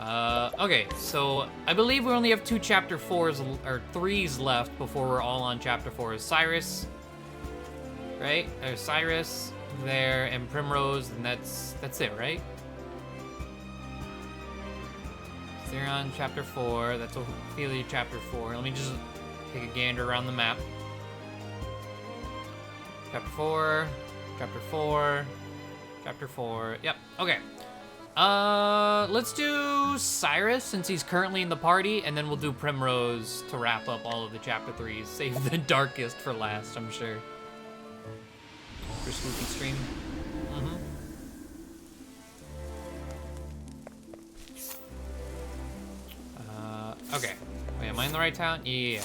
Okay, so I believe we only have 2 chapter 4s, or 3s left before we're all on chapter 4. Cyrus, right? There's Cyrus there and Primrose, and that's it, right? So they're on chapter 4. That's Ophelia chapter 4. Let me just take a gander around the map. Chapter 4, chapter 4, chapter 4. Yep, okay. Let's do Cyrus since he's currently in the party, and then we'll do Primrose to wrap up all of the chapter 3s. Save the darkest for last, I'm sure. For spooky stream. Okay. Wait, am I in the right town? Yeah.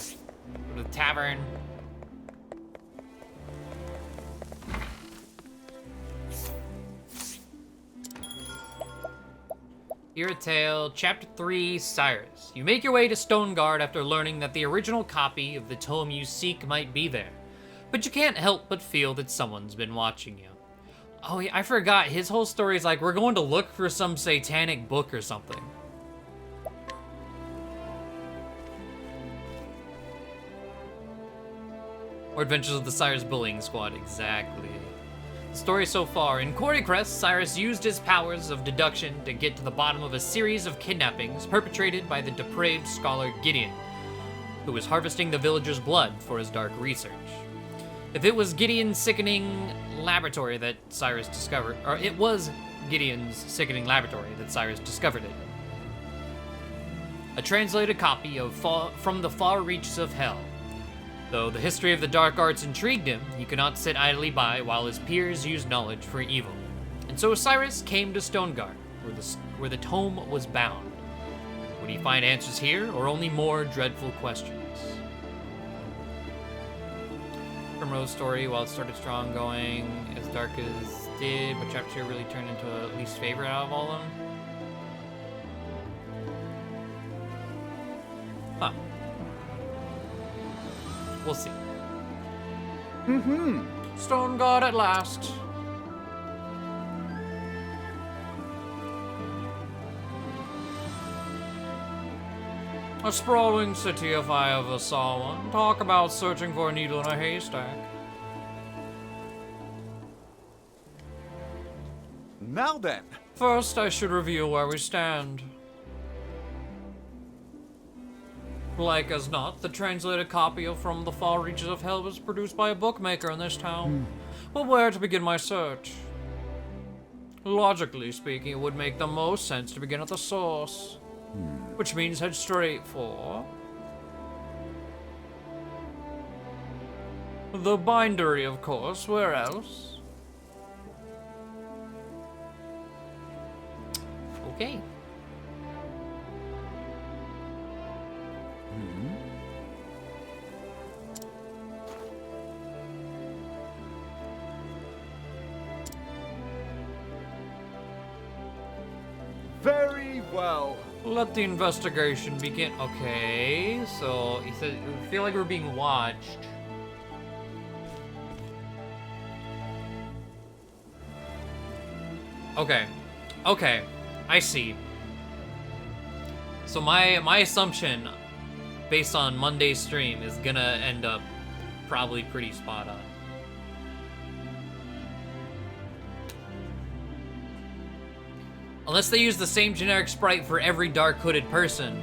Go to the tavern. Hear a Tale, Chapter 3, Cyrus. You make your way to Stoneguard after learning that the original copy of the tome you seek might be there. But you can't help but feel that someone's been watching you. Oh yeah, I forgot. His whole story is like, we're going to look for some satanic book or something. Or Adventures of the Cyrus Bullying Squad, exactly. The story so far. In Quarry Crest, Cyrus used his powers of deduction to get to the bottom of a series of kidnappings perpetrated by the depraved scholar Gideon, who was harvesting the villagers' blood for his dark research. If it was Gideon's sickening laboratory that Cyrus discovered, or it was Gideon's sickening laboratory that Cyrus discovered it. A translated copy of From the Far Reaches of Hell. Though the history of the dark arts intrigued him, he could not sit idly by while his peers used knowledge for evil. And so Cyrus came to Stoneguard, where the tome was bound. Would he find answers here, or only more dreadful questions? Primrose story, while it started strong, going as dark as did, but chapter 2 really turned into a least favorite out of all of them. Huh. We'll see. Stoneguard at last. A sprawling city if I ever saw one. Talk about searching for a needle in a haystack. Now then. First, I should review where we stand. Like as not, the translated copy of From the Far Reaches of Hell was produced by a bookmaker in this town. But where to begin my search? Logically speaking, it would make the most sense to begin at the source. Which means head straight for... the bindery, of course. Where else? Okay. Very well. Let the investigation begin. Okay, so he said, I feel like we're being watched. Okay, I see. So my assumption, based on Monday's stream, is gonna end up probably pretty spot on. Unless they use the same generic sprite for every dark hooded person.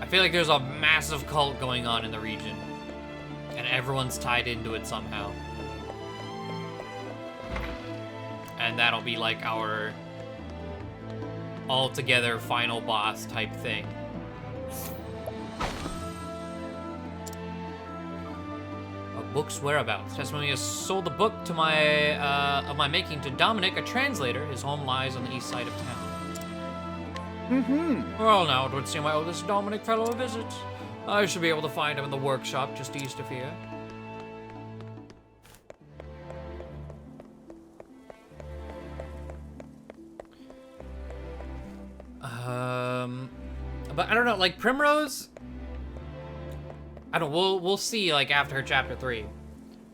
I feel like there's a massive cult going on in the region. And everyone's tied into it somehow. And that'll be like our all-together final boss type thing. Book's whereabouts. Testimony has sold the book to of my making to Dominic, a translator. His home lies on the east side of town. Well, now it would seem I owe this Dominic fellow a visit. I should be able to find him in the workshop just east of here. But I don't know, like Primrose. We'll see like after chapter 3.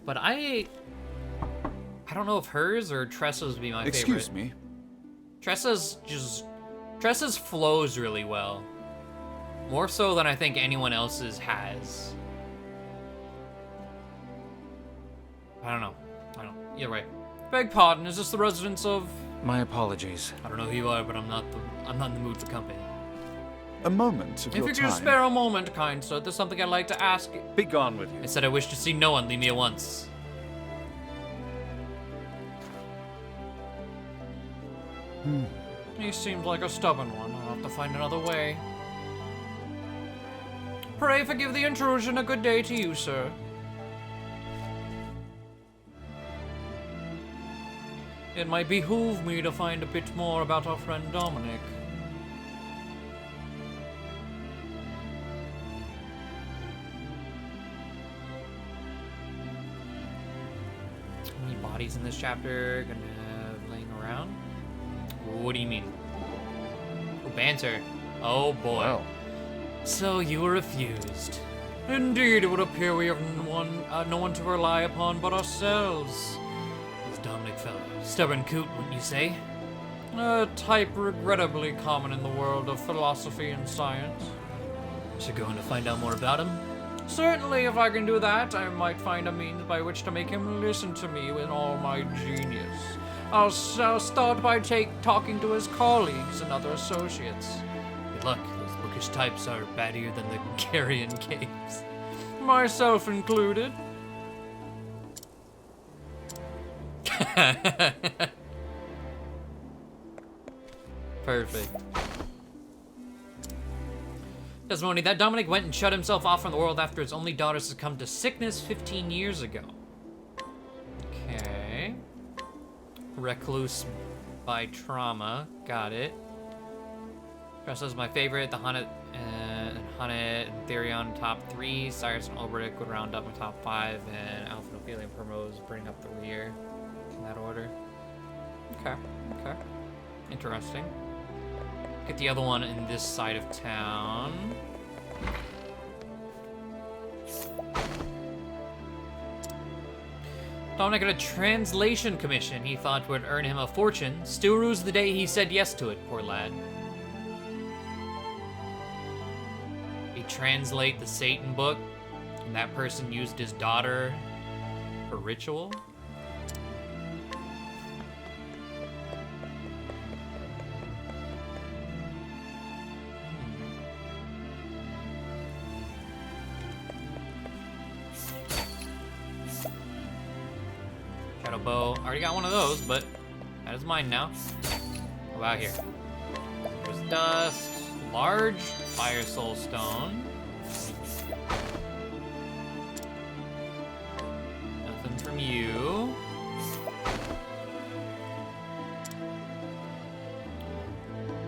But I don't know if hers or Tressa's would be my favorite. Excuse me. Tressa's flows really well. More so than I think anyone else's has. I don't know. You're right. Beg pardon, is this the residence of... My apologies. I don't know who you are, but I'm not in the mood for company. A moment of If your you time. could spare a moment, kind sir, there's something I'd like to ask you. Be gone with you. I said I wish to see no one. Leave me at once. He seems like a stubborn one. I'll have to find another way. Pray forgive the intrusion. A good day to you, sir. It might behoove me to find a bit more about our friend Dominic. How many bodies in this chapter gonna have laying around? What do you mean? Oh, banter. Oh boy. Well, So you were refused. Indeed, it would appear we have no one to rely upon but ourselves. This Dominic fellow. Stubborn coot, wouldn't you say? A type regrettably common in the world of philosophy and science. Should go in to find out more about him? Certainly, if I can do that, I might find a means by which to make him listen to me with all my genius. I'll start by talking to his colleagues and other associates. Good luck. Those bookish types are battier than the Carrion Caves. Myself included. Perfect. Testimony that Dominic went and shut himself off from the world after his only daughter succumbed to sickness 15 years ago. Okay. Recluse by trauma. Got it. Tressa's my favorite. The Haunted and Therion top 3. Cyrus and Ulbrich would round up my top 5. And Alpha and Ophelia and Primrose bring up the rear. In that order. Okay. Okay. Interesting. Get the other one in this side of town. Dominic got a translation commission he thought would earn him a fortune. Still rues the day he said yes to it, poor lad. He translate the Satan book, and that person used his daughter for ritual. Shadow bow. Already got one of those, but that is mine now. How about here? There's dust. Large fire soul stone. Nothing from you.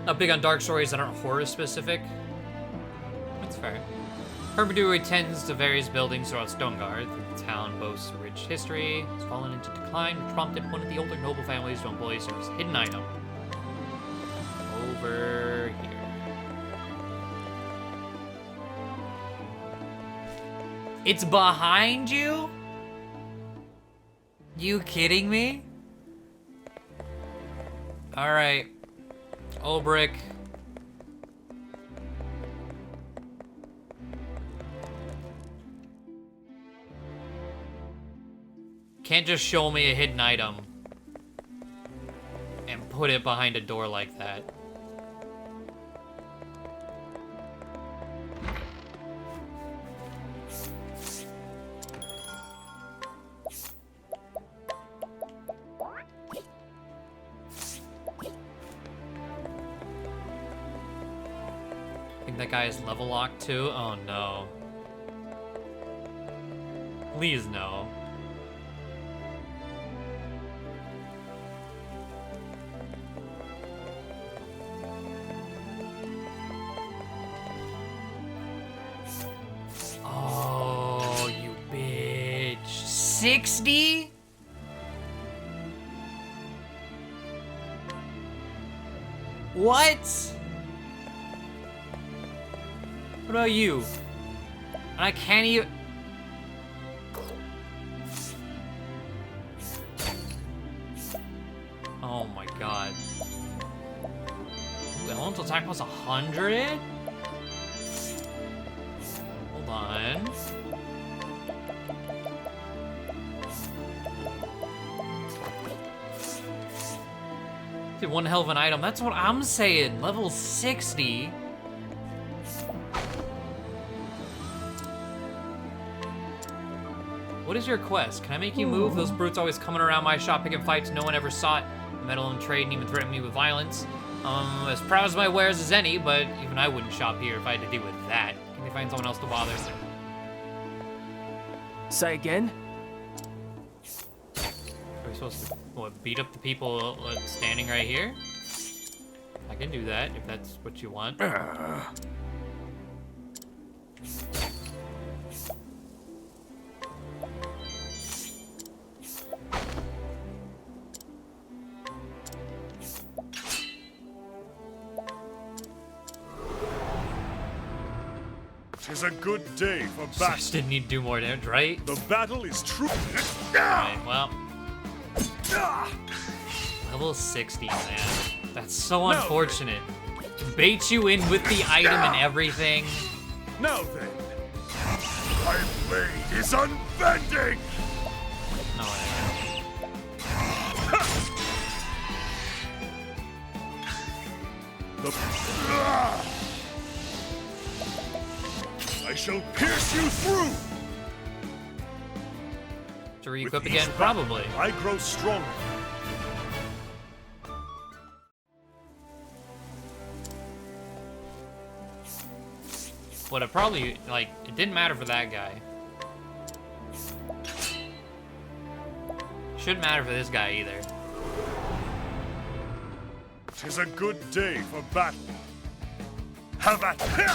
Not big on dark stories that aren't horror specific. That's fair. Poledoo attends to various buildings throughout Stoneguard. The town boasts a rich history. It's fallen into decline, which prompted one of the older noble families to employ his hidden item. Over here. It's behind you? You kidding me? Alright. Ulbrich. Can't just show me a hidden item and put it behind a door like that. I think that guy is level locked too. Oh no. Please no. Oh, you bitch. 60? What? What about you? And I can't even... Oh my god. Elemental attack plus 100? Hold on. Dude, one hell of an item. That's what I'm saying. Level 60. What is your quest? Can I make you move? Those brutes always coming around my shop picking fights. No one ever sought the metal and trade and even threatened me with violence. As proud as my wares as any, but even I wouldn't shop here if I had to deal with that. Can they find someone else to bother? Say again? Are we supposed to, what, beat up the people standing right here? I can do that if that's what you want. Tis a good day for Just battle. didn't need to do more damage, right? The battle is true. Alright, well. Level 60, man. That's so unfortunate. Bait you in with the item and everything. Now then, my blade is unbending. No way. I shall pierce you through. To With re-equip each again? battle, Probably. I grow stronger. Would have probably, like, it didn't matter for that guy. Shouldn't matter for this guy either. Tis a good day for battle. Have at it.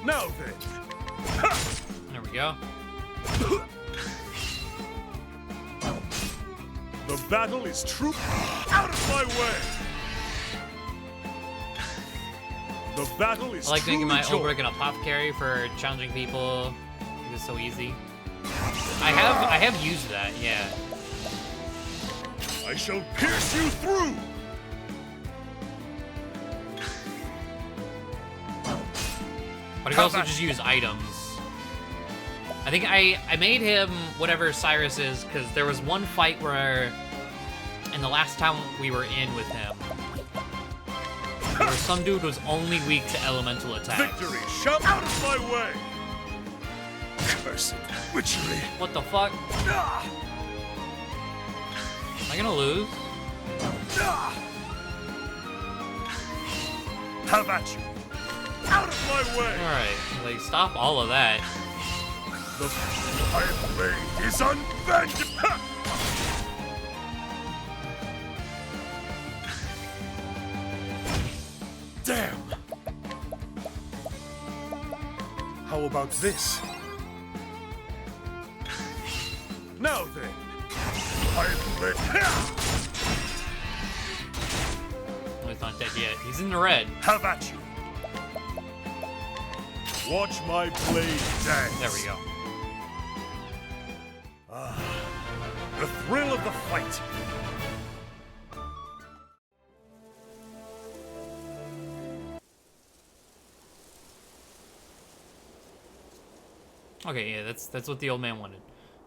Now then. There we go. The battle is true. Out of my way. The battle is I like thinking my truly Ulbrich and Apothecary for challenging people. It's so easy. I have used that, yeah. I shall pierce you through. But I can also just use items. I think I made him whatever Cyrus is, because there was one fight where, in the last time we were in with him, where some dude was only weak to elemental attacks. Victory shall out of my way. Cursed witchery. What the fuck? Am I gonna lose? Have at you. Out of my way. Alright, like, stop all of that. The fire blade is unbending. Damn. How about this? Now then, fire blade. Oh, he's not dead yet. He's in the red. Have at you. Watch my blade dance. There we go. The thrill of the fight. Okay, yeah, that's what the old man wanted.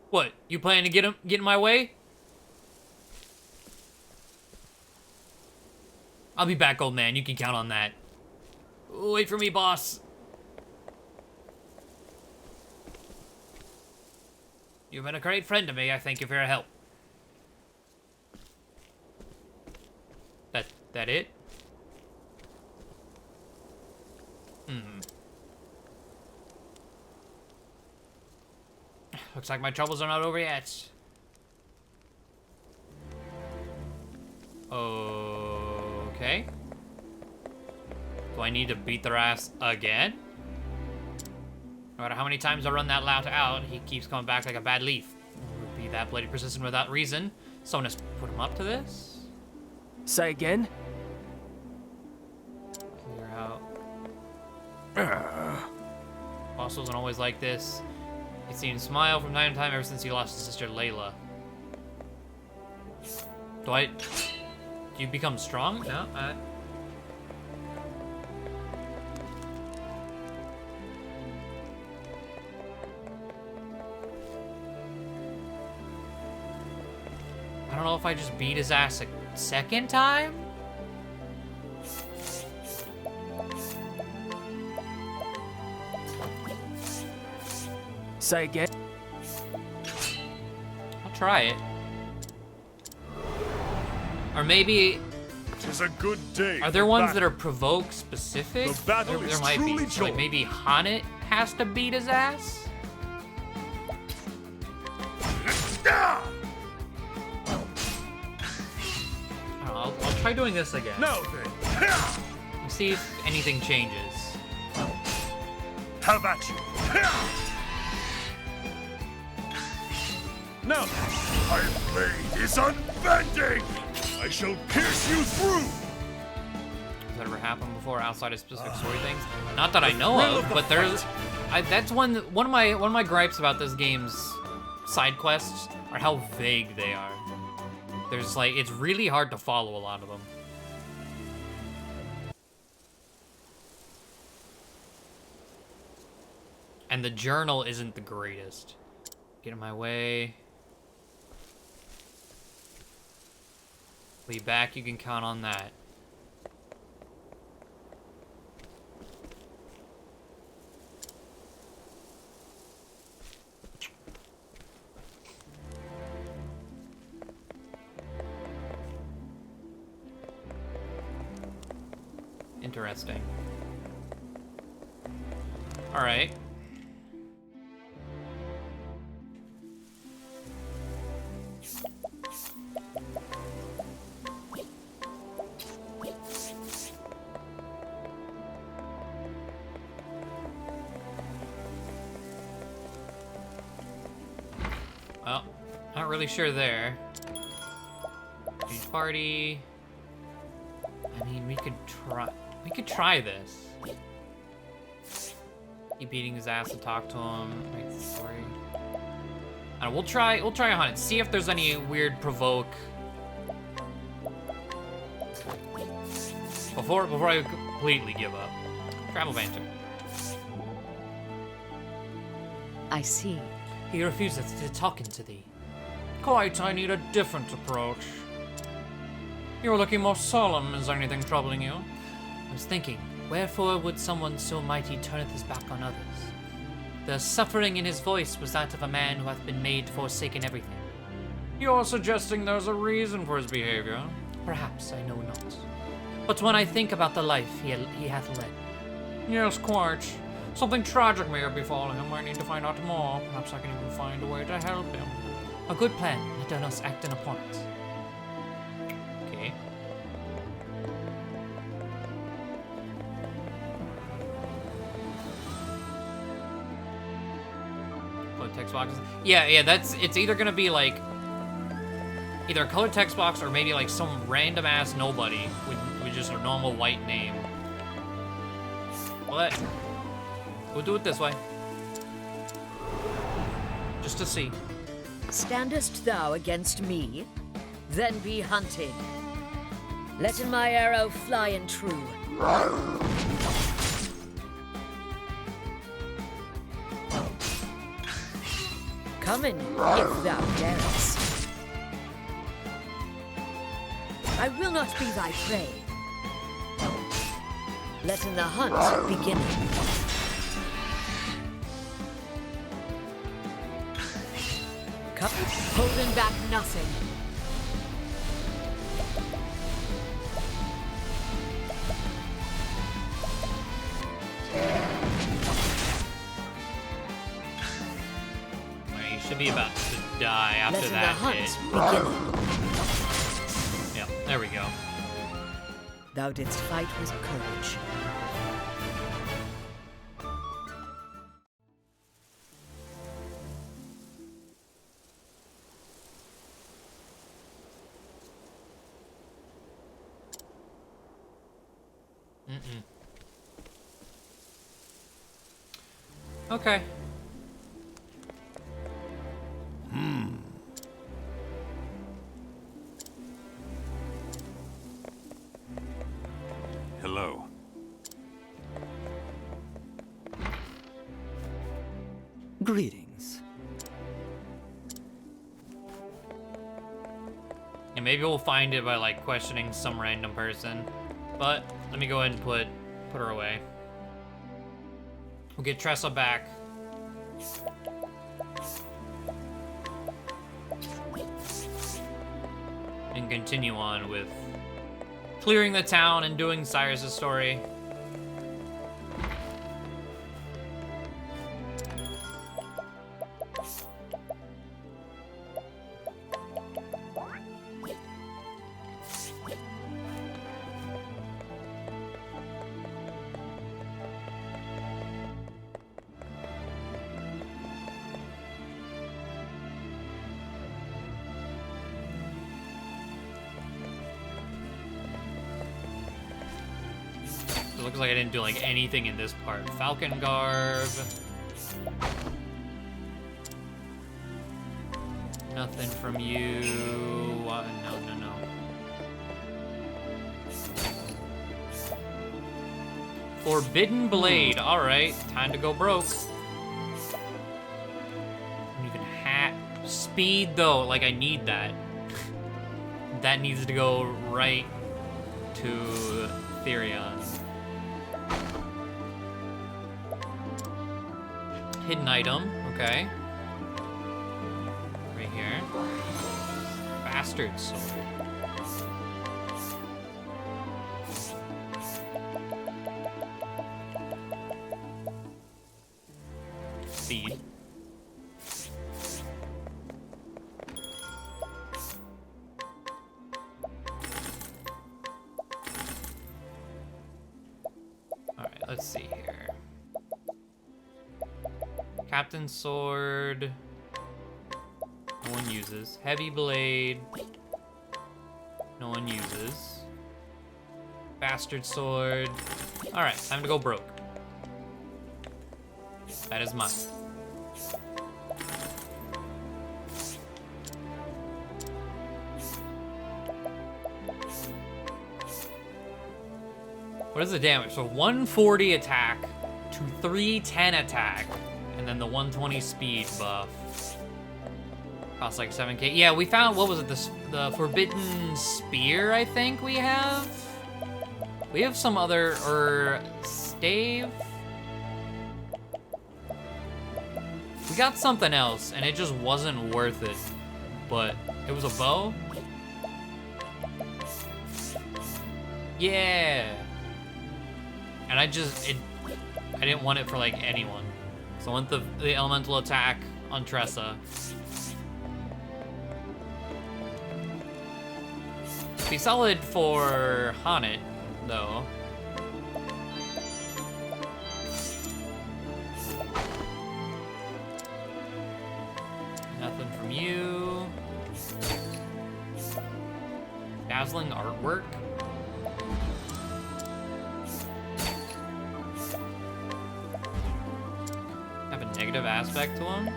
What? You planning to get in my way? I'll be back, old man. You can count on that. Wait for me, boss. You've been a great friend to me. I thank you for your help. That it? Looks like my troubles are not over yet. Okay. Do I need to beat their ass again? No matter how many times I run that lout out, he keeps coming back like a bad leaf. Would be that bloody persistent without reason. Someone has put him up to this? Say again? Clear out. Boss wasn't always like this. He'd seen him smile from time to time ever since he lost his sister Layla. Do you become strong? No, I don't know if I just beat his ass a second time? Say again. I'll try it. Or maybe... Tis a good day. Are there ones that are provoke specific? The battle there is might truly be. So, like, joined. maybe Hannet has to beat his ass? I don't know, I'll try doing this again. Now then, And see if anything changes. have at you. Now, my blade is unbending. I shall pierce you through. Has that ever happened before outside of specific story things? Not that I know thrill of, of the but there's... that's one of my gripes about this game's side quests are how vague they are. There's like, it's really hard to follow a lot of them. And the journal isn't the greatest. Get in my way. Be back, you can count on that. Interesting. All right. Well, not really sure there. Change party. I mean, we could try this. Keep beating his ass and talk to him. Make the story. I don't know, we'll try a hunt. See if there's any weird provoke. Before I completely give up. Travel banter. I see. He refuses to talk to thee. Quite, I need a different approach. You're looking more solemn. Is anything troubling you? I was thinking, wherefore would someone so mighty turneth his back on others? The suffering in his voice was that of a man who hath been made to forsaken everything. You're suggesting there's a reason for his behavior? Perhaps, I know not. But when I think about the life he hath led... Yes, quite. Something tragic may have befallen him. I need to find out more. Perhaps I can even find a way to help him. A good plan. Let us act upon it. Okay. Colored text boxes. Yeah, it's either gonna be like either a colored text box or maybe like some random ass nobody with just a normal white name. What? We'll do it this way. Just to see. Standest thou against me? Then be hunted. Letting my arrow fly and true. Come in, if thou darest. I will not be thy prey. Letting the hunt begin. Come, holding back nothing. Alright, you should be about to die after Letting that the hunt hit. begin. Yep, there we go. Thou didst fight with courage. Okay. And maybe we'll find it by like questioning some random person. But let me go ahead and put her away. We'll get Tressa back. And continue on with clearing the town and doing Cyrus's story. It looks like I didn't do like anything in this part. Falcon garb. Nothing from you. No. Forbidden blade. All right, time to go broke. You can hack speed though. Like I need that. That needs to go right to Therion. Hidden item, okay. Right here. Bastard sword. Speed. Alright, let's see here. Captain's sword. No one uses. Heavy blade. No one uses. Bastard sword. Alright, time to go broke. That is mine. What is the damage? So 140 attack to 310 attack. And then the 120 speed buff. Costs like 7k. Yeah, we found, what was it? The Forbidden Spear, I think we have? We have some other, or stave? We got something else, and it just wasn't worth it. But it was a bow? Yeah. And I didn't want it for like anyone. So I want the elemental attack on Tressa. Be solid for Haunted, though. Nothing from you. Dazzling artwork. Have a negative aspect to him.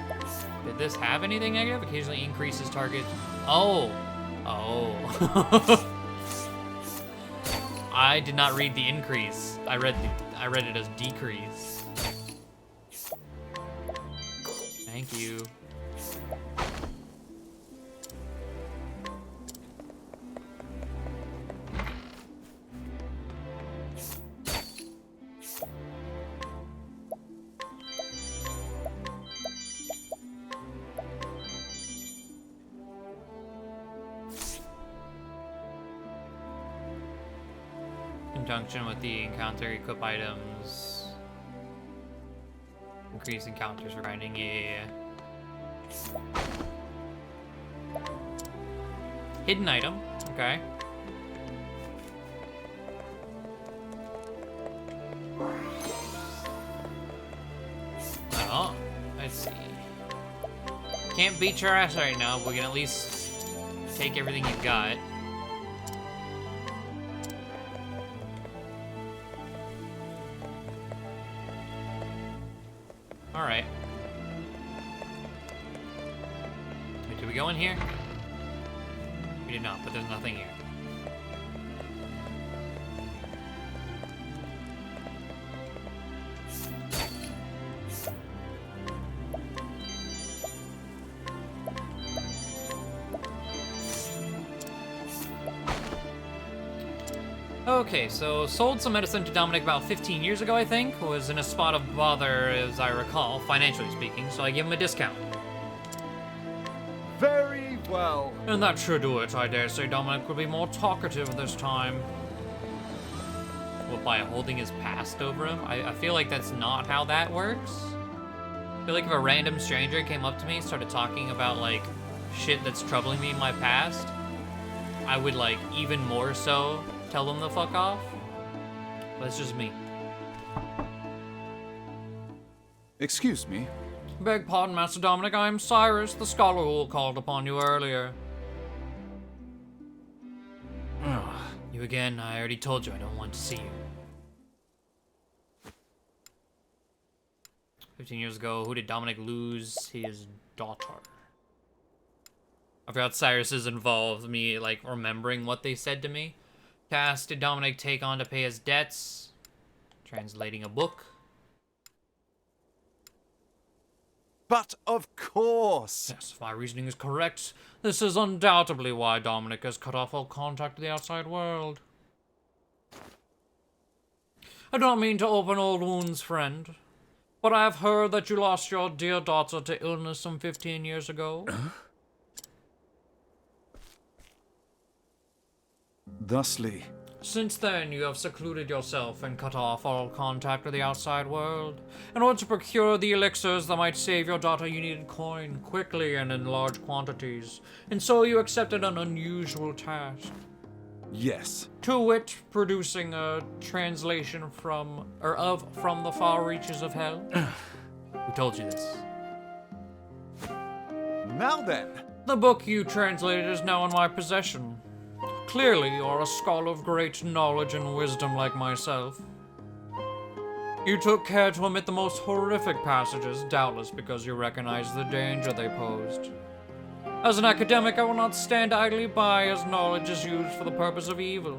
Did this have anything negative? Occasionally increases target. Oh. I did not read the increase. I read it as decrease. Thank you. Conjunction with the encounter equip items. Increase encounters for grinding, yeah. Hidden item, okay. Well, let's see. Can't beat your ass right now, but we can at least take everything you've got. Alright. Wait, did we go in here? We did not, but there's nothing here. Okay, so sold some medicine to Dominic about 15 years ago, I think. Was in a spot of bother, as I recall, financially speaking, so I give him a discount. Very well. And that should do it. I dare say Dominic will be more talkative this time. What, by holding his past over him? I feel like that's not how that works. I feel like if a random stranger came up to me and started talking about, like, shit that's troubling me in my past, I would, like, even more so tell them to fuck off. But it's just me. Excuse me. Beg pardon, Master Dominic. I am Cyrus, the scholar who called upon you earlier. You again? I already told you I don't want to see you. 15 years ago, who did Dominic lose? His daughter. I forgot Cyrus is involved. Me, like, remembering what they said to me. Task did Dominic take on to pay his debts? Translating a book. But of course. Yes, if my reasoning is correct, this is undoubtedly why Dominic has cut off all contact with the outside world. I don't mean to open old wounds, friend, but I have heard that you lost your dear daughter to illness some 15 years ago. Thusly. Since then, you have secluded yourself and cut off all contact with the outside world. In order to procure the elixirs that might save your daughter, you needed coin quickly and in large quantities, and so you accepted an unusual task. Yes. To wit, producing a translation from the far reaches of hell. Who told you this? Now then. The book you translated is now in my possession. Clearly, you're a scholar of great knowledge and wisdom like myself. You took care to omit the most horrific passages, doubtless because you recognized the danger they posed. As an academic, I will not stand idly by as knowledge is used for the purpose of evil.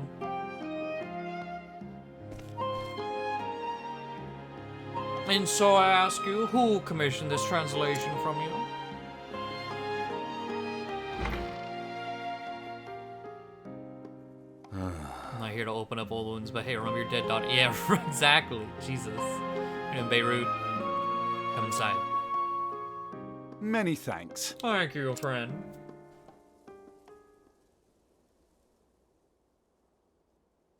And so I ask you, who commissioned this translation from you? I'm not here to open up old wounds, but hey, remember your dead daughter. Yeah, exactly. Jesus. You're in Beirut. Come inside. Many thanks. Thank you, friend.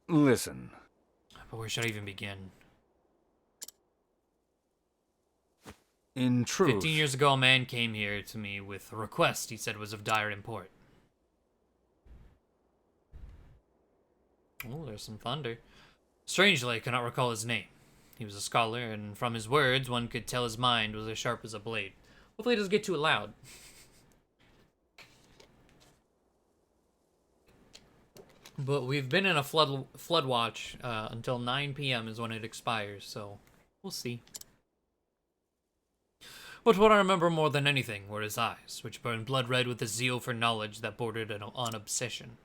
Listen. But where should I even begin? In truth. 15 years ago, a man came here to me with a request he said was of dire import. Oh, there's some thunder. Strangely, I cannot recall his name. He was a scholar, and from his words, one could tell his mind was as sharp as a blade. Hopefully it doesn't get too loud. But we've been in a flood watch until 9 p.m. is when it expires, so we'll see. But what I remember more than anything were his eyes, which burned blood red with a zeal for knowledge that bordered on obsession.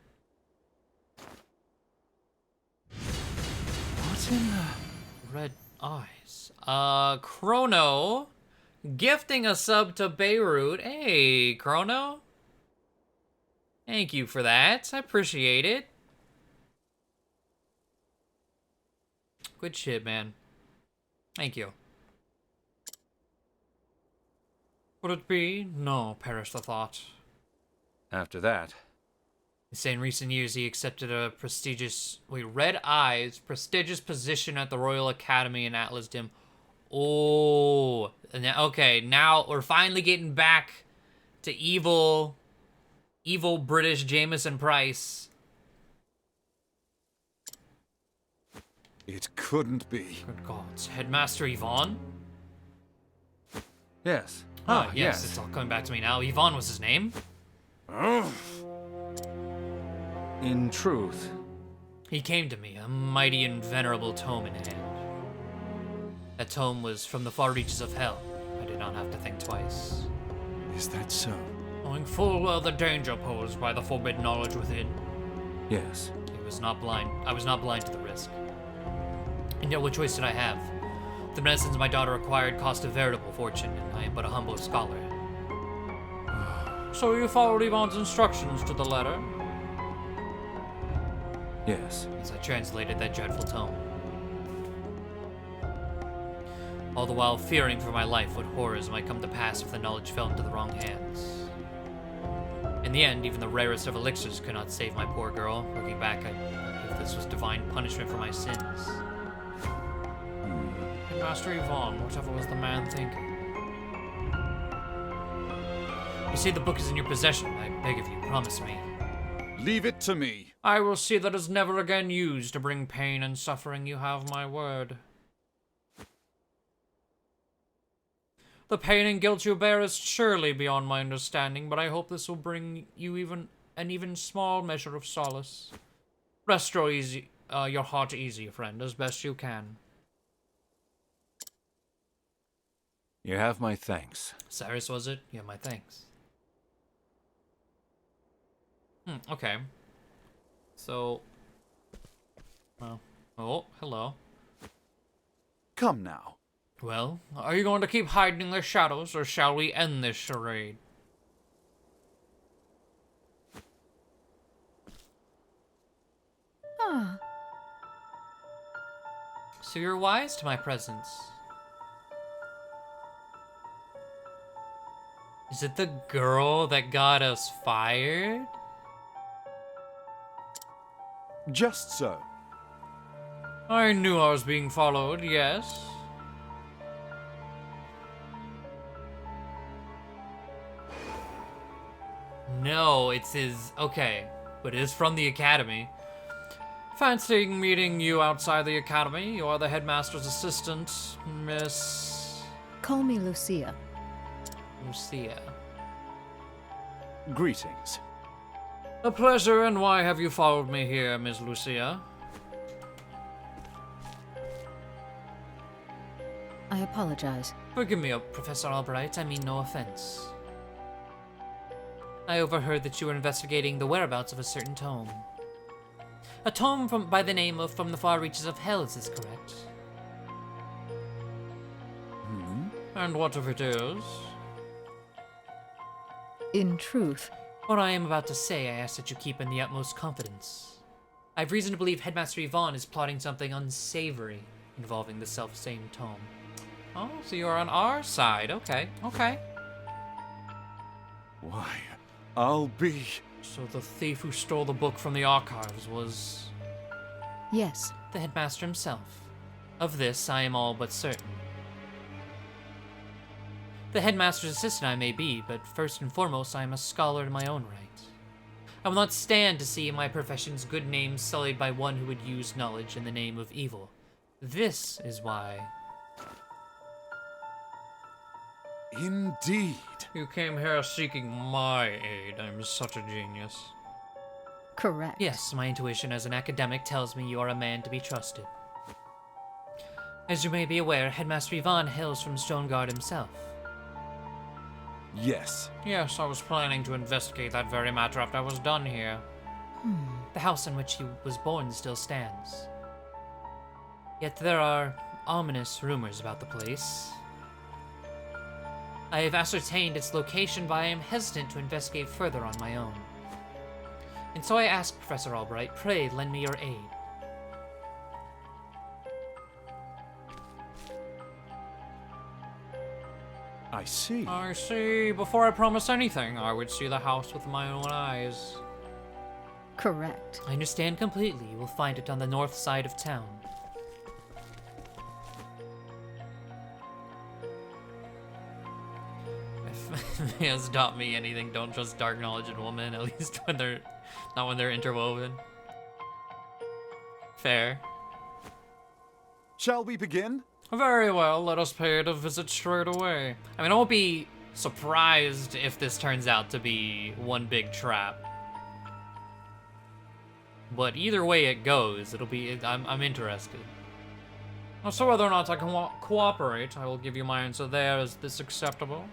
What in the... Red eyes. Chrono gifting a sub to Beirut. Hey, Chrono. Thank you for that. I appreciate it. Good shit, man. Thank you. Would it be? No, perish the thought. After that. They say in recent years he accepted a prestigious, Red Eyes, prestigious position at the Royal Academy in Atlas Dim. Oh, okay, now we're finally getting back to evil British Jameson Price. It couldn't be. Good gods. Headmaster Yvonne? Yes. Ah, yes, it's all coming back to me now. Yvonne was his name. In truth. He came to me, a mighty and venerable tome in hand. That tome was from the far reaches of hell. I did not have to think twice. Is that so? Knowing full well the danger posed by the forbidden knowledge within. Yes. I was not blind to the risk. And yet what choice did I have? The medicines my daughter acquired cost a veritable fortune, and I am but a humble scholar. So you followed Yvonne's instructions to the letter? Yes. as I translated that dreadful tome. All the while fearing for my life what horrors might come to pass if the knowledge fell into the wrong hands. In the end, even the rarest of elixirs could not save my poor girl. Looking back, if this was divine punishment for my sins. Master Yvonne, whatever was the man thinking? You say the book is in your possession. I beg of you, promise me. Leave it to me. I will see that it is never again used to bring pain and suffering. You have my word. The pain and guilt you bear is surely beyond my understanding, but I hope this will bring you an even small measure of solace. Rest your heart easy, friend, as best you can. You have my thanks. Cyrus, was it? Yeah, my thanks. Okay. So... Oh, hello. Come now. Well, are you going to keep hiding in the shadows, or shall we end this charade? So you're wise to my presence. Is it the girl that got us fired? Just so. I knew I was being followed, yes. No, it's his... Okay, but it is from the academy. Fancying meeting you outside the academy. You are the headmaster's assistant, Miss... Call me Lucia. Lucia. Greetings. A pleasure, and why have you followed me here, Miss Lucia? I apologize. Forgive me, Professor Albright, I mean no offense. I overheard that you were investigating the whereabouts of a certain tome. A tome by the name of From the Far Reaches of Hell, is this correct? And what if it is? In truth, What I am about to say, I ask that you keep in the utmost confidence. I have reason to believe Headmaster Yvonne is plotting something unsavory involving the self-same tome. Oh, so you're on our side. Okay, okay. Why, I'll be... So the thief who stole the book from the archives was... yes. the headmaster himself. Of this, I am all but certain. The headmaster's assistant I may be, but first and foremost, I am a scholar in my own right. I will not stand to see my profession's good name sullied by one who would use knowledge in the name of evil. This is why... Indeed. You came here seeking my aid. I'm such a genius. Correct. Yes, my intuition as an academic tells me you are a man to be trusted. As you may be aware, Headmaster Yvonne hails from Stoneguard himself. Yes. Yes, I was planning to investigate that very matter after I was done here. The house in which he was born still stands. Yet there are ominous rumors about the place. I have ascertained its location, but I am hesitant to investigate further on my own. And so I ask Professor Albright, pray lend me your aid. I see. I see. Before I promise anything, I would see the house with my own eyes. Correct. I understand completely. You will find it on the north side of town. If it has taught me anything, don't trust dark knowledge in women, at least when they're not when they're interwoven. Fair. Shall we begin? Very well, let us pay it a visit straight away. I mean, I won't be surprised if this turns out to be one big trap. But either way it goes, it'll be. I'm interested. So whether or not I can cooperate, I will give you my answer there. Is this acceptable?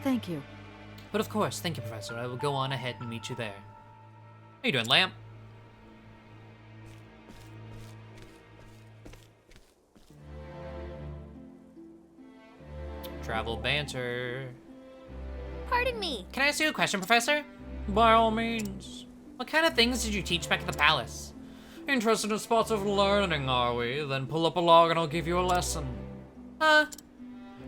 Thank you. But of course, thank you, Professor. I will go on ahead and meet you there. How you doing, Lamp? Travel banter. Pardon me. Can I ask you a question, Professor? By all means. What kind of things did you teach back at the palace? Interested in spots of learning, are we? Then pull up a log and I'll give you a lesson. Huh?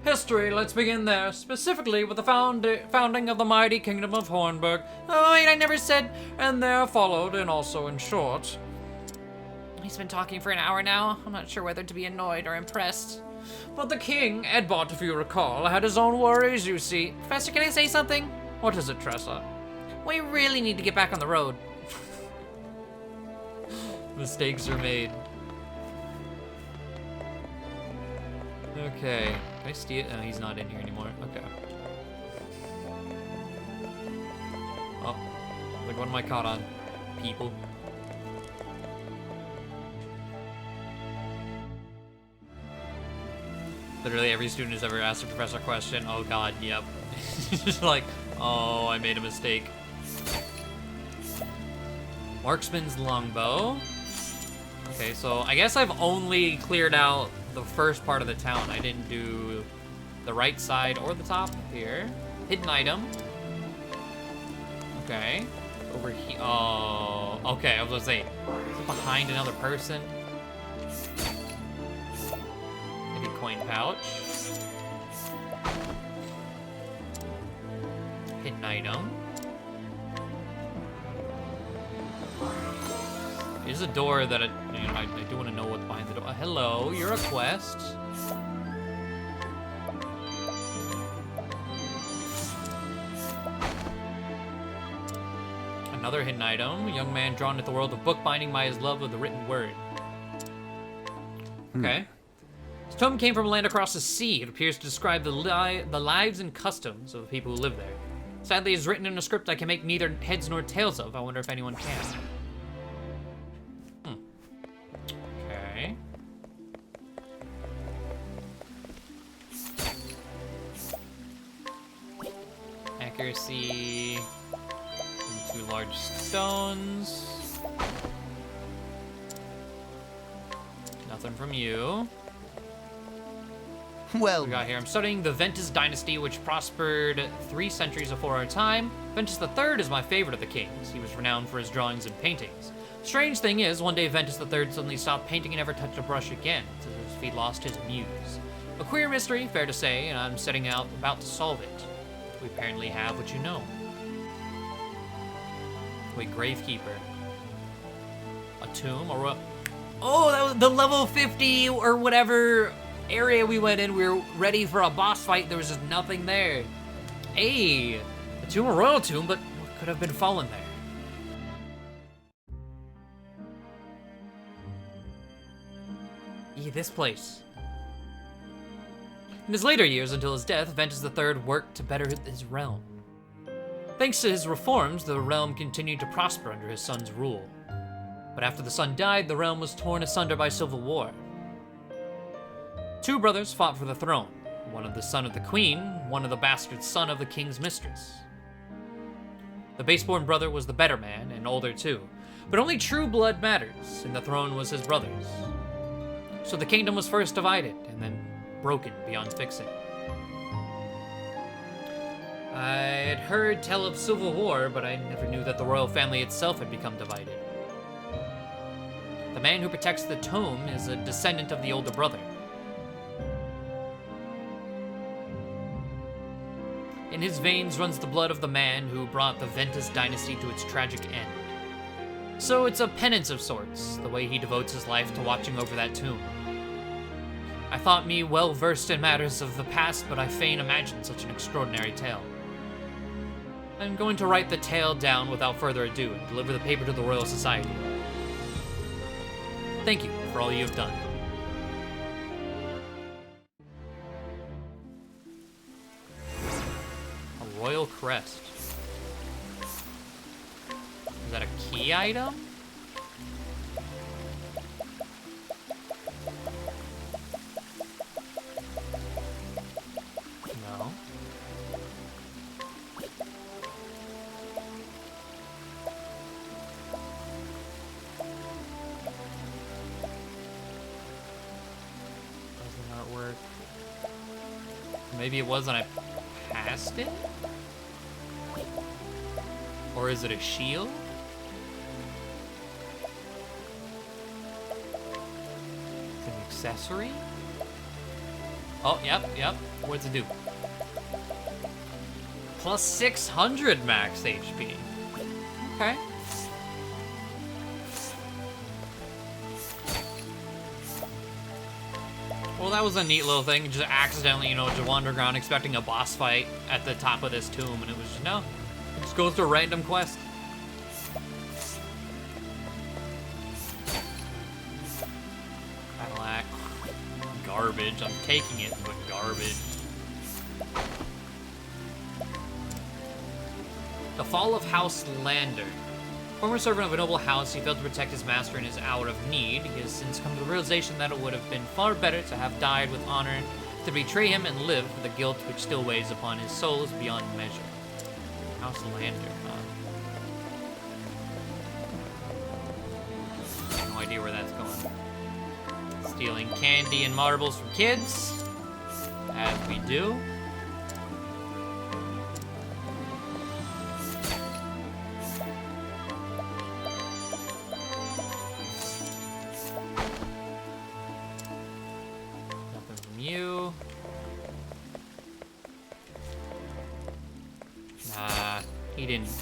History, let's begin there, specifically with the founding of the mighty kingdom of Hornburg. Oh wait, I never said, and there followed, and also in short. He's been talking for an hour now. I'm not sure whether to be annoyed or impressed. But the king, Edbot, if you recall, had his own worries, you see. Professor, can I say something? What is it, Tressa? We really need to get back on the road. Mistakes are made. Okay. Can I steal? Oh, he's not in here anymore. Okay. Oh. Like, what am I caught on? People. Literally every student who's ever asked a professor a question, oh god, yep. Just like, oh, I made a mistake. Marksman's longbow. Okay, so I guess I've only cleared out the first part of the town. I didn't do the right side or the top here. Hidden item. Okay. Over here. Oh, okay, I was gonna say, is it behind another person? Maybe coin pouch. Hidden item. There's a door that I do want to know what's behind the door. Hello, you're a quest. Another hidden item. A young man drawn into the world of bookbinding by his love of the written word. Okay. This tome came from a land across the sea. It appears to describe the lives and customs of the people who live there. Sadly, it's written in a script I can make neither heads nor tails of. I wonder if anyone can. Okay. Accuracy. And 2 large stones. Nothing from you. Well, What we got here? I'm studying the Ventus dynasty, which prospered 3 centuries before our time. Ventus III is my favorite of the kings. He was renowned for his drawings and paintings. Strange thing is, one day Ventus III suddenly stopped painting and never touched a brush again, as if he lost his muse. A queer mystery, fair to say, and I'm setting out about to solve it. We apparently have what you know. Wait, Gravekeeper. A tomb, or what? Oh, that was the level 50 or whatever area we went in. We were ready for a boss fight. There was just nothing there. Hey, a tomb, a royal tomb, but what could have been fallen there? Yeah, this place. In his later years, until his death, Ventus III worked to better his realm. Thanks to his reforms, the realm continued to prosper under his son's rule. But after the son died, the realm was torn asunder by civil war. 2 brothers fought for the throne, one of the son of the queen, one of the bastard son of the king's mistress. The baseborn brother was the better man, and older too, but only true blood matters, and the throne was his brother's. So the kingdom was first divided, and then broken beyond fixing. I had heard tell of civil war, but I never knew that the royal family itself had become divided. The man who protects the tome is a descendant of the older brother. In his veins runs the blood of the man who brought the Ventus dynasty to its tragic end. So it's a penance of sorts, the way he devotes his life to watching over that tomb. I thought me well versed in matters of the past, but I fain imagined such an extraordinary tale. I'm going to write the tale down without further ado and deliver the paper to the Royal Society. Thank you for all you have done. A royal crest. Is that a key item? No. Doesn't that work? Maybe it was and I passed it? Or is it a shield? accessory? Oh, yep. What's it do? Plus 600 max HP. Okay. Well, that was a neat little thing. Just accidentally, just wander around expecting a boss fight at the top of this tomb, and it was just, no. It just goes to a random quest. Cadillac. Garbage. I'm taking it, but garbage. The fall of House Lander. Former servant of a noble house, he failed to protect his master in his hour of need. He has since come to the realization that it would have been far better to have died with honor. To betray him and live, for the guilt which still weighs upon his soul is beyond measure. House Lander, huh? No idea where that's going. Stealing candy and marbles from kids, as we do.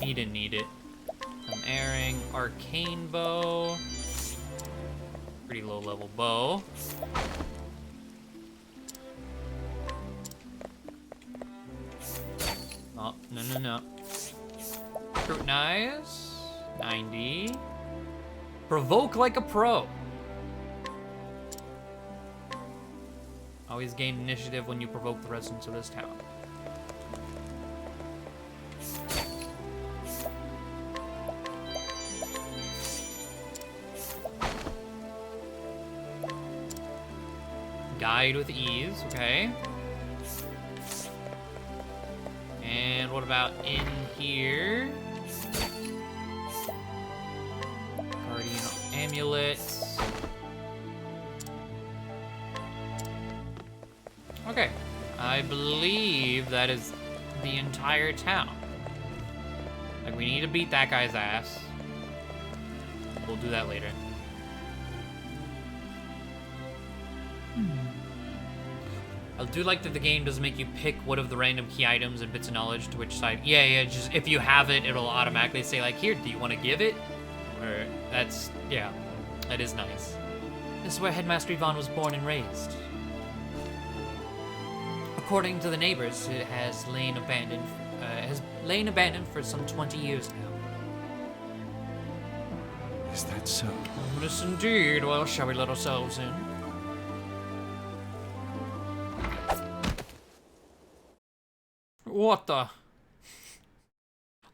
He didn't need it. I'm airing arcane bow. Pretty low level bow. Oh, no. Scrutinize. 90. Provoke like a pro. Always gain initiative when you provoke the residents of this town. Guide with ease, okay. And what about in here? Guardian amulets. Okay, I believe that is the entire town. Like, we need to beat that guy's ass. We'll do that later. I do like that the game does make you pick one of the random key items and bits of knowledge to which side. Yeah, just if you have it, it'll automatically say, like, here, do you want to give it? Or that's, yeah, that is nice. This is where Headmaster Yvonne was born and raised. According to the neighbors, it has lain abandoned for some 20 years now. Is that so? Yes, indeed. Well, shall we let ourselves in? What the?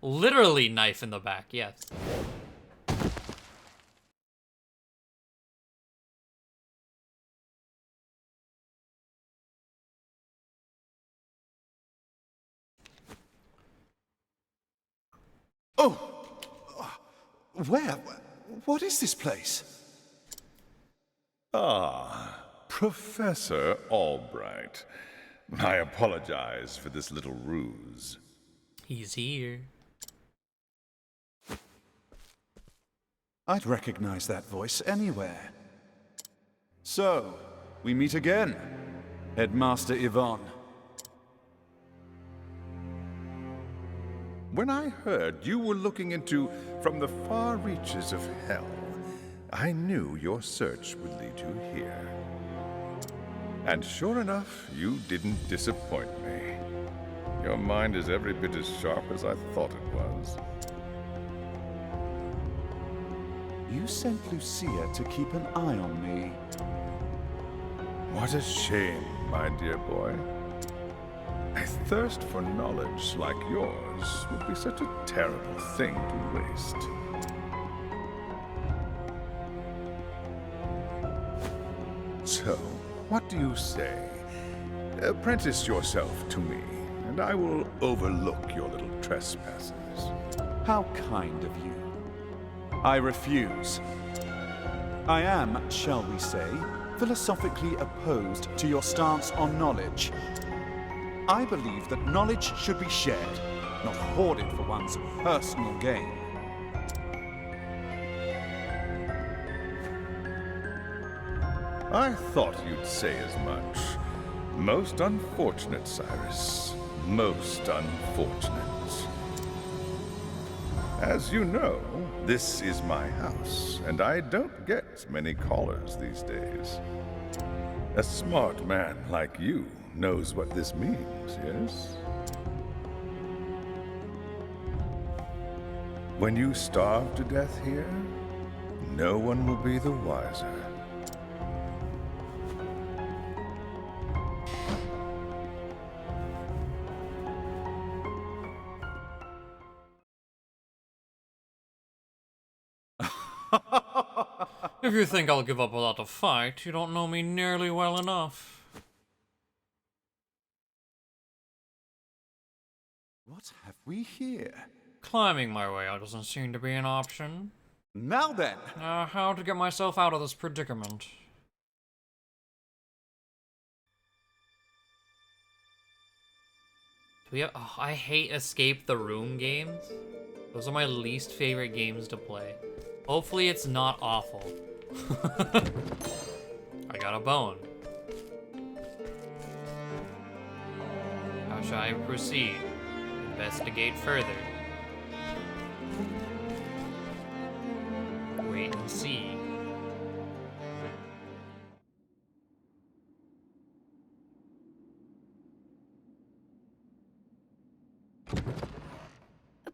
Literally knife in the back, yes. Oh! Where? What is this place? Ah, Professor Albright. I apologize for this little ruse. He's here. I'd recognize that voice anywhere. So, we meet again, Headmaster Yvonne. When I heard you were looking into from the far reaches of hell, I knew your search would lead you here. And sure enough, you didn't disappoint me. Your mind is every bit as sharp as I thought it was. You sent Lucia to keep an eye on me. What a shame, my dear boy. A thirst for knowledge like yours would be such a terrible thing to waste. So, what do you say? Apprentice yourself to me, and I will overlook your little trespasses. How kind of you. I refuse. I am, shall we say, philosophically opposed to your stance on knowledge. I believe that knowledge should be shared, not hoarded for one's personal gain. I thought you'd say as much. Most unfortunate, Cyrus. Most unfortunate. As you know, this is my house, and I don't get many callers these days. A smart man like you knows what this means, yes? When you starve to death here, no one will be the wiser. If you think I'll give up without a fight, you don't know me nearly well enough. What have we here? Climbing my way out doesn't seem to be an option. Now then, How to get myself out of this predicament? Oh, I hate escape the room games. Those are my least favorite games to play. Hopefully it's not awful. I got a bone. How shall I proceed? Investigate further. Wait and see.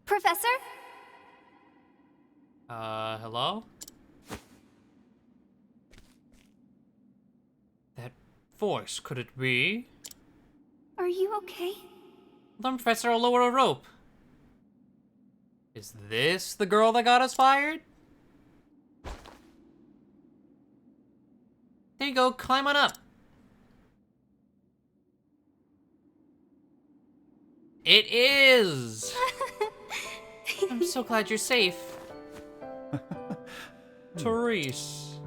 Professor? Hello? That voice, could it be? Are you okay? Hold on, Professor, I'll lower a rope. Is this the girl that got us fired? There you go, climb on up. It is! I'm so glad you're safe. Therese.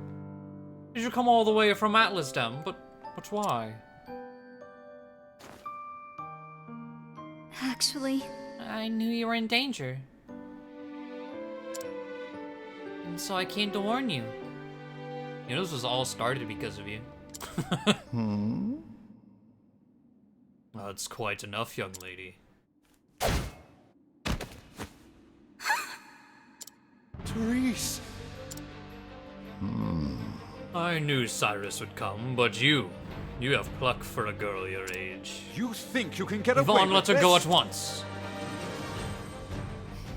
Did you come all the way from Atlasdam? But why? Actually, I knew you were in danger. And so I came to warn you. You know, this was all started because of you. That's quite enough, young lady. Therese. I knew Cyrus would come, but you have pluck for a girl your age. You think you can get away Yvonne, with let her this? go at once.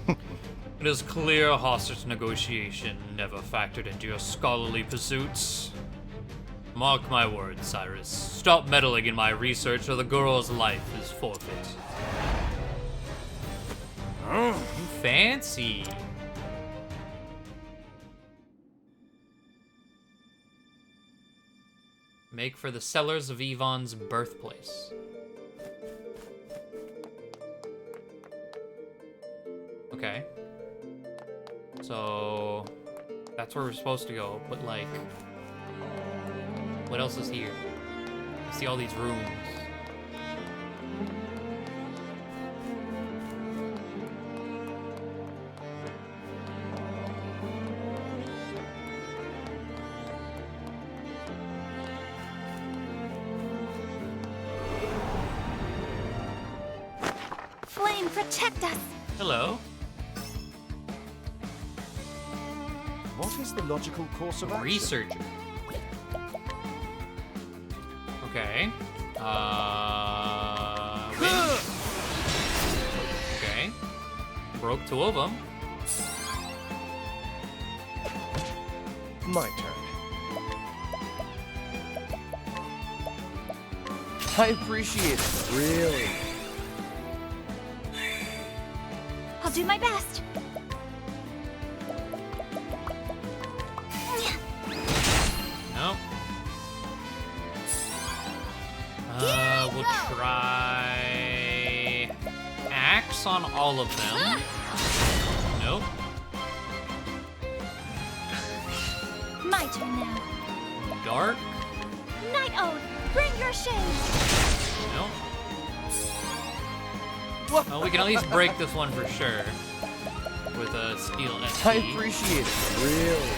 It is clear hostage negotiation never factored into your scholarly pursuits. Mark my words, Cyrus. Stop meddling in my research or the girl's life is forfeit. Fancy. Make for the cellars of Yvonne's birthplace. Okay. So that's where we're supposed to go, but like, what else is here? I see all these rooms. Flame, protect us! Hello. What is the logical course of action? Researcher. Okay. Win. Okay. Broke two of them. My turn. I appreciate it, really. I'll do my best. Nope. We'll try axe on all of them. Nope. My turn now. Dark. Night Ode, bring your shade. Nope. Well, we can at least break this one for sure with a steel ST. I appreciate it, really.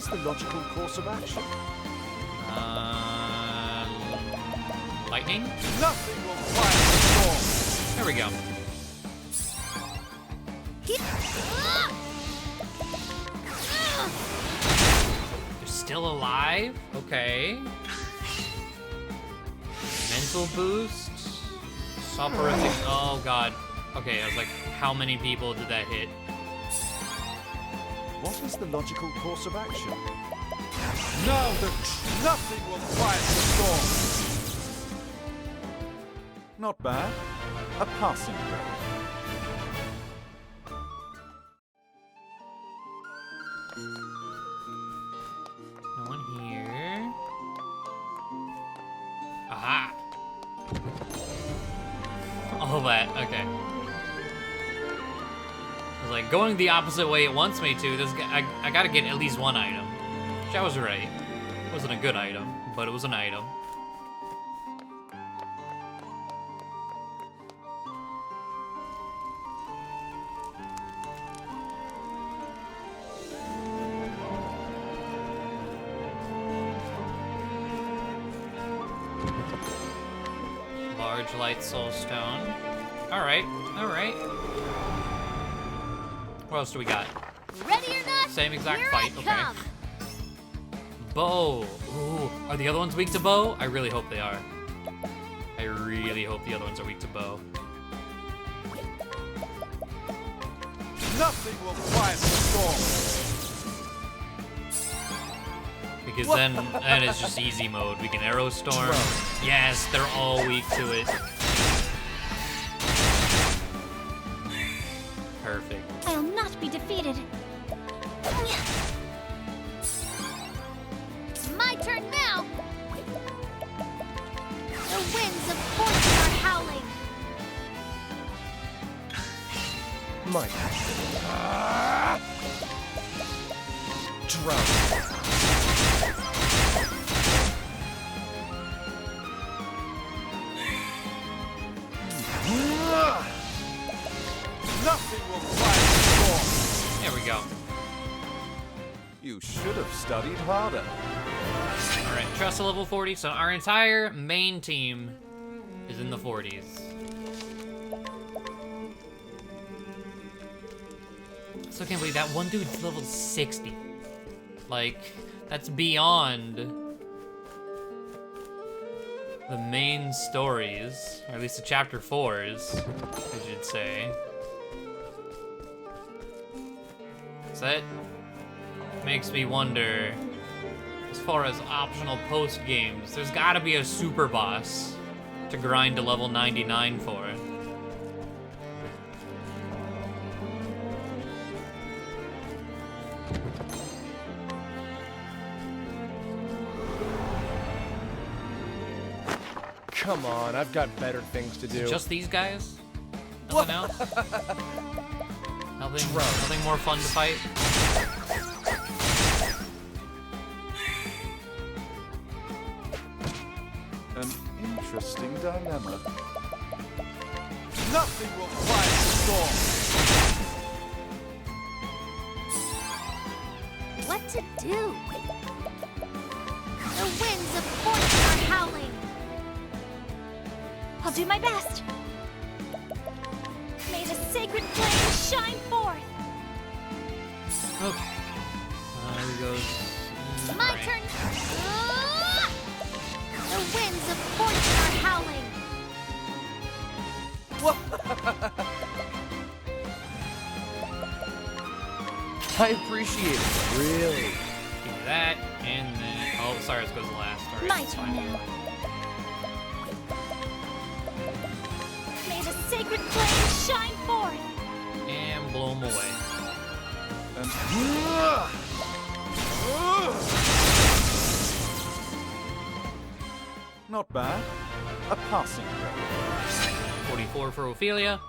is the logical course of action? Lightning? Nothing will quiet the storm. There we go. They're still alive? Okay. Mental boost. Soporific. Oh god. Okay, I was like, how many people did that hit? What is the logical course of action? Now nothing will quiet the storm. Not bad. A passing grade. No one here. Aha! All that, okay. I was like, going the opposite way it wants me to, this I gotta get at least one item. Which I was right. It wasn't a good item, but it was an item. Large light soul stone. Alright, alright. What else do we got? Ready or not? Same exact here fight, I okay. come. Bow. Ooh, are the other ones weak to bow? I really hope they are. I really hope the other ones are weak to bow. Nothing will quiet the storm. Because then it's just easy mode. We can arrow storm. Yes, they're all weak to it. Perfect. I'll not be defeated. My turn now. The winds of fortune are howling. My drown. Nothing will quiet the storm. There we go. You should have studied harder. Alright, trust to level 40, so our entire main team is in the 40s. So I can't believe that one dude's level 60. Like, that's beyond the main stories, or at least the chapter 4s, I should say. So that makes me wonder, as far as optional post games, there's gotta be a super boss to grind to level 99 for. Come on, I've got better things to do. Just these guys? Nothing else? Nothing more fun to fight? An interesting dilemma. Nothing will quiet the storm. What to do? The winds of fortune are howling. I'll do my best. May the sacred flame shine forth. Okay. Here goes. My Right. turn. The winds of fortune are howling. I appreciate it, really. Give me that, and then. Oh, Cyrus goes last. Alright, My that's turn fine. now. May the sacred flame shine forth. And blow him away. Not bad. A passing grade. 44 for Ophelia.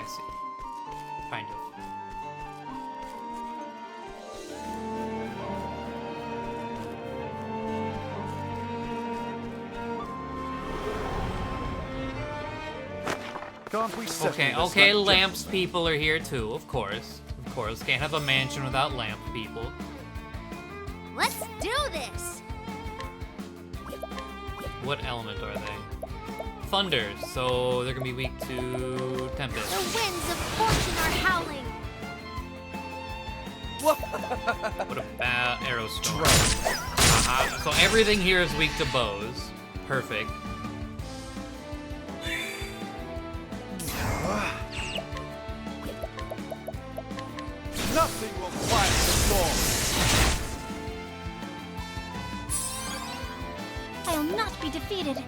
I see. Kind of. Can't we settle Okay, this okay, like lamps gentlemen? people are here too, of course. Of course, can't have a mansion without lamp people. Let's do this! What element are they? Thunder, so they're gonna be weak to The Tempest. winds of fortune are howling! What about Arrowstorm? So everything here is weak to bows. Perfect. Nothing will quiet the storm. I'll not be defeated!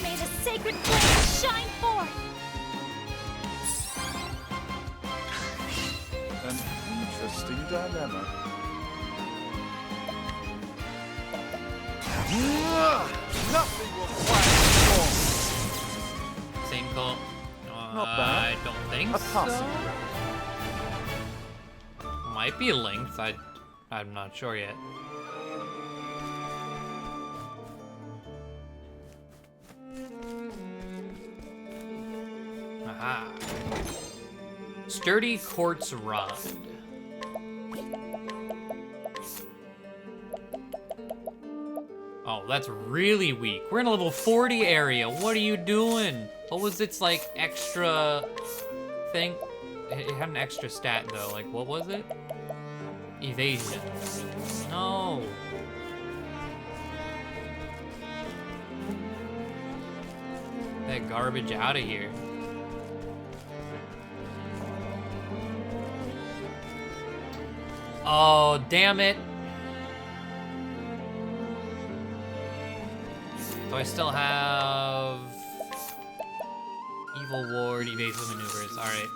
May the sacred flame shine forth! An interesting dilemma. Nothing will quiet the storm. Same call. Not bad. I don't think A so. passing Might be linked. I'm not sure yet. Aha. Sturdy quartz rod. Oh, that's really weak. We're in a level 40 area. What are you doing? What was its like extra thing? It had an extra stat though. Like what was it? Evasion. No. That garbage out of here. Oh, damn it. Do I still have Evil Ward, Evasive Maneuvers? Alright.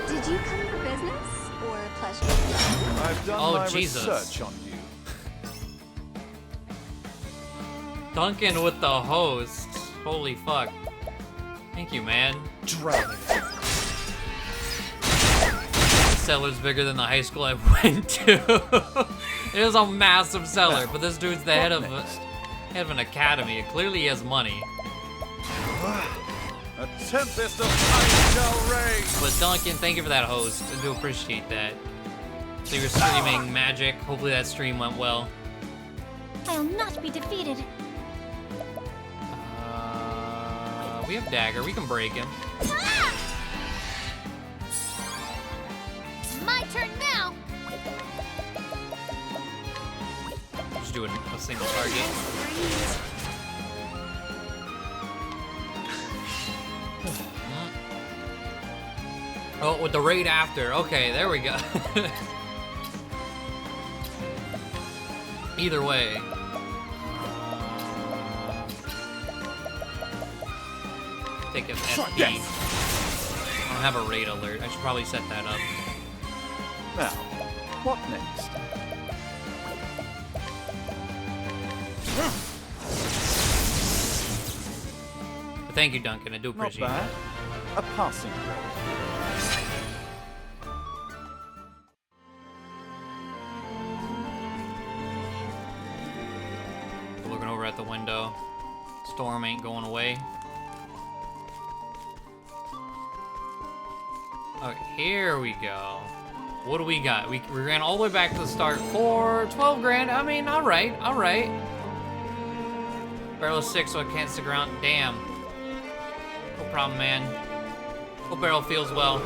Did you come for business or pleasure? I've done Oh, my Jesus. research on you. Duncan with the host. Holy fuck. Thank you, man. Drowning. The cellar's bigger than the high school I went to. It is a massive cellar, but this dude's the head of an academy. Clearly he has money. A tempest of ice shall rage. But Duncan, thank you for that host. I do appreciate that. So you were streaming Magic. Hopefully that stream went well. I'll not be defeated! We have Dagger. We can break him. Ah! My turn now! Just do a single target. Oh, with the raid after. Okay, there we go. Either way. Take an SP. I don't have a raid alert. I should probably set that up. Now, what next? But thank you, Duncan. I do Not appreciate bad. that. A passing grade. Looking over at the window. Storm ain't going away. Okay, here we go. What do we got? We ran all the way back to the start for 12 grand. I mean, all right. Barrel 6, so I can't stick around. Damn. No problem, man. Hope Barrel feels well.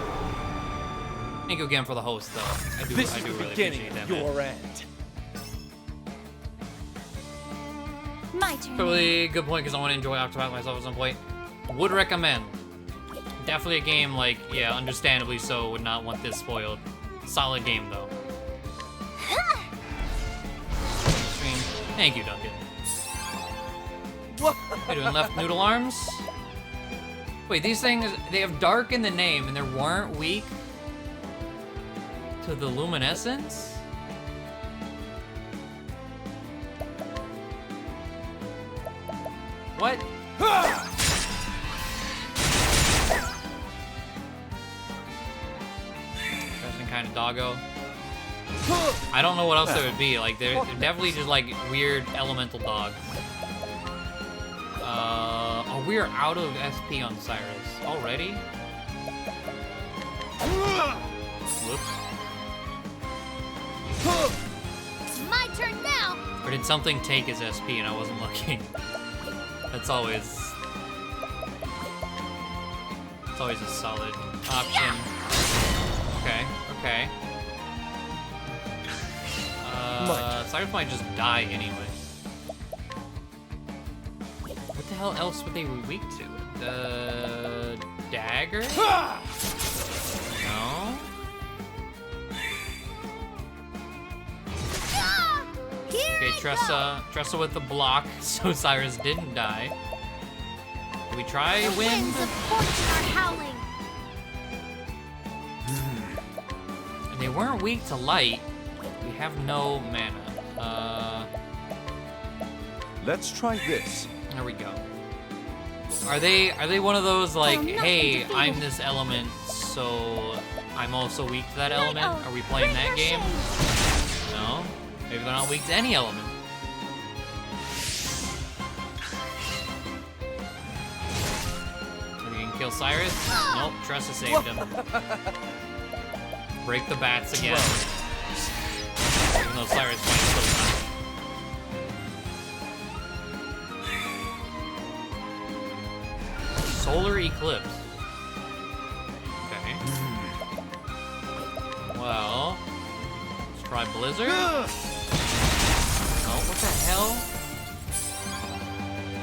Thank you again for the host, though. I do really appreciate that, man. end. My turn. Probably a good point because I want to enjoy Octopath myself at some point. Would recommend. Definitely a game like, yeah, understandably so, would not want this spoiled. Solid game though. Stream. Thank you, Duncan. What? Are you doing left noodle arms? Wait, these things, they have dark in the name and they weren't weak to the luminescence? What? Interesting kind of doggo. I don't know what else there would be. Like, they're definitely just like weird elemental dogs. Oh, we are out of SP on Cyrus already. Whoops. It's my turn now. Or did something take his SP and I wasn't looking? That's always... It's always a solid option. Okay, okay. Cyrus might just die anyway. What the hell else would they be weak to? The dagger? No? Okay, Tressa with the block, so Cyrus didn't die. Did we try The wind? winds of fortune are howling. And they weren't weak to light. We have no mana. Let's try this. There we go. Are they one of those like, nothing hey, defeated. I'm this element, so I'm also weak to that element? Night-Owl, Are we playing bring that your game? shades. No. Maybe they're not weak to any element. Maybe we can kill Cyrus? Nope, Tressa saved him. Break the bats again. Even though Cyrus might still die. Solar eclipse. Okay. Well, let's try blizzard. Oh, what the hell?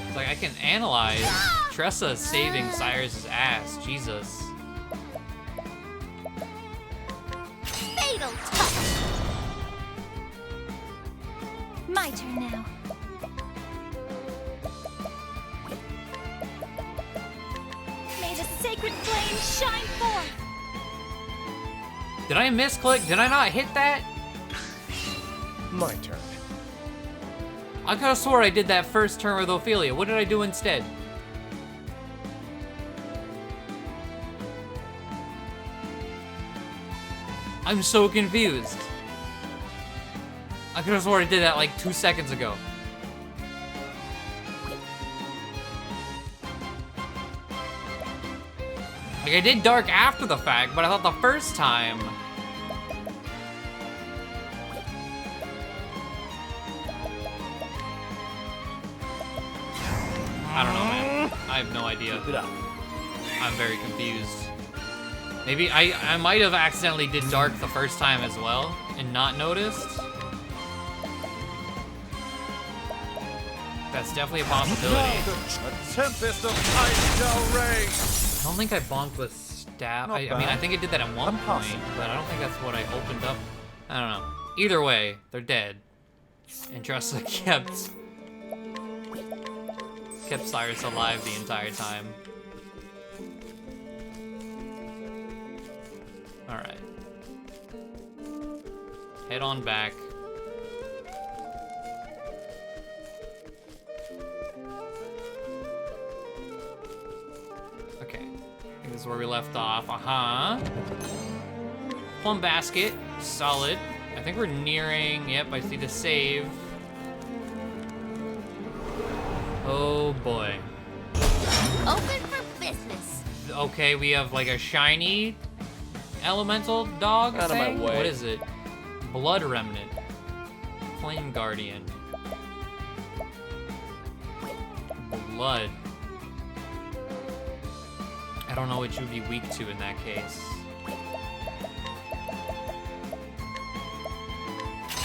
It's like I can analyze Tressa saving Cyrus's ass. Jesus. Fatal touch. My turn now. May the sacred flame shine forth. Did I misclick? Did I not hit that? My turn. I could have swore I did that first turn with Ophelia. What did I do instead? I'm so confused. I could have sworn I did that like 2 seconds ago. Like, I did dark after the fact, but I thought the first time... I don't know, man. I have no idea. Keep it up. I'm very confused. Maybe I might have accidentally did dark the first time as well and not noticed. That's definitely a possibility. A tempest of ice shall rage. I don't think I bonked with stab. Not I mean, I bad. think I did that at one point, but I don't think that's what I opened up. I don't know. Either way, they're dead. And Tressa kept Cyrus alive the entire time. Alright. Head on back. Okay. I think this is where we left off. Plum basket. Solid. I think we're nearing... Yep, I see the save. Oh boy. Open for business. Okay, we have like a shiny elemental dog Out of my thing? way. What is it? Blood remnant. Flame guardian. Blood. I don't know what you'd be weak to in that case.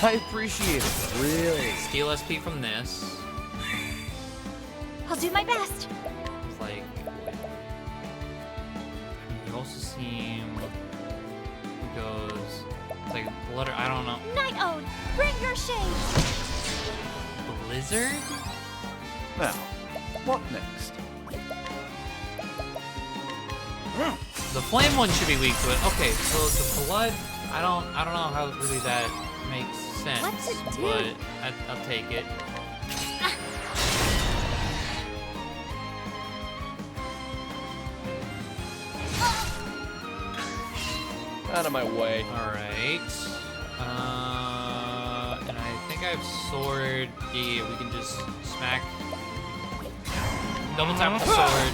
I appreciate it. Really. Steal SP from this. I'll do my best. It's like... You also seem... Who goes... It's like blood, I don't know. Night-Owl, bring your shades. Blizzard? Now, what next? The flame one should be weak to it. Okay, so the blood, I don't know how really that makes sense, What's it do? but I'll take it. Out of my way. Alright. And I think I have sword. Yeah, we can just smack. Double tap the sword.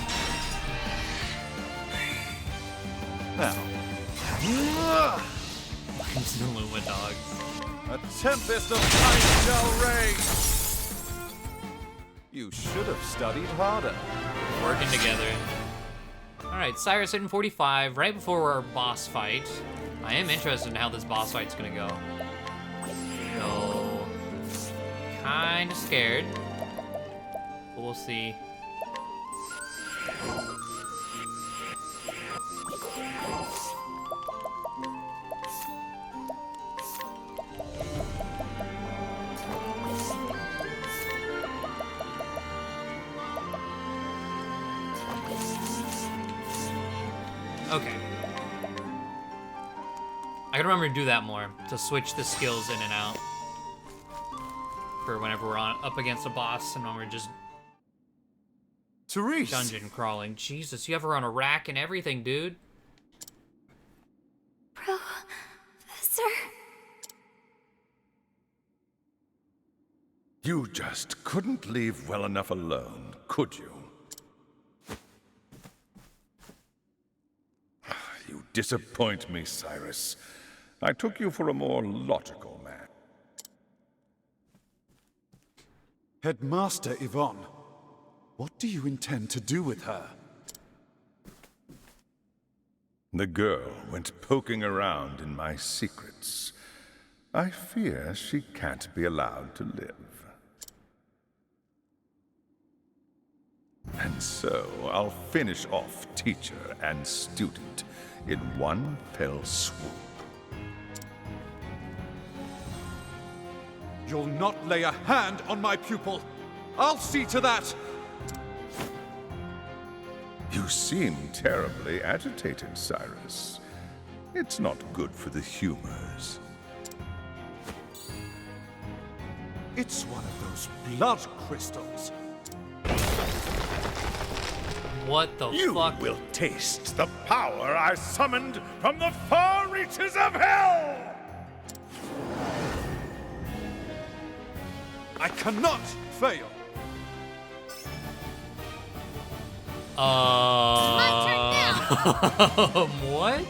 Now, These Luma dogs. a tempest of ice shall rage! You should have studied harder. Working together. Alright, Cyrus hitting 45 right before our boss fight. I am interested in how this boss fight's gonna go. So, kinda scared. But we'll see. Okay. I gotta remember to do that more, to switch the skills in and out. For whenever we're up against a boss and when we're just Therese! dungeon crawling. Jesus, you have her on a rack and everything, dude. Professor. You just couldn't leave well enough alone, could you? You disappoint me, Cyrus. I took you for a more logical man. Headmaster Yvonne, what do you intend to do with her? The girl went poking around in my secrets. I fear she can't be allowed to live. And so I'll finish off teacher and student in one fell swoop. You'll not lay a hand on my pupil. I'll see to that. You seem terribly agitated, Cyrus. It's not good for the humors. It's one of those blood crystals. What the You fuck? will taste the power I summoned from the far reaches of hell! I cannot fail. What?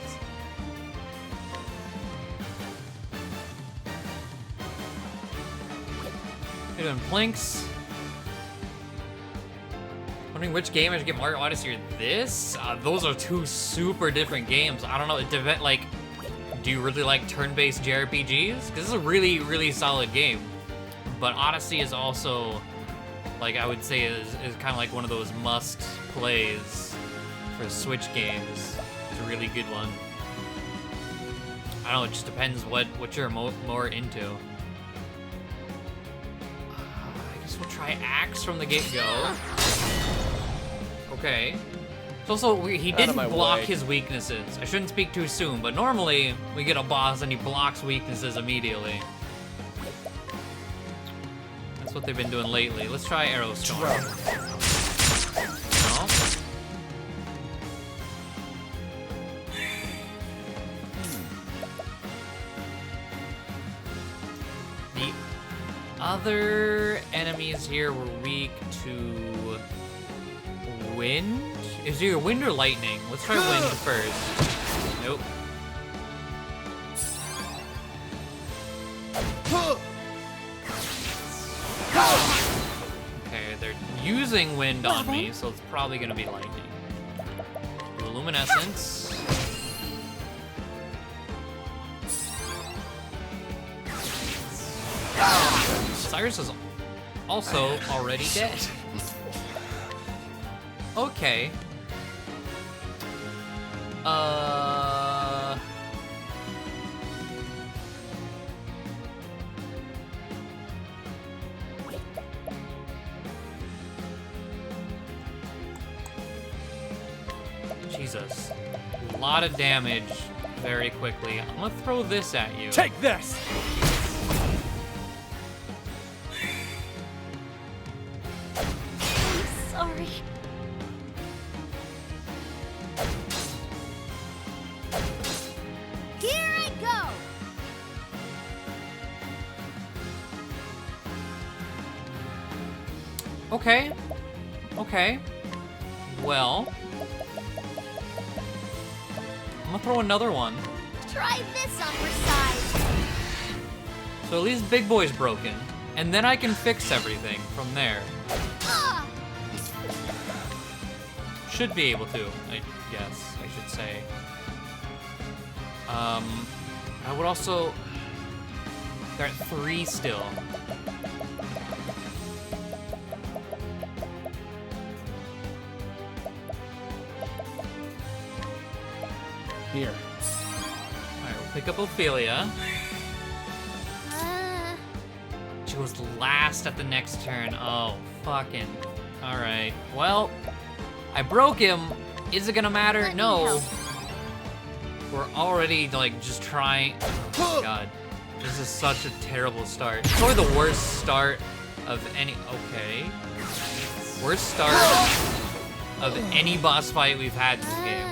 You're doing Plinks. Wondering which game I should get Mario Odyssey or this? Those are two super different games. I don't know. It depends. Like, do you really like turn-based JRPGs? Because this is a really, really solid game. But Odyssey is also, like, I would say is kind of like one of those must plays for Switch games. It's a really good one. I don't know. It just depends what you're more into. I guess we'll try Axe from the get-go. Okay. So also, he didn't block his weaknesses. I shouldn't speak too soon, but normally we get a boss and he blocks weaknesses immediately. That's what they've been doing lately. Let's try Arrow Storm. No. The other enemies here were weak to wind? Is either wind or lightning? Let's try wind first. Nope. Okay, they're using wind on me, so it's probably gonna be lightning. Do luminescence. Cyrus is also already dead. Okay. Jesus. A lot of damage very quickly. I'm gonna throw this at you. Take this! Sorry. Okay. Okay. Well, I'm gonna throw another one. Try this on for size. So at least Big Boy's broken. And then I can fix everything from there. Ah! Should be able to, I guess, I should say. I would also... They're at 3 still. Here. Alright, we'll pick up Ophelia. She was last at the next turn. Oh, fucking. Alright. Well, I broke him. Is it gonna matter? Let me No. help. We're already, like, just trying. Oh my god. This is such a terrible start. It's probably the worst start of any. Okay. Worst start of any boss fight we've had in this game.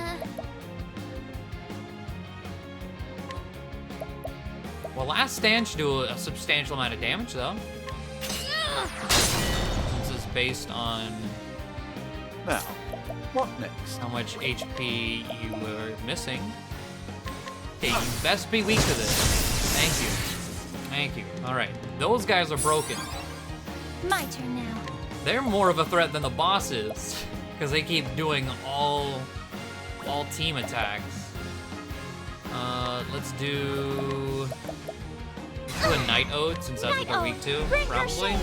Well, Last Stand should do a substantial amount of damage, though. This is based on Now, what next? how much HP you were missing. Okay, you best be weak to this. Thank you. Thank you. Alright, those guys are broken. My turn now. They're more of a threat than the bosses, because they keep doing all team attacks. Let's do a Night Ode, since that's what they're weak to, Bring her probably. shade.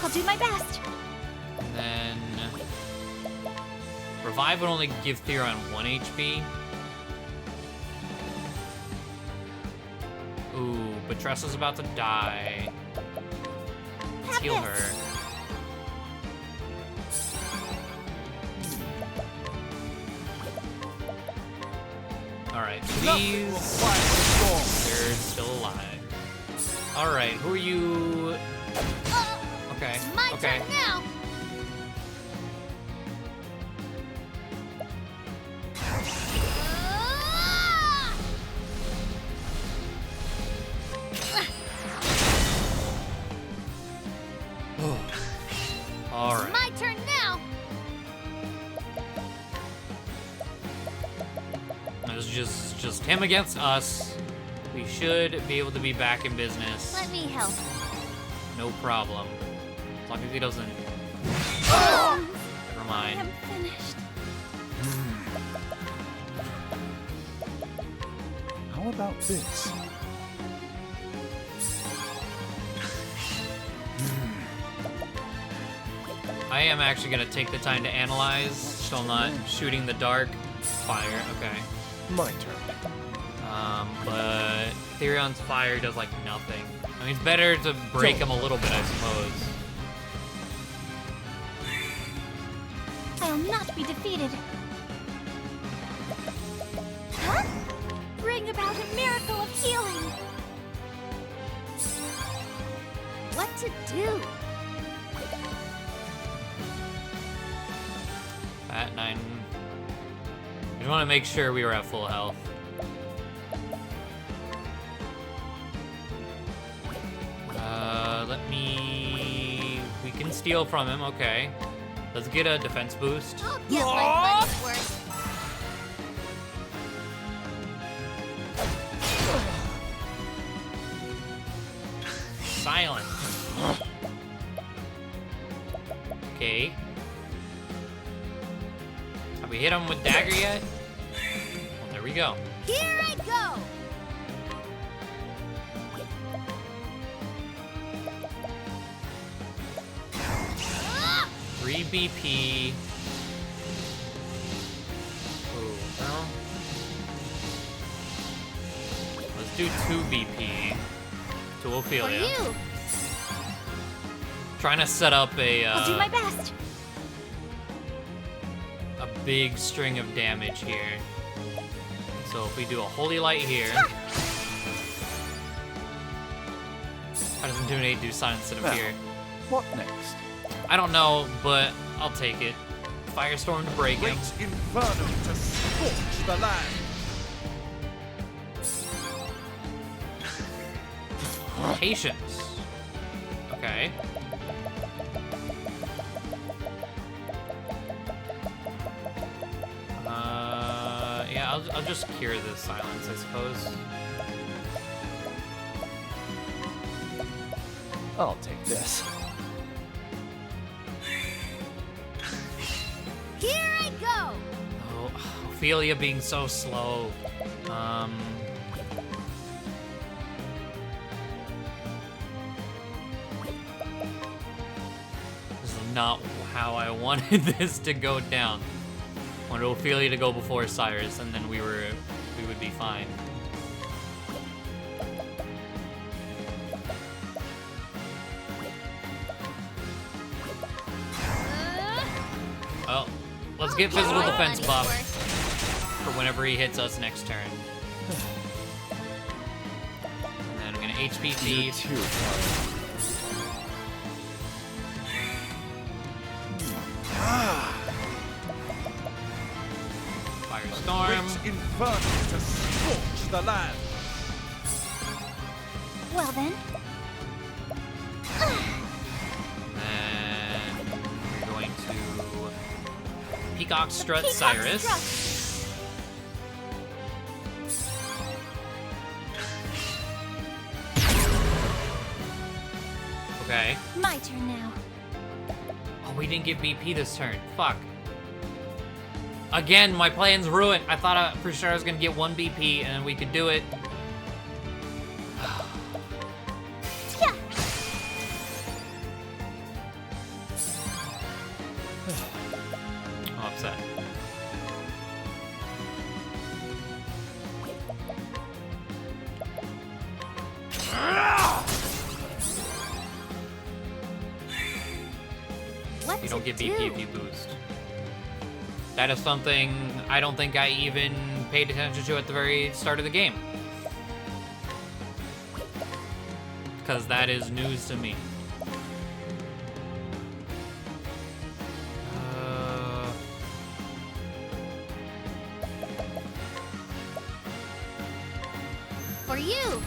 I'll do my best. And then Revive would only give Theron 1 HP. Ooh, but Tressa's about to die. Let's heal Have her. this. Alright, Nothing will these... quiet the storm. They're still alive. Alright, who are you? Okay, My okay. turn now. Alright. My turn now. It's just him against us. We should be able to be back in business. Let me help. No problem. As long as he doesn't. Never mind. I'm finished. How about this? I am actually gonna take the time to analyze, so I'm not shooting the dark fire. Okay. My turn. But Therion's fire does like nothing. I mean, it's better to break him a little bit, I suppose. I'll not be defeated. Huh? Bring about a miracle of healing. What to do? At 9. I just want to make sure we were at full health. Let me... We can steal from him, okay. Let's get a defense boost. I'll get my money's worth. Silence. Okay. Have we hit him with dagger yet? Well, there we go. Here I go. 3 BP. Ooh, well. Let's do 2 BP to For Ophelia. you. Trying to set up I'll do my a best. big string of damage here. So if we do a Holy Light here. How does Intimidate do silence instead of Now, here? what next? I don't know, but I'll take it. Firestorm to break him. Great inferno to scorch the land. Patience. Okay. Yeah, I'll just cure the silence, I suppose. I'll take this. Here I go! Oh, Ophelia being so slow. This is not how I wanted this to go down. I wanted Ophelia to go before Cyrus, and then we would be fine. Oh, let's get physical defense buff for whenever he hits us next turn. And then I'm gonna HP feed. Firestorm. Great inferno to scorch the land. Well then. And we're going to Peacock Strut Peacock Cyrus. Strut. Okay. My turn now. Oh, we didn't get BP this turn. Fuck. Again, my plan's ruined. I thought for sure I was gonna get 1 BP and we could do it. Yeah. I'm upset. What's You don't it get BP if do? you boost. That is something I don't think I even paid attention to at the very start of the game. Because that is news to me. For you.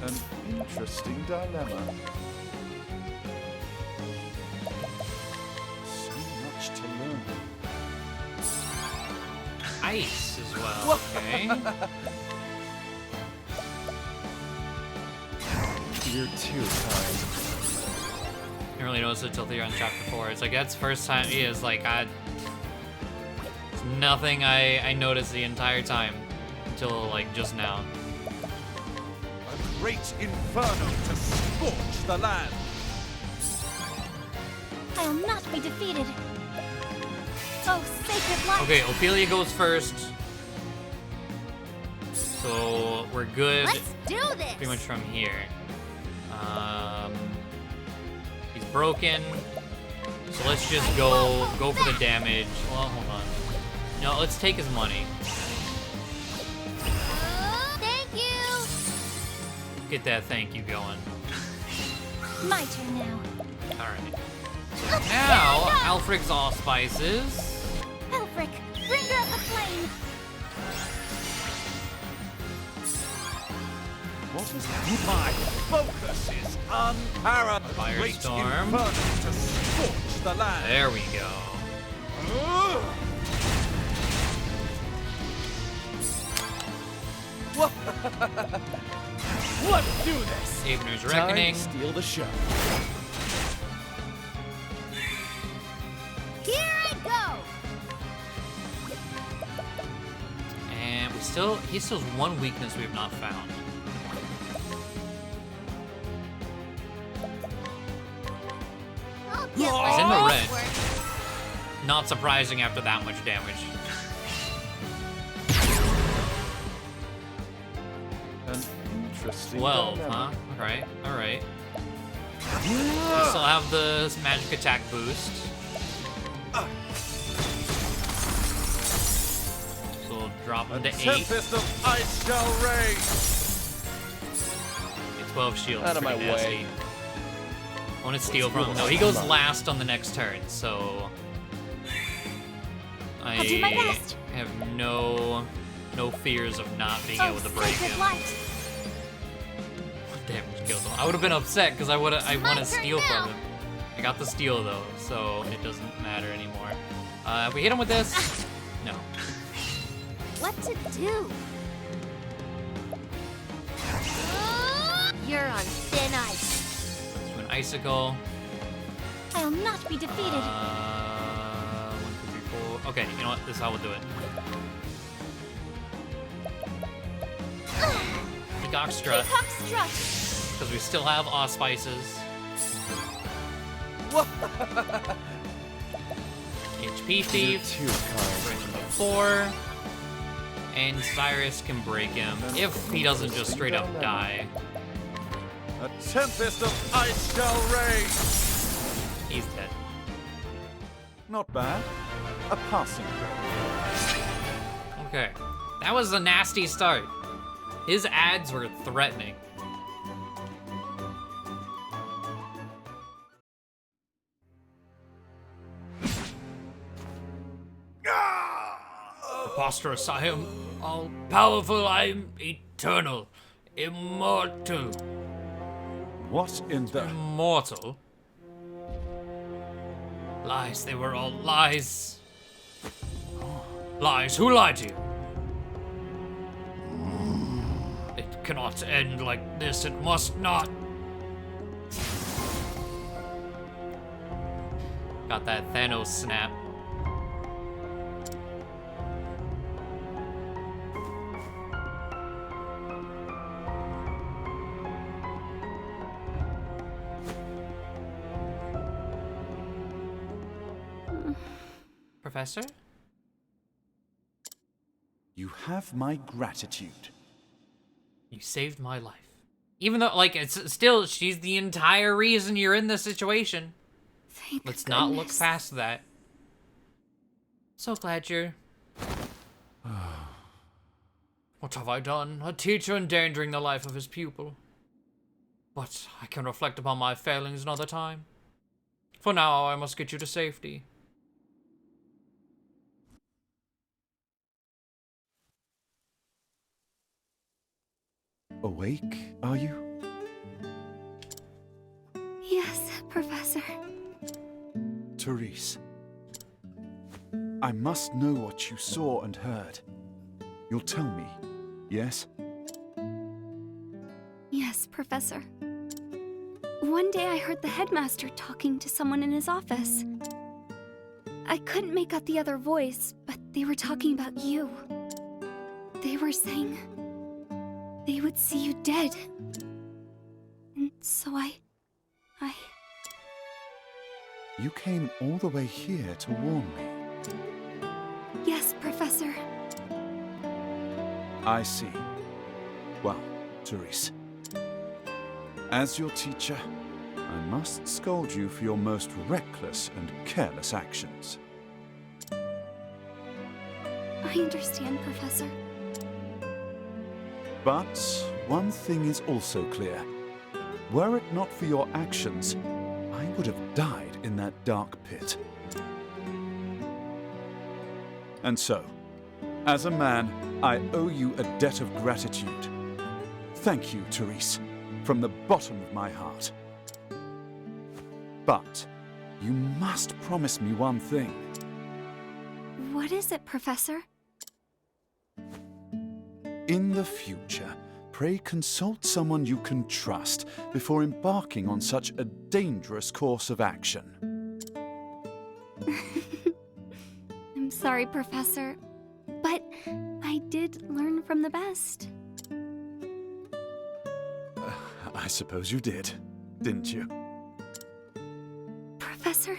An interesting dilemma. So much to learn. Ice as well, okay. You're too kind. Didn't really notice it till you're on chapter 4. It's like, that's the first time he is like, it's nothing I noticed the entire time until like just now. A great inferno to scorch the land. I'll not be defeated. Oh, sacred light. Okay, Ophelia goes first. So we're good Let's do this. pretty much from here. He's broken. So let's just go for the damage. Well, hold on. No, let's take his money. Thank you. Get that thank you going. My turn now. Alright. So now, Alfred's allspices. Elfric, bringer of the flame. What is that? My focus is unparalleled. Great Firestorm. inferno to scorch the land. There we go. Let's do this. Avener's Time Reckoning. to steal the show. Here I go. And he still has one weakness we have not found. I'll get He's my in the money's red. worth. Not surprising after that much damage. An interesting 12, dilemma. huh? Alright. We still have the magic attack boost. So we'll drop him to 8. Tempest of ice shall rage. Get 12 shields. Out of pretty my nasty. way. I want to steal from him. No, he goes last on the next turn, so I'll do my best. have no fears of not being Oh, able to break sacred him. light. killed him. I would have been upset because I want to steal now. from him. I got the steal though, so it doesn't matter anymore. If we hit him with this, no. What to do? You're on thin ice. Do an icicle. I'll not be defeated. 1, 2, 3, 4. Okay, you know what? This is how we'll do it. Peacock strut, Peacock strut. because we still have Auspices. HP thief. Too kind. Bring him to 4. And Cyrus can break him if he doesn't just straight up die. A tempest of ice shall rage. He's dead. Not bad. A passing grade. Okay. That was a nasty start. His ads were threatening. Preposterous, I am all powerful, I am eternal, immortal. What in the... Immortal? Lies, they were all lies. Lies, who lied to you? It cannot end like this, it must not. Got that Thanos snap. Professor? You have my gratitude. You saved my life. Even though, like, it's still, she's the entire reason you're in this situation. Thank Let's not look goodness. past that. So glad you're... What have I done? A teacher endangering the life of his pupil. But I can reflect upon my failings another time. For now, I must get you to safety. Awake, are you? Yes, Professor. Therese. I must know what you saw and heard. You'll tell me, yes? Yes, Professor. One day I heard the headmaster talking to someone in his office. I couldn't make out the other voice, but they were talking about you. They were saying they would see you dead. And so I... You came all the way here to warn me. Yes, Professor. I see. Well, Therese. As your teacher, I must scold you for your most reckless and careless actions. I understand, Professor. But one thing is also clear. Were it not for your actions, I would have died in that dark pit. And so, as a man, I owe you a debt of gratitude. Thank you, Therese, from the bottom of my heart. But you must promise me one thing. What is it, Professor? In the future, pray consult someone you can trust before embarking on such a dangerous course of action. I'm sorry, Professor, but I did learn from the best. I suppose you did, didn't you? Professor,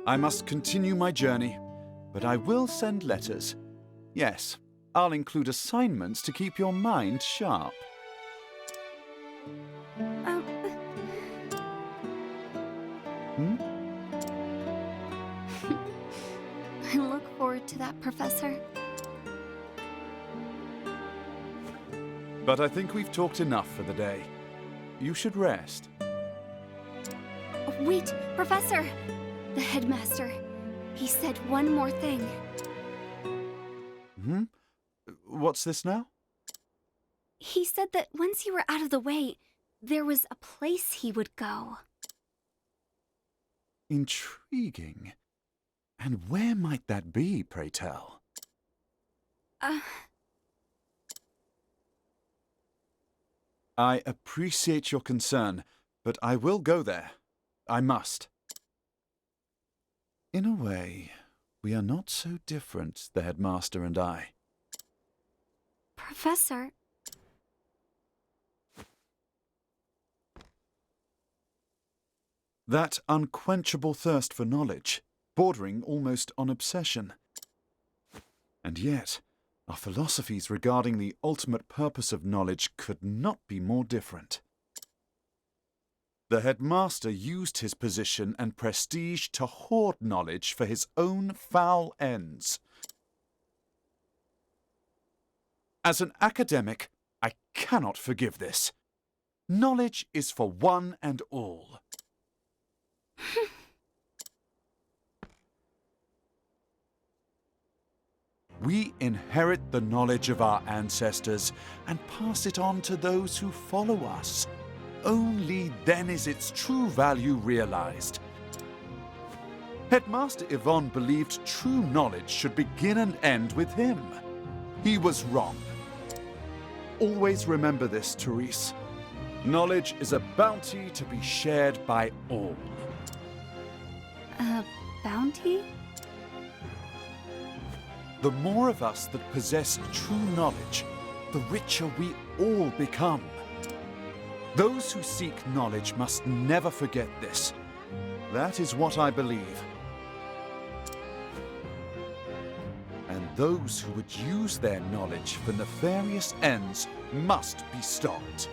I must continue my journey, but I will send letters. Yes, I'll include assignments to keep your mind sharp. I look forward to that, Professor. But I think we've talked enough for the day. You should rest. Wait, Professor! The headmaster. He said one more thing. What's this now? He said that once you were out of the way, there was a place he would go. Intriguing. And where might that be, pray tell? I appreciate your concern, but I will go there. I must. In a way, we are not so different, the headmaster and I. Professor, That unquenchable thirst for knowledge, bordering almost on obsession. And yet, our philosophies regarding the ultimate purpose of knowledge could not be more different. The headmaster used his position and prestige to hoard knowledge for his own foul ends. As an academic, I cannot forgive this. Knowledge is for one and all. We inherit the knowledge of our ancestors and pass it on to those who follow us. Only then is its true value realized. Headmaster Yvonne believed true knowledge should begin and end with him. He was wrong. Always remember this, Therese. Knowledge is a bounty to be shared by all. a bounty? The more of us that possess true knowledge, the richer we all become. Those who seek knowledge must never forget this. That is what I believe. And those who would use their knowledge for nefarious ends must be stopped.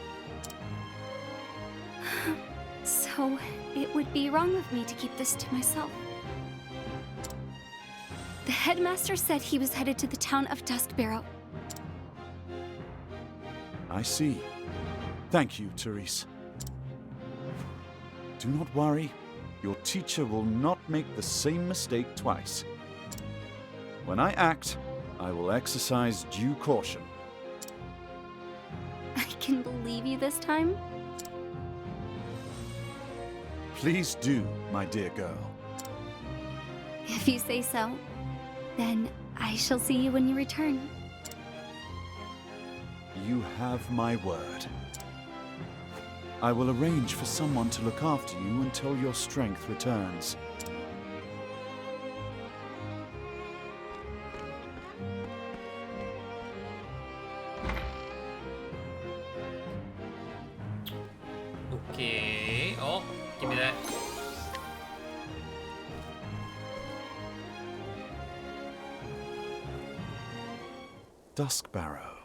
So, it would be wrong of me to keep this to myself. The headmaster said he was headed to the town of Duskbarrow. I see. Thank you, Therese. Do not worry. Your teacher will not make the same mistake twice. When I act, I will exercise due caution. I can believe you this time? Please do, my dear girl. If you say so, then I shall see you when you return. You have my word. I will arrange for someone to look after you until your strength returns. Okay. Oh, give me that. Duskbarrow.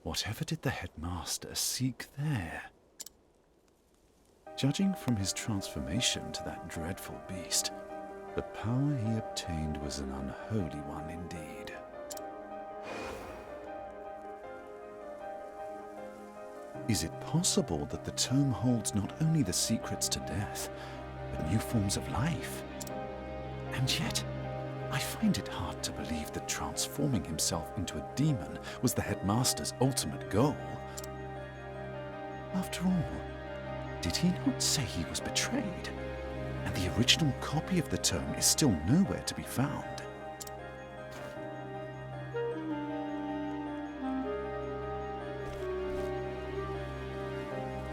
Whatever did the headmaster seek there? Judging from his transformation to that dreadful beast, the power he obtained was an unholy one indeed. Is it possible that the tome holds not only the secrets to death, but new forms of life? And yet, I find it hard to believe that transforming himself into a demon was the headmaster's ultimate goal. After all, did he not say he was betrayed? And the original copy of the tome is still nowhere to be found.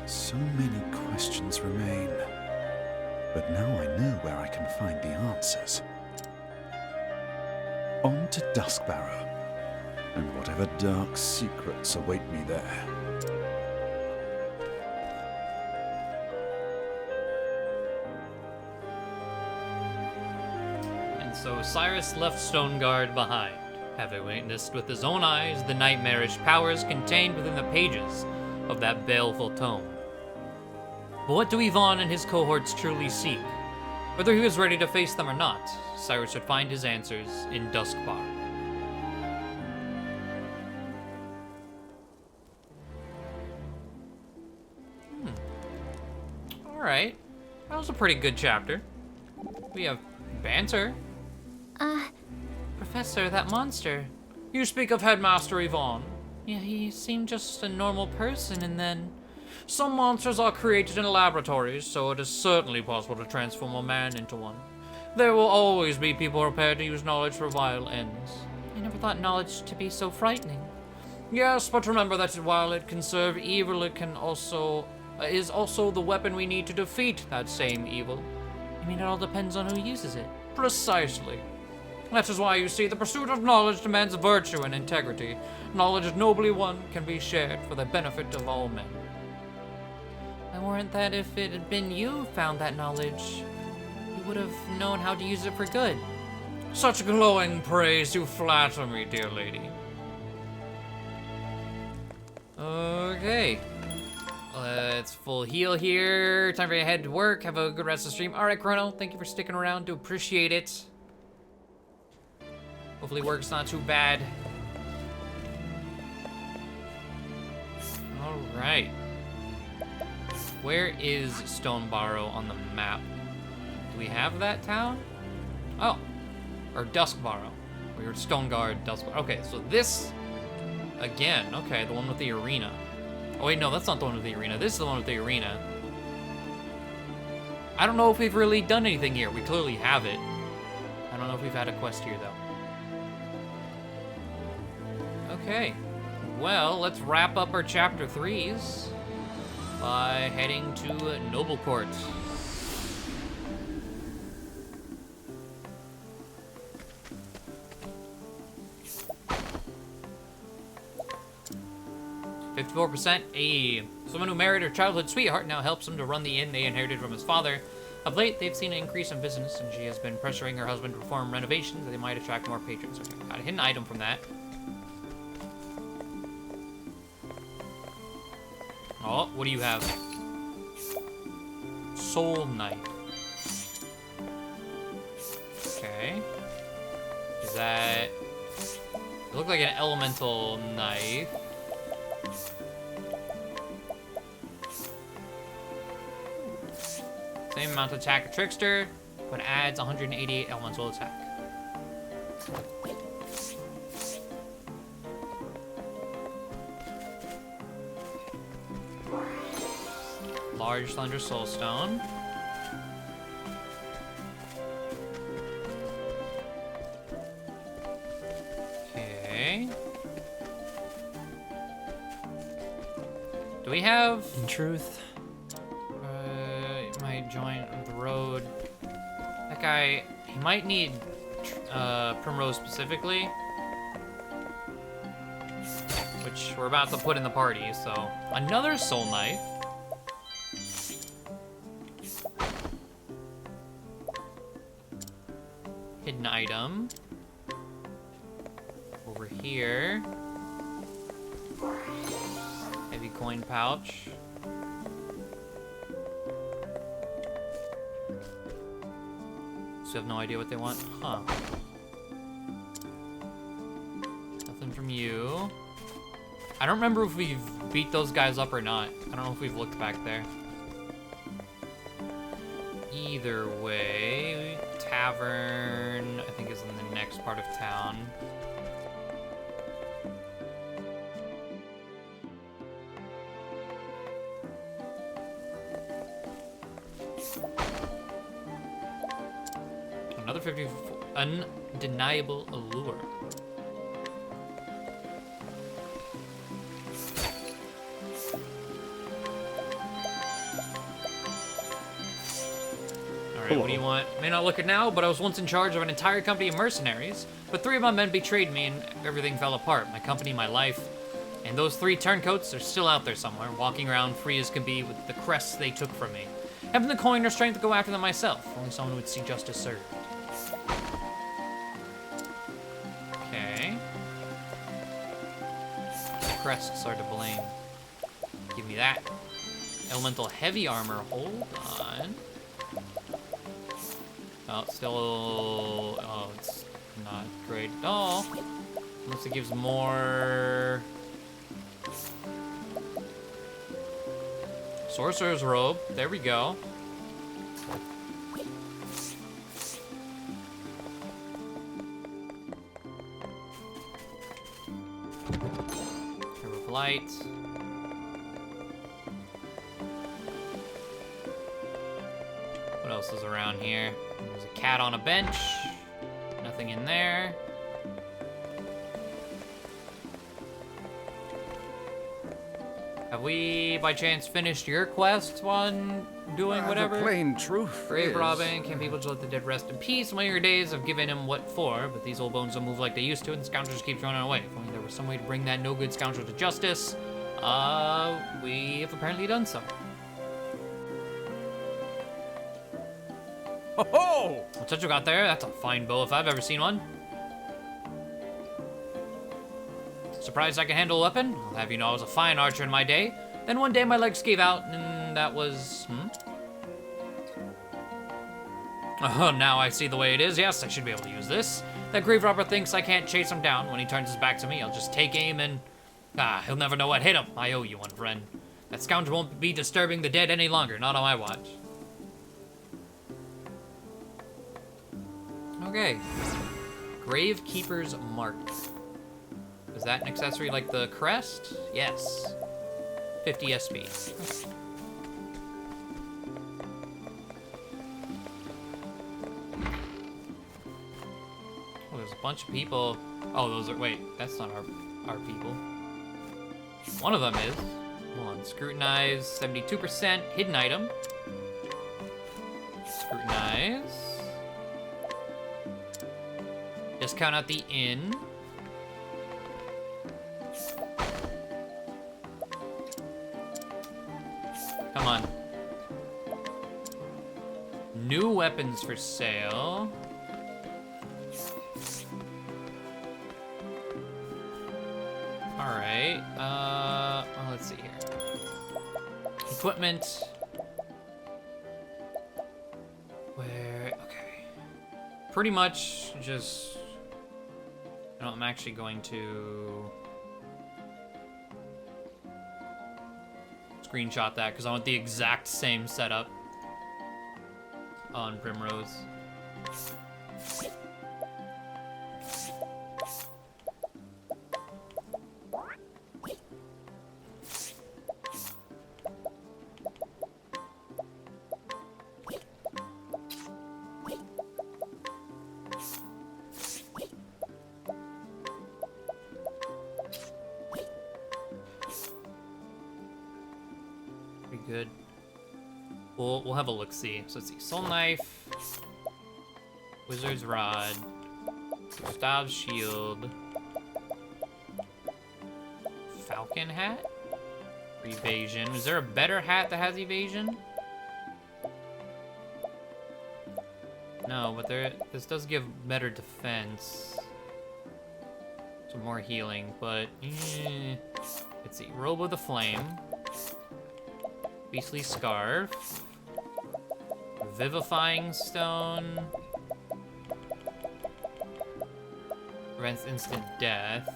So many questions remain. But now I know where I can find the answers. On to Duskbarrow, and whatever dark secrets await me there. And so Cyrus left Stoneguard behind, having witnessed with his own eyes the nightmarish powers contained within the pages of that baleful tome. But what do Yvonne and his cohorts truly seek? Whether he was ready to face them or not, Cyrus would find his answers in Duskbarrow. Alright, that was a pretty good chapter. We have banter. Professor, that monster. You speak of Headmaster Yvonne. Yeah, he seemed just a normal person, and then... Some monsters are created in laboratories, so it is certainly possible to transform a man into one. There will always be people prepared to use knowledge for vile ends. I never thought knowledge to be so frightening. Yes, but remember that while it can serve evil, it can also... is also the weapon we need to defeat that same evil. I mean, it all depends on who uses it. Precisely. That is why, you see, the pursuit of knowledge demands virtue and integrity. Knowledge nobly won can be shared for the benefit of all men. I warrant that if it had been you who found that knowledge, you would have known how to use it for good. Such glowing praise, you flatter me, dear lady. Okay. Let's full heal here. Time for you to head to work. Have a good rest of the stream. Alright, Chrono, thank you for sticking around. Do appreciate it. Hopefully work's not too bad. Alright. Where is Stonebarrow on the map? Do we have that town? Oh. Or Duskbarrow. We were Stoneguard, Duskbarrow. Okay, so this... Again, okay, the one with the arena. Oh wait, no, that's not the one with the arena. This is the one with the arena. I don't know if we've really done anything here. We clearly have it. I don't know if we've had a quest here, though. Okay. Well, let's wrap up our chapter 3s by heading to Noble Court. Someone who married her childhood sweetheart now helps him to run the inn they inherited from his father. Of late, they've seen an increase in business, and she has been pressuring her husband to perform renovations that they might attract more patrons. Okay, got a hidden item from that. Oh, what do you have? Soul Knife. Okay. Is that... It looked like an elemental knife. Same amount of attack as Trickster, but adds 188 elemental attack. Large Slender Soulstone. Okay. Do we have... In truth, my joint of the road. That guy, he might need Primrose specifically, which we're about to put in the party, so. Another Soul Knife. Hidden item. Over here. Heavy coin pouch. So I have no idea what they want. Huh. Nothing from you. I don't remember if we've beat those guys up or not. I don't know if we've looked back there. Either way, tavern, I think, is in the next part of town. Another 54, undeniable allure. Alright, what do you want? May not look it now, but I was once in charge of an entire company of mercenaries, but 3 of my men betrayed me and everything fell apart. My company, my life, and those 3 turncoats are still out there somewhere, walking around free as can be with the crests they took from me. Having the coin or strength to go after them myself, only someone would see justice served. Okay. Crests are to blame. Give me that. Elemental heavy armor, hold on. Oh, still, oh, it's not great at all. Unless it gives more... Sorcerer's Robe, there we go. light. What else is around here? There's a cat on a bench. Nothing in there. Have we, by chance, finished your quest one doing whatever? The plain truth Grave is... robbing. Can people just let the dead rest in peace? One of your days have given him what for, but these old bones don't move like they used to, and the scoundrels keep running away. If only there was some way to bring that no-good scoundrel to justice. We have apparently done so. Ho-ho! What's that you got there? That's a fine bow if I've ever seen one. Surprised I can handle a weapon? I'll have you know I was a fine archer in my day. Then one day my legs gave out, and that was... Oh, now I see the way it is. Yes, I should be able to use this. That grave robber thinks I can't chase him down. When he turns his back to me, I'll just take aim and... he'll never know what hit him. I owe you one, friend. That scoundrel won't be disturbing the dead any longer, not on my watch. Okay. Gravekeeper's Mark. Is that an accessory like the crest? Yes. 50 SP. Oh, there's a bunch of people. Oh, those are... Wait, that's not our people. One of them is. Hold on. Scrutinize. 72%. Hidden item. Scrutinize. Discount at the inn. Come on. New weapons for sale. Alright, well, let's see here. Equipment. Where, okay. Pretty much just, no, I'm actually going to screenshot that because I want the exact same setup on Primrose. Good. We'll have a look-see. So let's see. Soul Knife. Wizard's Rod. Gustav's Shield. Falcon Hat? For evasion. Is there a better hat that has evasion? No, but this does give better defense. Some more healing, but... Let's see. Robe of the Flame. Beastly Scarf. Vivifying Stone. Prevents instant death.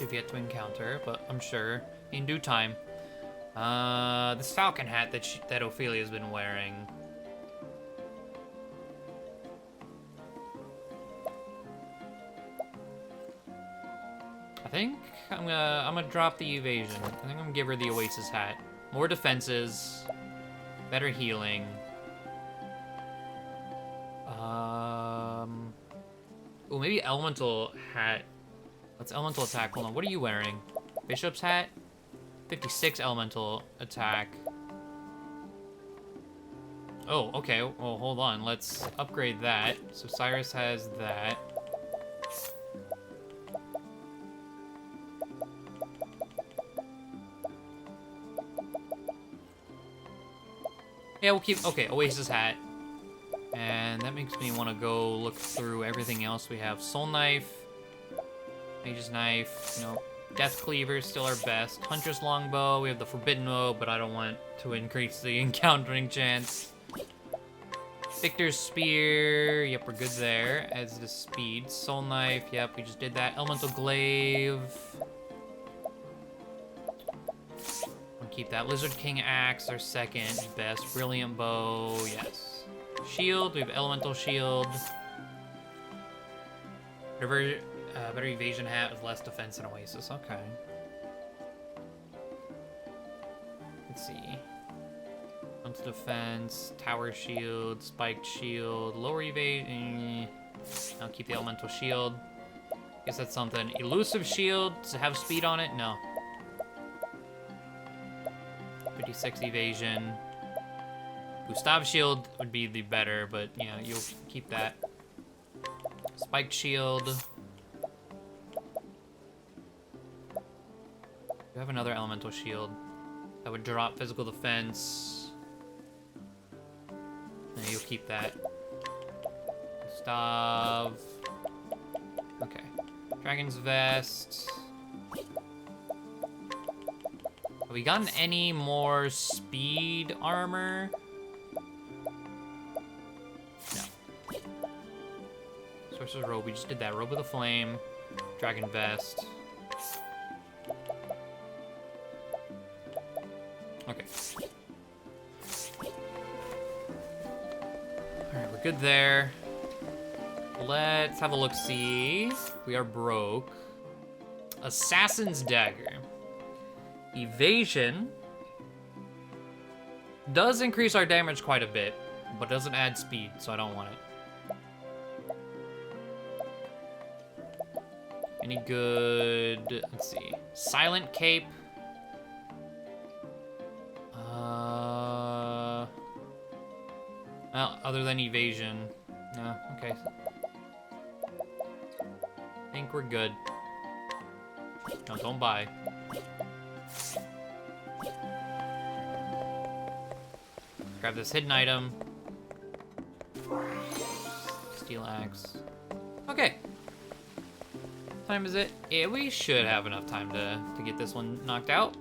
You've yet to encounter, but I'm sure in due time. This falcon hat that Ophelia's been wearing. I think I'm gonna drop the evasion. I think I'm gonna give her the Oasis hat. More defenses, better healing. Oh, maybe elemental hat. Let's elemental attack. Hold on, what are you wearing? Bishop's hat? 56 elemental attack. Oh, okay. Well, hold on. Let's upgrade that. So Cyrus has that. Yeah, we'll keep... Okay, Oasis hat. And that makes me want to go look through everything else we have. Soul Knife. Mage's Knife. No. Death Cleaver is still our best. Huntress Longbow. We have the Forbidden Bow, but I don't want to increase the encountering chance. Victor's Spear. Yep, we're good there. As the speed. Soul Knife. Yep, we just did that. Elemental Glaive. Keep that. Lizard King Axe, our second best. Brilliant Bow, yes. Shield, we have Elemental Shield. Whatever Better evasion hat with less defense and oasis. Okay. Let's see. Onto defense, tower shield, spiked shield, lower evasion. I'll keep the elemental shield. Guess that's something. Elusive shield. Does it have speed on it? No. 56 evasion. Gustav shield would be the better, but yeah, you'll keep that. Spiked shield. You have another elemental shield that would drop physical defense. Yeah, you'll keep that. Gustav. Okay. Dragon's vest. Have we gotten any more speed armor? No. Sorcerer's robe, we just did that. Robe of the flame. Dragon vest. Okay. Alright, we're good there. Let's have a look-see. We are broke. Assassin's Dagger. Evasion does increase our damage quite a bit, but doesn't add speed, so I don't want it. Any good... Let's see. Silent Cape. Well, other than evasion. No, okay. I think we're good. No, don't buy. Grab this hidden item. Steel axe. Okay. What time is it? Yeah, we should have enough time to get this one knocked out.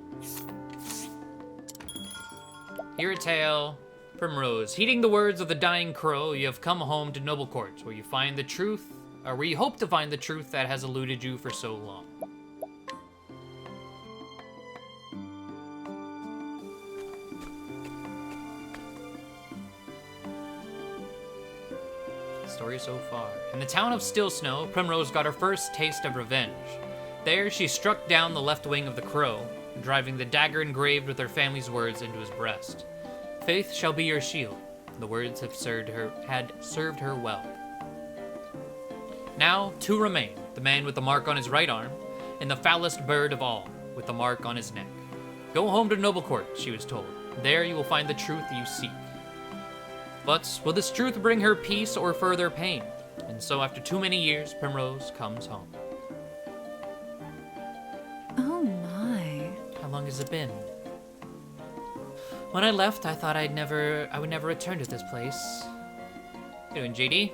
Hear a tale. Primrose, heeding the words of the dying crow, you have come home to Noble Court, where you find the truth, or where you hope to find the truth that has eluded you for so long. Story so far. In the town of Still Snow, Primrose got her first taste of revenge. There, she struck down the left wing of the crow, driving the dagger engraved with her family's words into his breast. Faith shall be your shield. The words had served her well. Now, two remain. The man with the mark on his right arm, and the foulest bird of all, with the mark on his neck. Go home to Noble Court, she was told. There you will find the truth you seek. But will this truth bring her peace or further pain? And so after too many years, Primrose comes home. Oh my. How long has it been? When I left, I thought I would never return to this place. Doing, JD?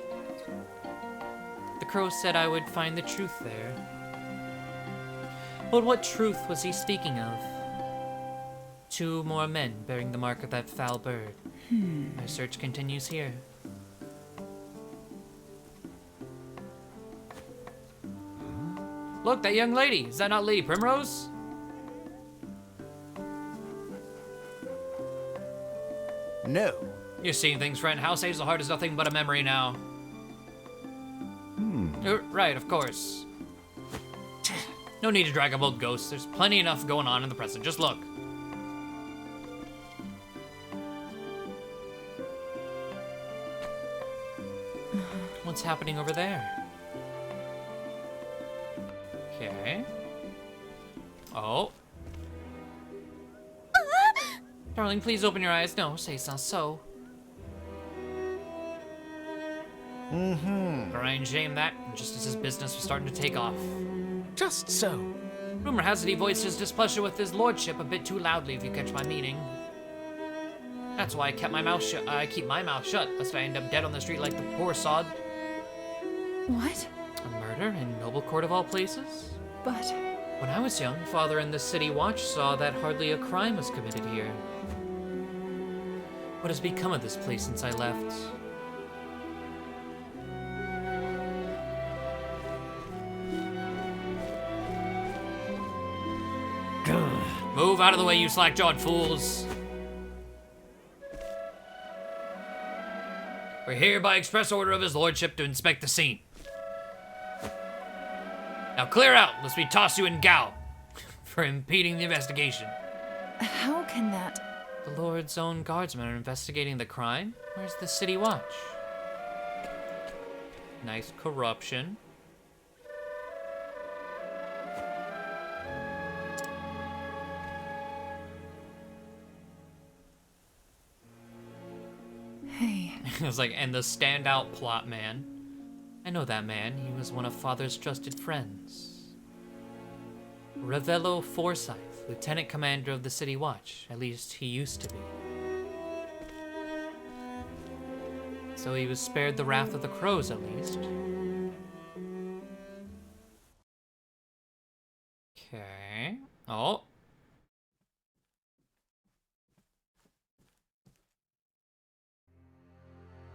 The crow said I would find the truth there. But what truth was he speaking of? 2 more men bearing the mark of that foul bird. My search continues here. Look, that young lady. Is that not Lady Primrose? No. You're seeing things, friend. House Hazel Heart is nothing but a memory now. Right, of course. No need to drag up old ghosts. There's plenty enough going on in the present. Just look. What's happening over there? Okay. Oh. Darling, please open your eyes. No, say it's not so. Crying shame that, just as his business was starting to take off. Just so. Rumor has it he voiced his displeasure with his lordship a bit too loudly, if you catch my meaning. That's why I kept my mouth shut. I keep my mouth shut, lest I end up dead on the street like the poor sod. What? A murder in Noble Court of all places? But... When I was young, Father and the City Watch saw that hardly a crime was committed here. What has become of this place since I left? Move out of the way, you slack-jawed fools! We're here by express order of his lordship to inspect the scene. Now clear out, lest we toss you in Gao for impeding the investigation. How can that? The Lord's own guardsmen are investigating the crime? Where's the city watch? Nice corruption. Hey. It was like, and the standout plot man. I know that man. He was one of Father's trusted friends. Ravello Forsyth, Lieutenant Commander of the City Watch. At least he used to be. So he was spared the wrath of the crows, at least. Okay. Oh.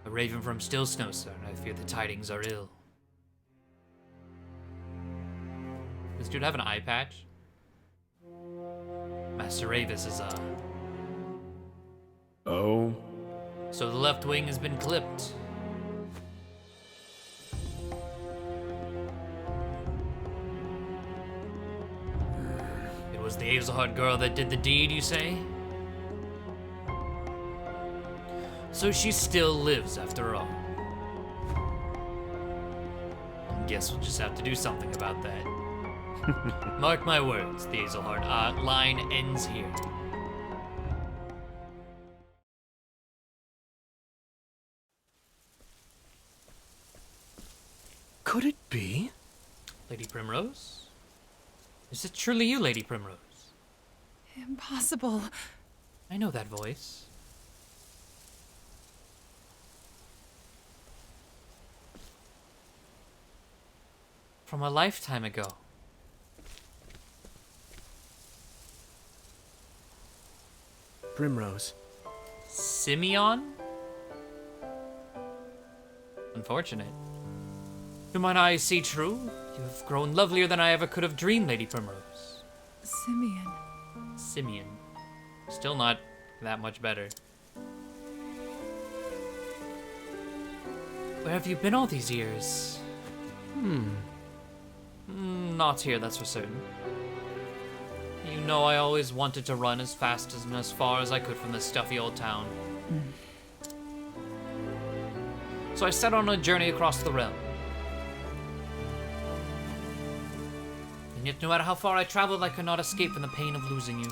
A raven from Still Snow, sir. I fear the tidings are ill. Does this dude have an eye patch? Master Ravis is, Oh? So the left wing has been clipped. It was the Hazelheart girl that did the deed, you say? So she still lives after all. Guess we'll just have to do something about that. Mark my words, the Hazelheart line ends here. Could it be? Lady Primrose? Is it truly you, Lady Primrose? Impossible. I know that voice. From a lifetime ago. Primrose. Simeon? Unfortunate. Do mine eyes see true? You have grown lovelier than I ever could have dreamed, Lady Primrose. Simeon. Simeon. Still not that much better. Where have you been all these years? Not here, that's for certain. You know I always wanted to run as fast and as far as I could from this stuffy old town. So I set on a journey across the realm. And yet no matter how far I traveled, I could not escape from the pain of losing you.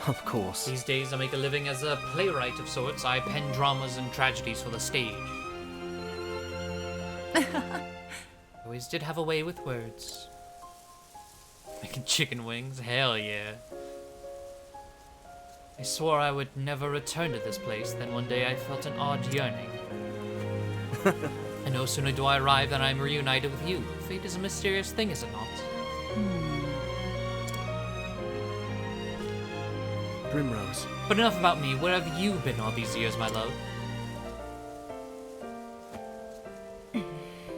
Of course. These days I make a living as a playwright of sorts. I pen dramas and tragedies for the stage. Always did have a way with words. Making chicken wings? Hell yeah. I swore I would never return to this place, then one day I felt an odd yearning. And no sooner do I arrive than I am reunited with you. Fate is a mysterious thing, is it not? Primrose. But enough about me. Where have you been all these years, my love?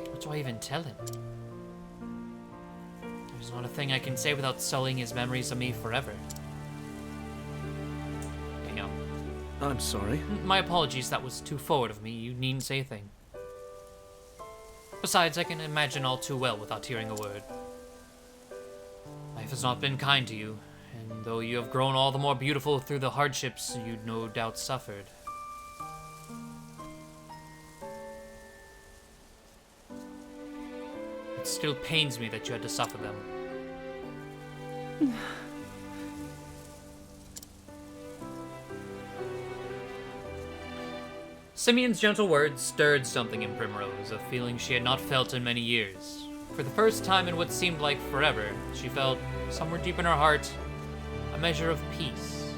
What do I even tell him? There's not a thing I can say without sullying his memories of me forever. Hang on. I'm sorry. My apologies, that was too forward of me. You needn't say a thing. Besides, I can imagine all too well without hearing a word. Life has not been kind to you, and though you have grown all the more beautiful through the hardships you no doubt suffered. It still pains me that you had to suffer them. Simeon's gentle words stirred something in Primrose, a feeling she had not felt in many years. For the first time in what seemed like forever, she felt, somewhere deep in her heart, a measure of peace.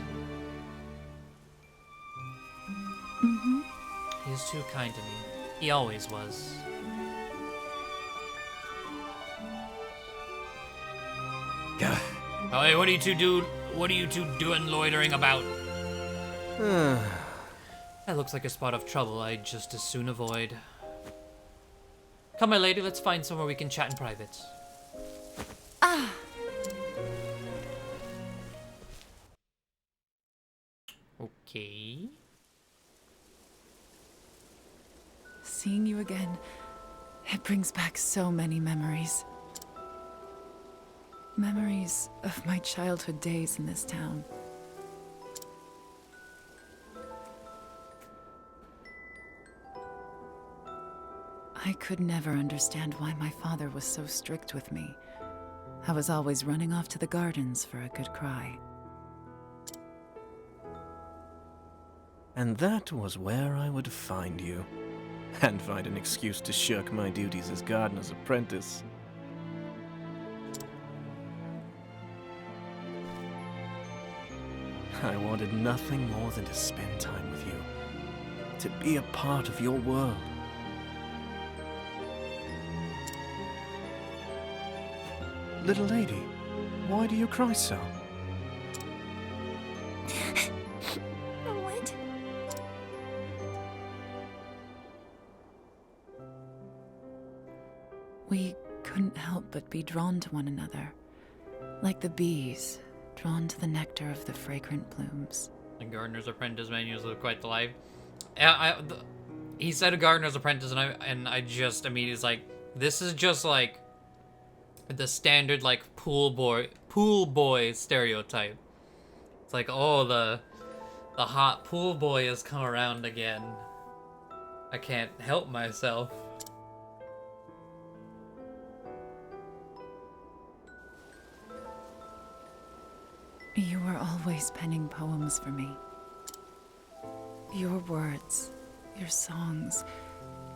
He is too kind to me. He always was. Oh, hey, what are you two doing loitering about? That looks like a spot of trouble I'd just as soon avoid. Come, my lady, let's find somewhere we can chat in private. Okay. seeing you again, it brings back so many memories. Memories of my childhood days in this town. I could never understand why my father was so strict with me. I was always running off to the gardens for a good cry. And that was where I would find you. And find an excuse to shirk my duties as gardener's apprentice. I wanted nothing more than to spend time with you. To be a part of your world. Little lady, why do you cry so? What? We couldn't help but be drawn to one another, like the bees drawn to the nectar of the fragrant blooms. The Gardener's Apprentice menus look quite the life. He said a Gardener's Apprentice, and I just immediately was like, this is just like the standard like pool boy stereotype. It's like, oh, the hot pool boy has come around again. I can't help myself. You were always penning poems for me. Your words, your songs,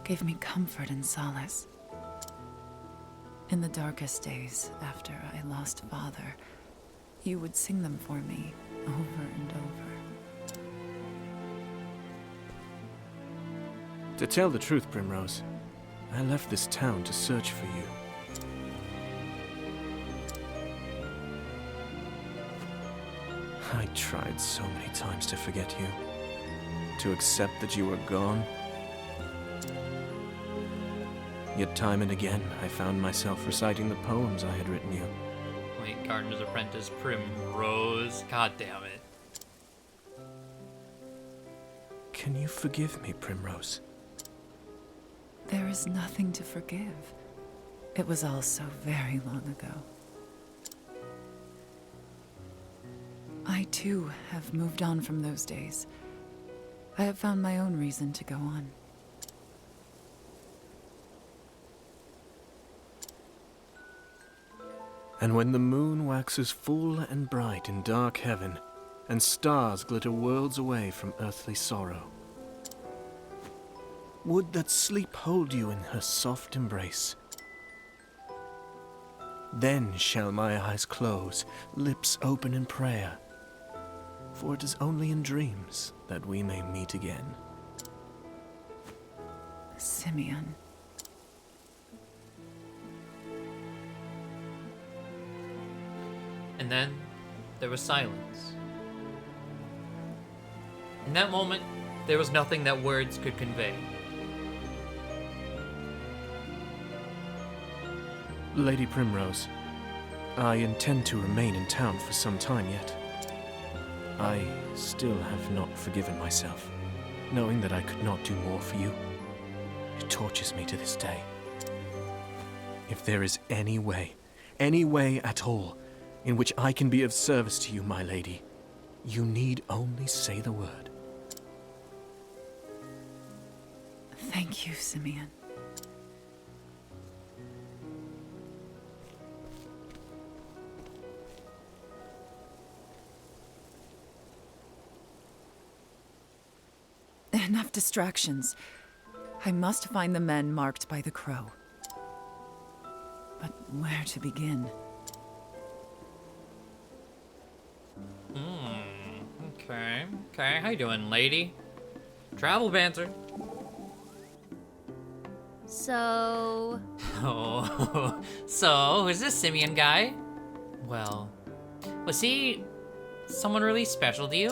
gave me comfort and solace. In the darkest days after I lost Father, you would sing them for me over and over. To tell the truth, Primrose, I left this town to search for you. I tried so many times to forget you, to accept that you were gone. Yet time and again, I found myself reciting the poems I had written you. Wait, Gardener's Apprentice, Primrose. God damn it. Can you forgive me, Primrose? There is nothing to forgive. It was all so very long ago. I too have moved on from those days. I have found my own reason to go on. And when the moon waxes full and bright in dark heaven, and stars glitter worlds away from earthly sorrow, would that sleep hold you in her soft embrace. Then shall my eyes close, lips open in prayer, for it is only in dreams that we may meet again. Simeon. And then there was silence. In that moment, there was nothing that words could convey. Lady Primrose, I intend to remain in town for some time yet. I still have not forgiven myself, knowing that I could not do more for you. It tortures me to this day. If there is any way at all, in which I can be of service to you, my lady, you need only say the word. Thank you, Simeon. Enough distractions. I must find the men marked by the crow. But where to begin? Okay. How you doing, lady? Travel banter. So... Oh, so, who's this Simeon guy? Well, was he someone really special to you?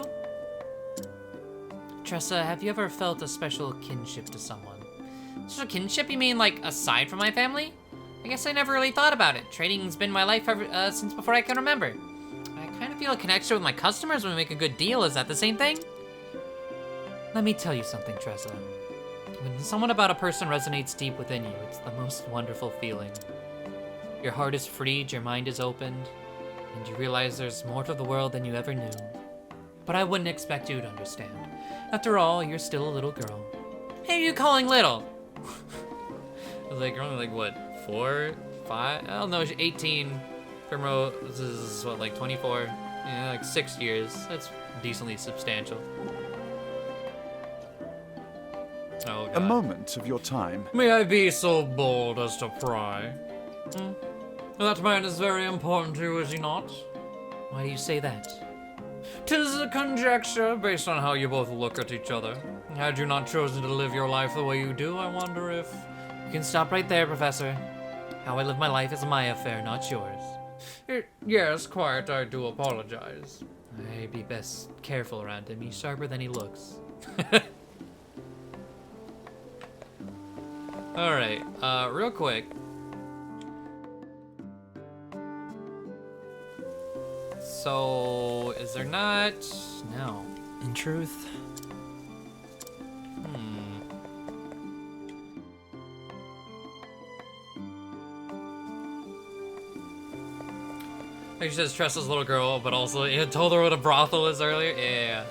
Tressa, have you ever felt a special kinship to someone? Special kinship? You mean, like, aside from my family? I guess I never really thought about it. Trading's been my life ever, since before I can remember. I kind of feel a connection with my customers when we make a good deal. Is that the same thing? Let me tell you something, Tressa. When someone about a person resonates deep within you, it's the most wonderful feeling. Your heart is freed, your mind is opened, and you realize there's more to the world than you ever knew. But I wouldn't expect you to understand. After all, you're still a little girl. Who are you calling little? I was like, you're only like, what, 4, 5? I don't know, 18. Primrose is, what, like 24? Yeah, like 6 years. That's decently substantial. Oh, God. A moment of your time. May I be so bold as to pry? That man is very important to you, is he not? Why do you say that? 'Tis a conjecture based on how you both look at each other. Had you not chosen to live your life the way you do, I wonder if... You can stop right there, Professor. How I live my life is my affair, not yours. Yes, quite, I do apologize. I'd be best careful around him. He's sharper than he looks. Alright, real quick. So, is there not? No. In truth, Like she says, trust this little girl, but also it told her what a brothel is earlier. Yeah.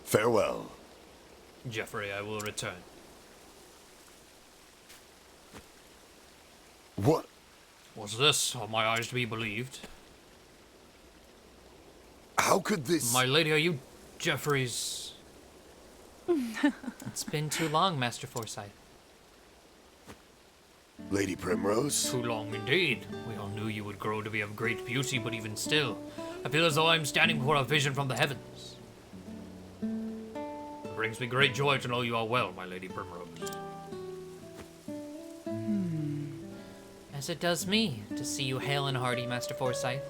Farewell. Jeffrey, I will return. What? What's this? Are my eyes to be believed? How could this... My lady, are you Jeffrey's... It's been too long, Master Forsyth. Lady Primrose? Too long indeed. We all knew you would grow to be of great beauty, but even still, I feel as though I'm standing before a vision from the heavens. It brings me great joy to know you are well, my Lady Primrose. As it does me, to see you hale and hearty, Master Forsyth.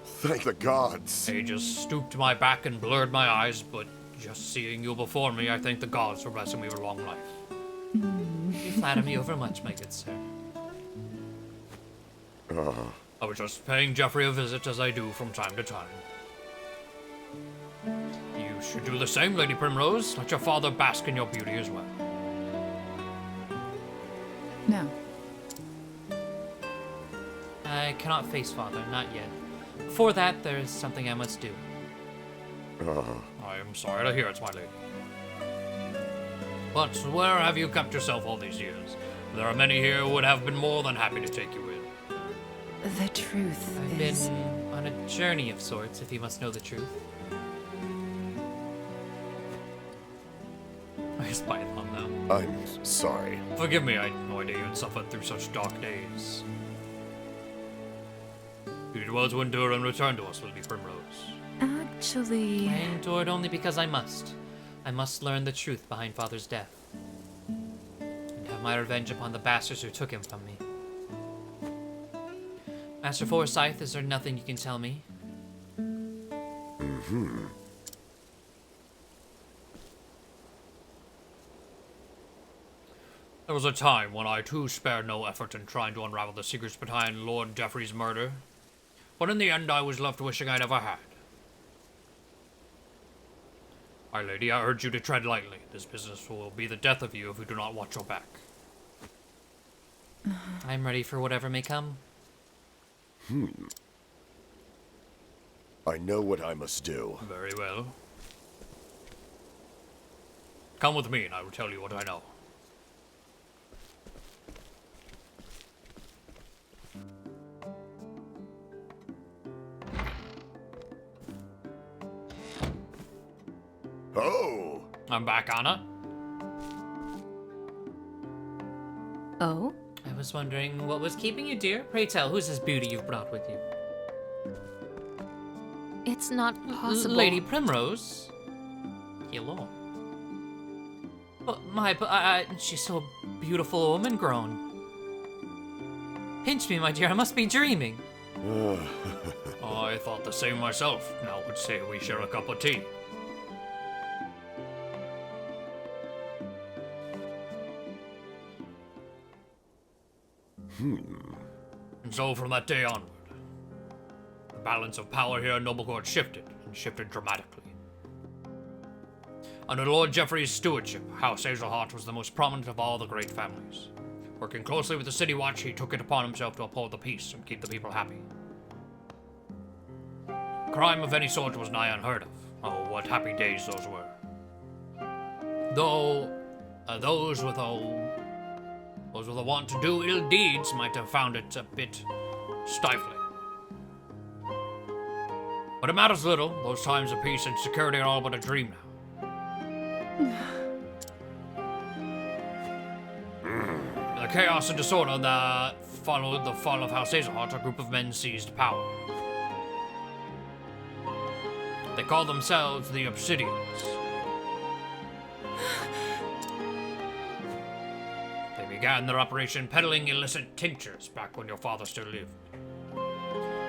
Thank the gods. They just stooped my back and blurred my eyes, but just seeing you before me, I thank the gods for blessing me with a long life. You flatter me overmuch, my good sir. I was just paying Jeffrey a visit as I do from time to time. You should do the same, Lady Primrose. Let your father bask in your beauty as well. No. I cannot face father, not yet. Before that, there is something I must do. I am sorry to hear it, my lady. But where have you kept yourself all these years? There are many here who would have been more than happy to take you in. The truth I've is... been on a journey of sorts, if you must know the truth. I spy them now. I'm sorry. Forgive me, I had no idea you'd suffered through such dark days. You did well to endure and return to us, Lady Primrose. Actually... I endured only because I must. I must learn the truth behind Father's death. And have my revenge upon the bastards who took him from me. Master Forsyth, is there nothing you can tell me? There was a time when I too spared no effort in trying to unravel the secrets behind Lord Jeffrey's murder. But in the end, I was left wishing I never had. My lady, I urge you to tread lightly. This business will be the death of you if you do not watch your back. I'm ready for whatever may come. I know what I must do. Very well. Come with me and I will tell you what I know. Oh! I'm back, Anna. Oh? I was wondering what was keeping you, dear. Pray tell, who's this beauty you've brought with you? It's not possible. Lady Primrose? Hello. But she's so beautiful, woman grown. Pinch me, my dear, I must be dreaming. I thought the same myself. Now would say we share a cup of tea. And so from that day onward, the balance of power here in Noble Court shifted, and shifted dramatically. Under Lord Geoffrey's stewardship, House Hazelheart was the most prominent of all the great families. Working closely with the City Watch, he took it upon himself to uphold the peace and keep the people happy. Crime of any sort was nigh unheard of. Oh, what happy days those were. Though, those with a want to do ill deeds might have found it a bit stifling. But it matters little. Those times of peace and security are all but a dream now. The chaos and disorder that followed the fall of House Hazelheart, a group of men seized power. They call themselves the Obsidians. They began their operation peddling illicit tinctures back when your father still lived.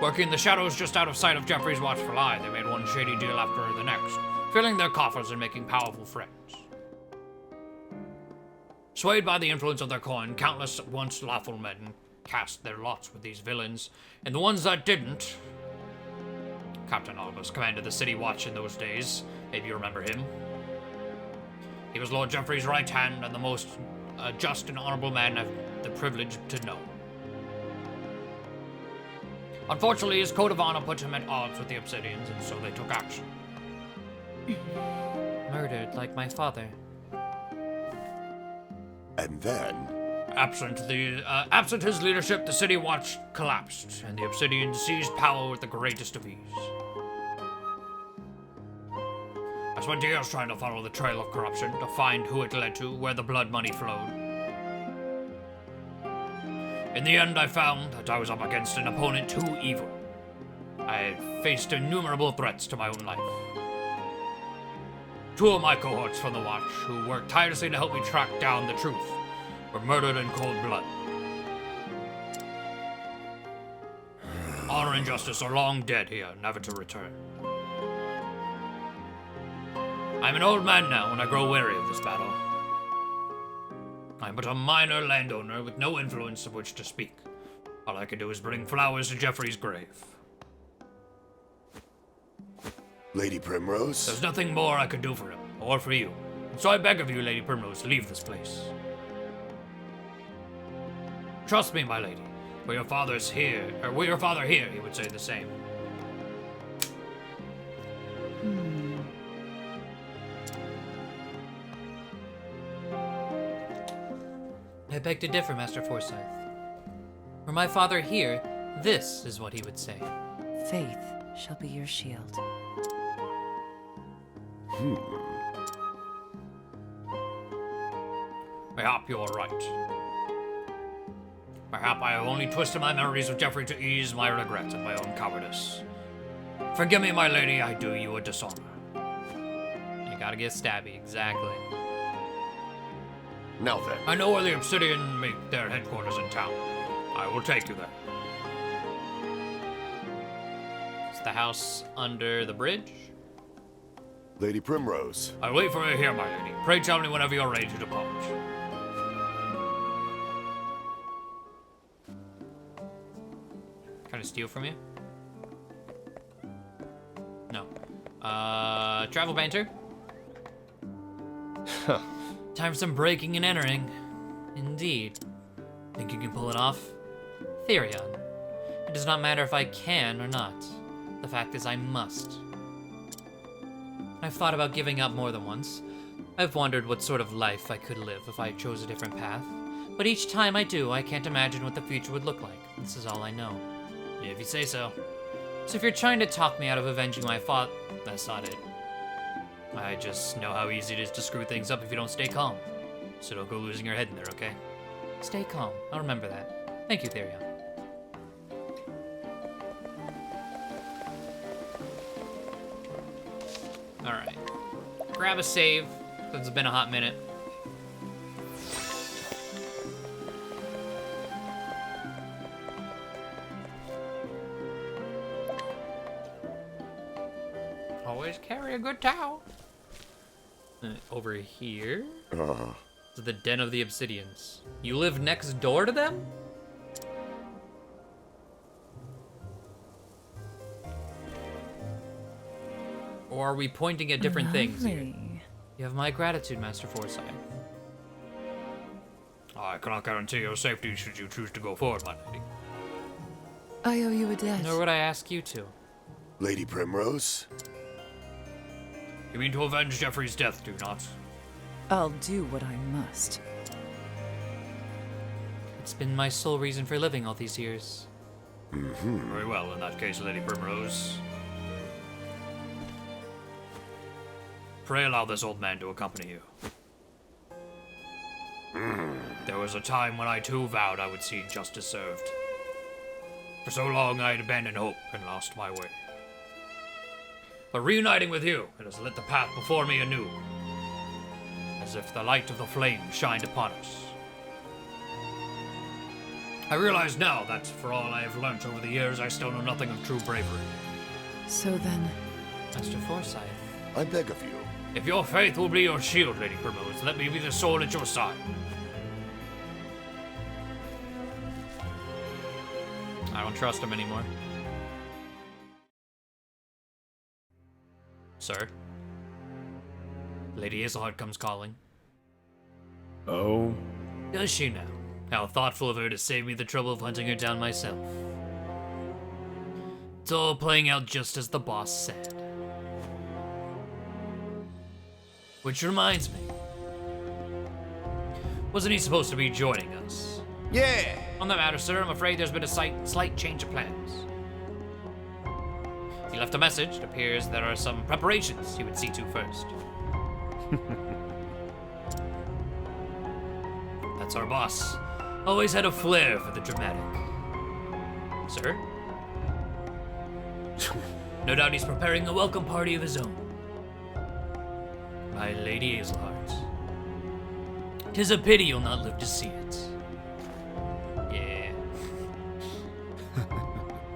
Working in the shadows just out of sight of Geoffrey's watchful eye, they made one shady deal after the next, filling their coffers and making powerful friends. Swayed by the influence of their coin, countless once lawful men cast their lots with these villains, and the ones that didn't... Captain Albus commanded the City Watch in those days. Maybe you remember him. He was Lord Geoffrey's right hand and the most just and honorable man I've the privilege to know. Unfortunately, his code of honor put him at odds with the Obsidians, and so they took action. Murdered like my father. And then... Absent his leadership, the City Watch collapsed, and the Obsidians seized power with the greatest of ease. I spent years trying to follow the trail of corruption, to find who it led to, where the blood money flowed. In the end, I found that I was up against an opponent too evil. I had faced innumerable threats to my own life. Two of my cohorts from the Watch, who worked tirelessly to help me track down the truth, were murdered in cold blood. Honor and justice are long dead here, never to return. I'm an old man now, and I grow weary of this battle. I'm but a minor landowner with no influence of which to speak. All I can do is bring flowers to Geoffrey's grave. Lady Primrose? There's nothing more I could do for him, or for you. And so I beg of you, Lady Primrose, leave this place. Trust me, my lady. Were your father here, he would say the same. I beg to differ, Master Forsyth. Were my father here, this is what he would say. Faith shall be your shield. Mayhap you are right. Mayhap I have only twisted my memories of Geoffrey to ease my regret at my own cowardice. Forgive me, my lady, I do you a dishonor. You gotta get stabby, exactly. Now then. I know where the Obsidian make their headquarters in town. I will take you there. It's the house under the bridge? Lady Primrose. I'll wait for you here, my lady. Pray tell me whenever you're ready to depart. Trying to steal from you? No. Travel banter? Time for some breaking and entering. Indeed. Think you can pull it off? Therion. It does not matter if I can or not. The fact is I must. I've thought about giving up more than once. I've wondered what sort of life I could live if I chose a different path. But each time I do, I can't imagine what the future would look like. This is all I know. If you say so. So if you're trying to talk me out of avenging my father, that's not it. I just know how easy it is to screw things up if you don't stay calm. So don't go losing your head in there, okay? Stay calm. I'll remember that. Thank you, Therion. Alright. Grab a save, since it's been a hot minute. Always carry a good towel. Over here is the Den of the Obsidians. You live next door to them? Or are we pointing at different things here? Lovely. You have my gratitude, Master Forsyth. I cannot guarantee your safety should you choose to go forward, my lady. I owe you a debt. Nor would I ask you to. Lady Primrose? You mean to avenge Jeffrey's death, do you not? I'll do what I must. It's been my sole reason for living all these years. Very well, in that case, Lady Primrose. Pray allow this old man to accompany you. There was a time when I too vowed I would see justice served. For so long I had abandoned hope and lost my way. But reuniting with you, it has lit the path before me anew, as if the light of the flame shined upon us. I realize now that, for all I have learnt over the years, I still know nothing of true bravery. So then... Master Forsyth. I beg of you. If your faith will be your shield, Lady Primrose, let me be the sword at your side. I don't trust him anymore. Sir? Lady Isolde comes calling. Oh? Does she now? How thoughtful of her to save me the trouble of hunting her down myself. It's all playing out just as the boss said. Which reminds me. Wasn't he supposed to be joining us? Yeah! On the matter, sir, I'm afraid there's been a slight change of plans. He left a message. It appears there are some preparations he would see to first. That's our boss. Always had a flair for the dramatic. Sir? No doubt he's preparing a welcome party of his own. My Lady Isolde. 'Tis a pity you'll not live to see it. Yeah.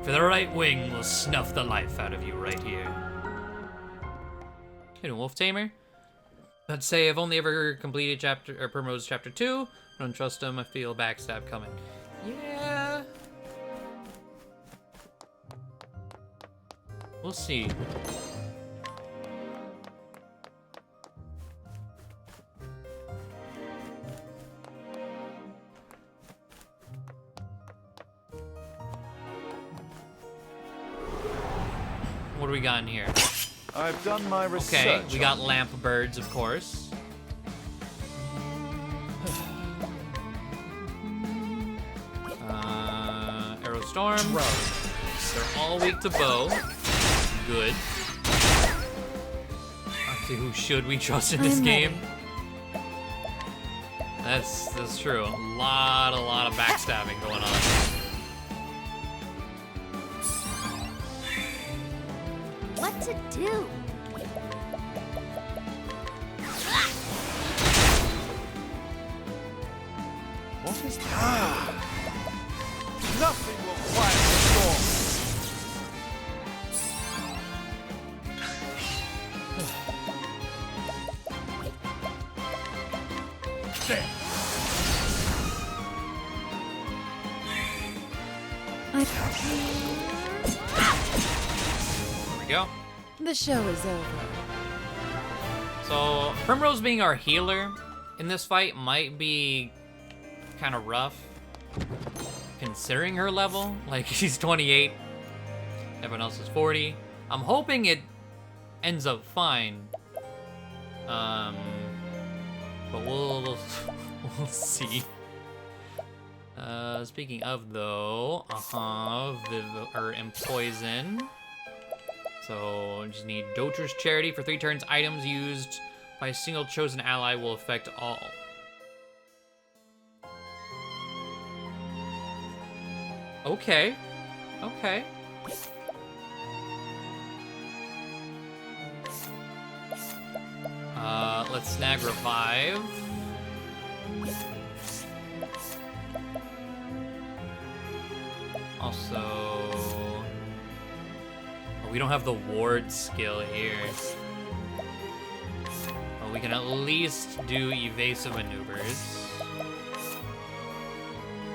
For the right wing will snuff the life out of you right here. Hey, Wolf Tamer. I'd say I've only ever completed Primrose Chapter 2. I don't trust him. I feel backstab coming. Yeah. We'll see. What do we got in here? I've done my research. Okay, we got lamp birds, of course. Arrow Storm. They're all weak to bow. Good. Let's see, who should we trust in this game? That's true. A lot of backstabbing going on. What to do? What is that? Nothing will quiet the storm. There. There we go. The show is over. So, Primrose being our healer in this fight might be kind of rough, considering her level. Like, she's 28, everyone else is 40. I'm hoping it ends up fine. But we'll see. Speaking of though, and poison. So just need Dotra's Charity for 3 turns. Items used by a single chosen ally will affect all. Okay. Okay. Let's snag Revive. Also, oh, we don't have the ward skill here. Well, we can at least do evasive maneuvers.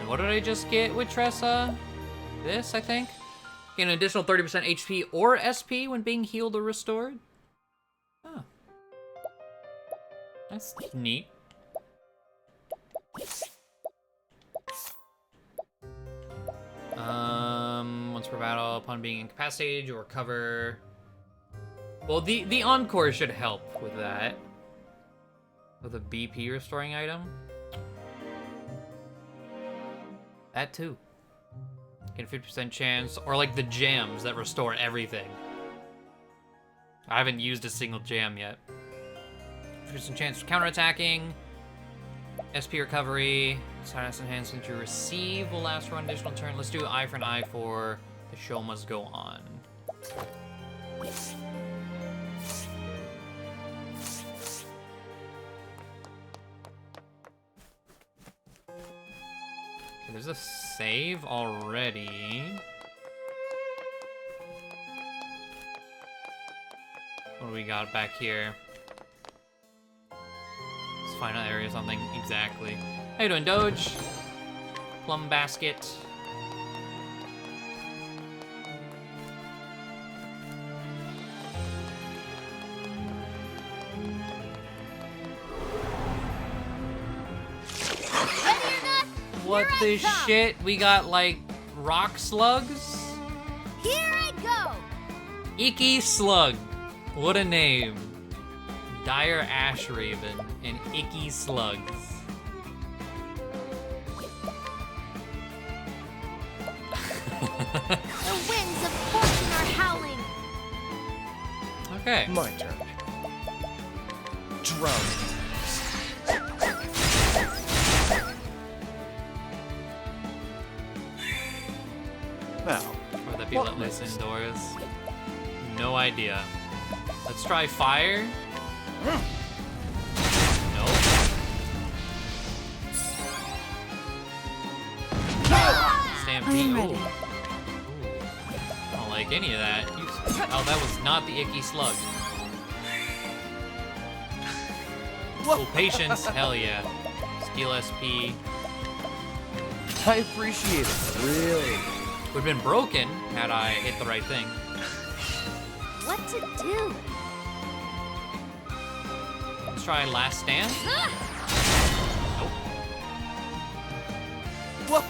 And what did I just get with Tressa? This, I think? Get an additional 30% HP or SP when being healed or restored. That's neat. Once per battle, upon being incapacitated, you'll recover. Well, the encore should help with that. With a BP restoring item. That too. Get a 50% chance, or like the jams that restore everything. I haven't used a single jam yet. 50% chance for counterattacking. SP recovery. Status enhancement you receive will last for one additional turn. Let's do eye for an eye for the show must go on. Okay, there's a save already. What do we got back here? Let's find out area or something. Exactly. How you doing, Doge? Plum basket. What the shit? We got like rock slugs? Here I go! Icky Slug. What a name. Dire Ash Raven and Icky Slugs. The winds of fortune are howling. Okay. My turn. Drown. Now, Would that be let loose indoors? No idea. Let's try fire. Nope. Stampede. I'm ready. Ooh. I don't like any of that. Oh, that was not the Icky Slug. Oh, patience. Hell yeah. Steel SP. I appreciate it, really. Would have been broken had I hit the right thing. What to do? Let's try Last Stand. Nope.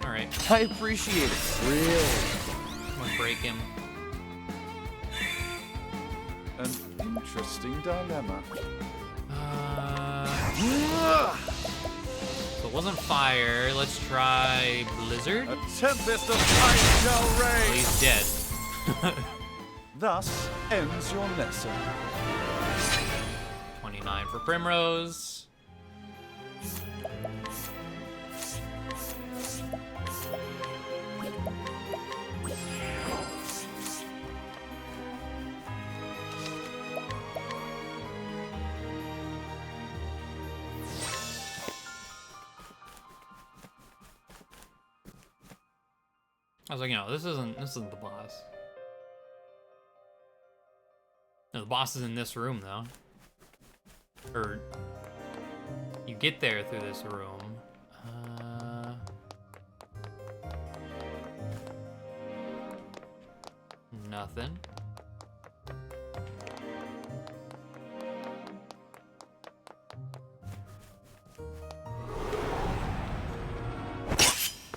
Alright. I appreciate it, really. I'm gonna break him. an interesting dilemma. So it wasn't fire. Let's try Blizzard. A tempest of ice shall Oh, rage. he's dead. Thus ends your lesson. 29 for Primrose. I was like, this isn't the boss. No, the boss is in this room though. Or you get there through this room. Nothing.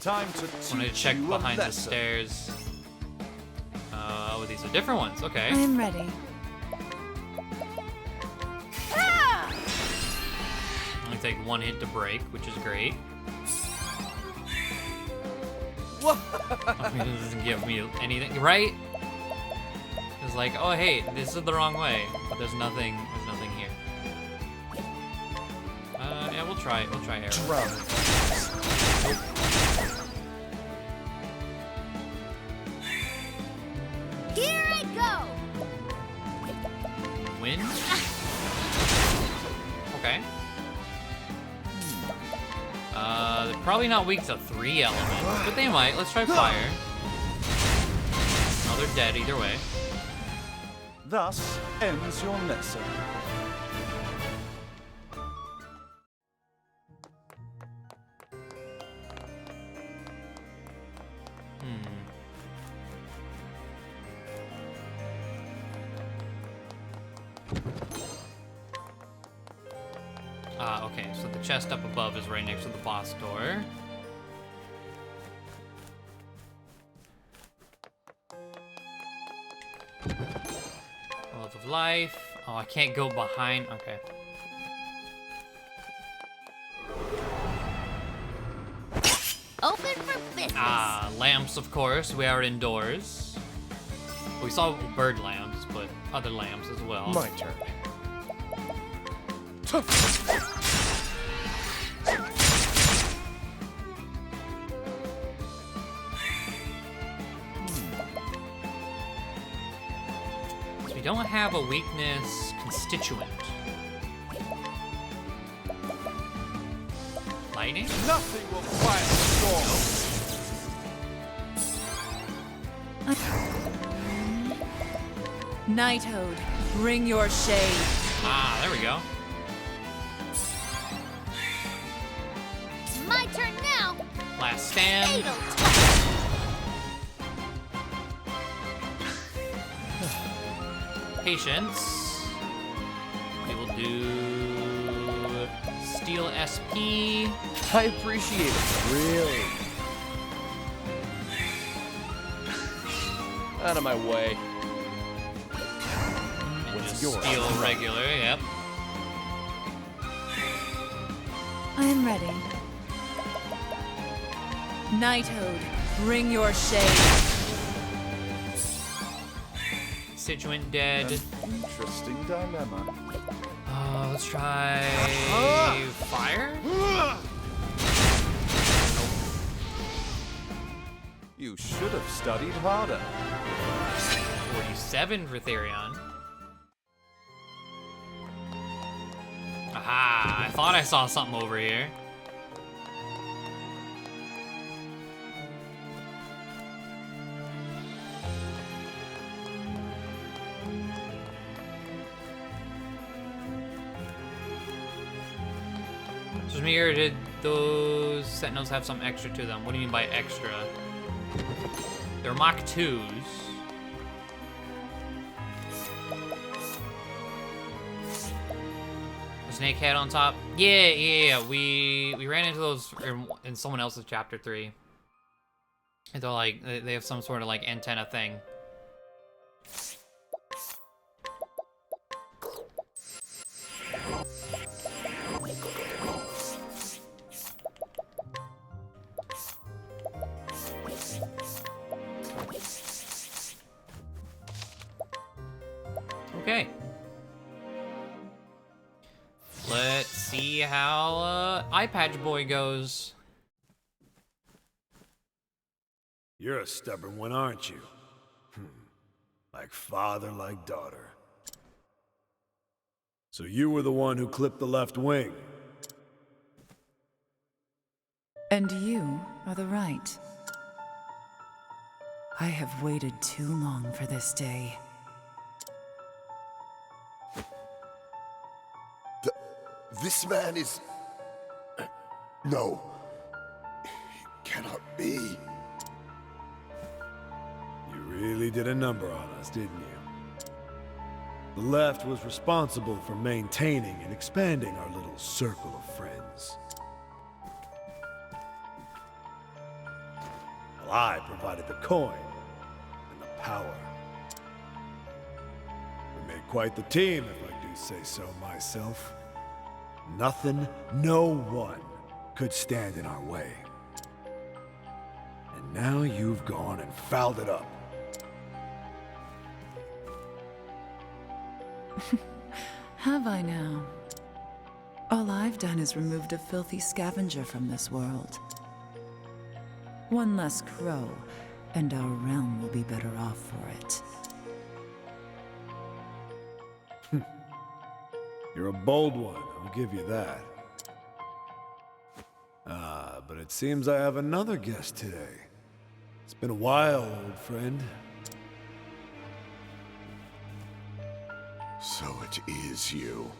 Time to I wanted to check behind the stairs. Oh, these are different ones. Okay. I'm ready. Only take one hit to break, which is great. What? I mean, it doesn't give me anything, right? It's like, oh hey, this is the wrong way, but there's nothing here. Yeah, we'll try arrow. Drown. Here I go! Wind? Okay. They're probably not weak to 3 elements, but they might. Let's try fire. Oh, they're dead either way. Thus ends your lesson. Okay, so the chest up above is right next to the boss door. Love of life. Oh, I can't go behind. Okay. Open for business. Lamps, of course. We are indoors. We saw bird lamps, but other lamps as well. My turn. So we don't have a weakness constituent. Lightning? Nothing will quiet the storm. Nighthode, bring your shade. There we go. My turn now. Last stand. Fatal Patience. We will do Steel SP. I appreciate it, really. Out of my way. And What's just yours? Steel regular, yep. I am ready. Nighthode, bring your shade. Constituent dead. Interesting dilemma. Let's try fire. You should have studied harder. 47 for Therion. Aha! I thought I saw something over here. Just me, or did those sentinels have some extra to them? What do you mean by extra? They're Mach 2s. The snake head on top. Yeah. We ran into those in someone else's chapter 3. And they're like, they have some sort of like antenna thing. Okay. Let's see how Eye Patch Boy goes. You're a stubborn one, aren't you? Like father, like daughter. So you were the one who clipped the left wing. And you are the right. I have waited too long for this day. This man is... No. He cannot be. You really did a number on us, didn't you? The left was responsible for maintaining and expanding our little circle of friends. Well, I provided the coin and the power. We made quite the team, if I do say so myself. Nothing, no one could stand in our way. And now you've gone and fouled it up. Have I now? All I've done is removed a filthy scavenger from this world. One less crow, and our realm will be better off for it. You're a bold one, I'll give you that. But it seems I have another guest today. It's been a while, old friend. So it is you.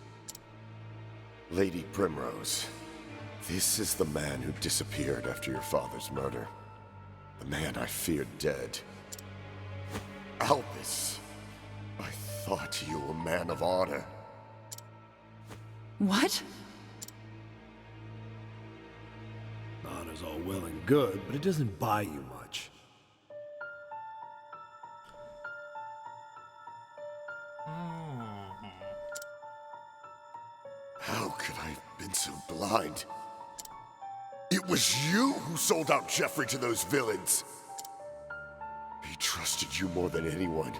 Lady Primrose. This is the man who disappeared after your father's murder. The man I feared dead. Albus. I thought you a man of honor. What? Honor's all well and good, but it doesn't buy you much. How could I have been so blind? It was you who sold out Jeffrey to those villains. He trusted you more than anyone.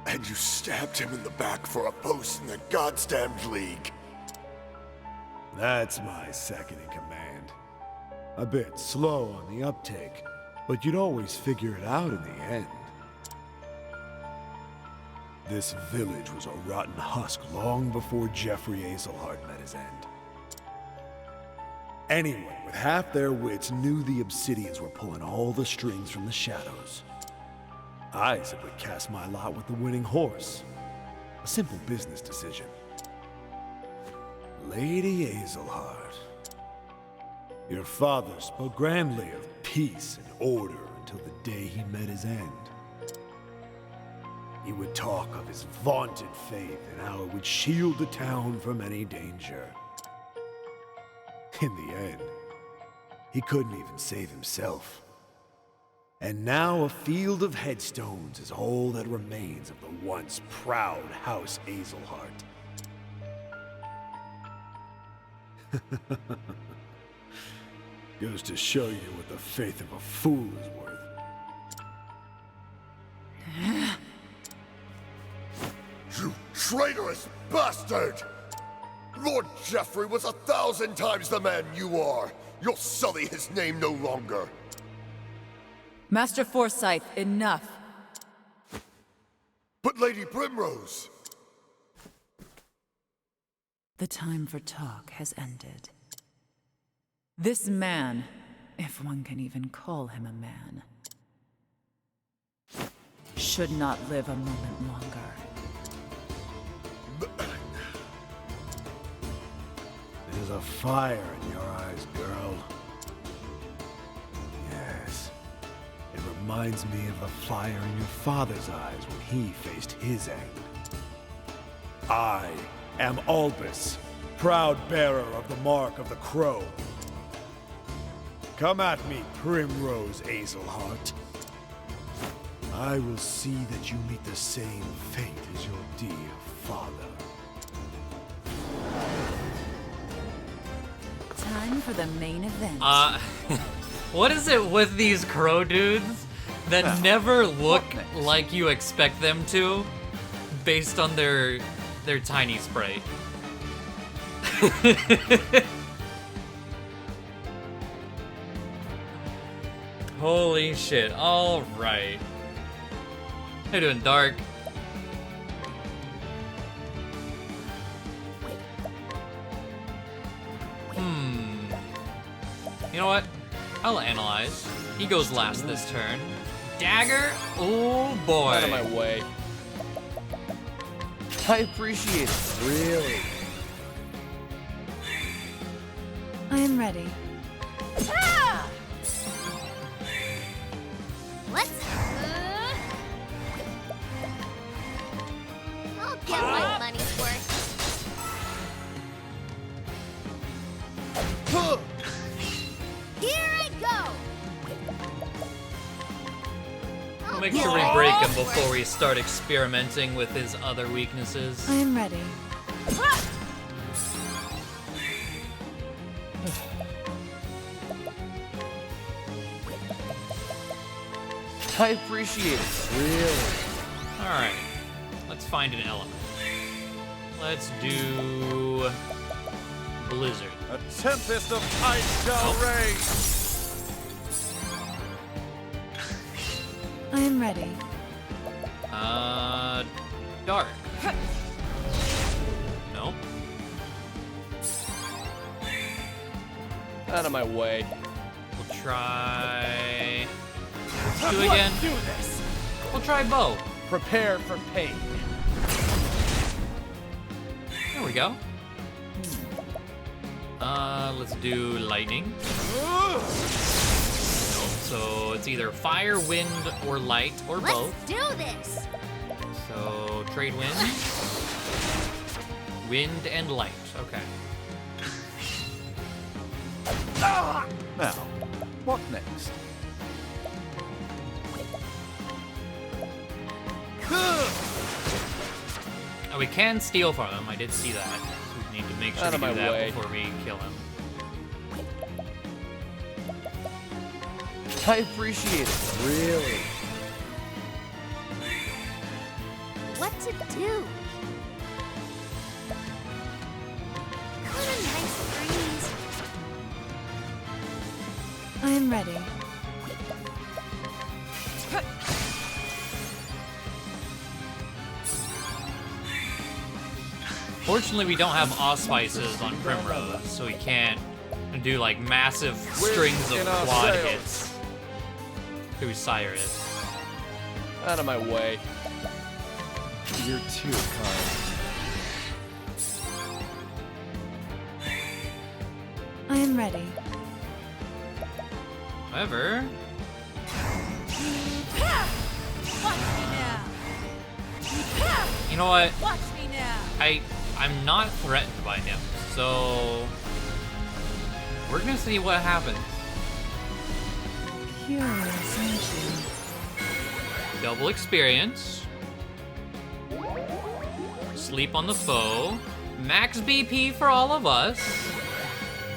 And you stabbed him in the back for a post in the goddamned league. That's my second in command. A bit slow on the uptake, but you'd always figure it out in the end. This village was a rotten husk long before Jeffrey Azelhart met his end. Anyone with half their wits knew the Obsidians were pulling all the strings from the shadows. I simply cast my lot with the winning horse. A simple business decision. Lady Azelhart. Your father spoke grandly of peace and order until the day he met his end. He would talk of his vaunted faith and how it would shield the town from any danger. In the end, he couldn't even save himself. And now a field of headstones is all that remains of the once proud House Azelhart. Goes to show you what the faith of a fool is worth. You traitorous bastard! Lord Jeffrey was 1,000 times the man you are. You'll sully his name no longer. Master Forsyth, enough. But Lady Primrose... The time for talk has ended. This man, if one can even call him a man, should not live a moment longer. There's a fire in your eyes, girl. Yes. It reminds me of the fire in your father's eyes when he faced his end. I am Albus, proud bearer of the mark of the Crow. Come at me, Primrose Azelhart. I will see that you meet the same fate as your dear father. Time for the main event. What is it with these crow dudes that never look like you expect them to, based on their tiny sprite? Holy shit! All right. How you doing, Dark? You know what? I'll analyze. He goes last this turn. Dagger? Oh boy. Out of my way. I appreciate it. Really? I am ready. Ah! Let's. I'll get my money's worth. Here I go. We'll make sure we break him before we start experimenting with his other weaknesses. I am ready. I appreciate it. Really? Alright. Let's find an element. Let's do Blizzard. A tempest of ice shall rage. I am ready. Dark. Nope. Out of my way. We'll try... Let's do again. Do this. We'll try bow. Prepare for pain. There we go. Let's do lightning. Nope, so it's either fire, wind, or light, or both. Let's do this. So trade wind. Wind and light. Okay. Now, what next? Oh, we can steal from him. I did see that. So we need to make sure Out to of my do that way. before we kill him. I appreciate it. Really. What to do? What a nice breeze. I am ready. Fortunately, we don't have auspices on Primrose, so we can't do like massive strings of in our quad sails. hits through Cyrus. Out of my way. You're too kind. I am ready. However, Watch me now. you know what? Watch me now. I'm not threatened by him, so we're gonna see what happens. Curious, aren't you? Double experience. Sleep on the foe. Max BP for all of us.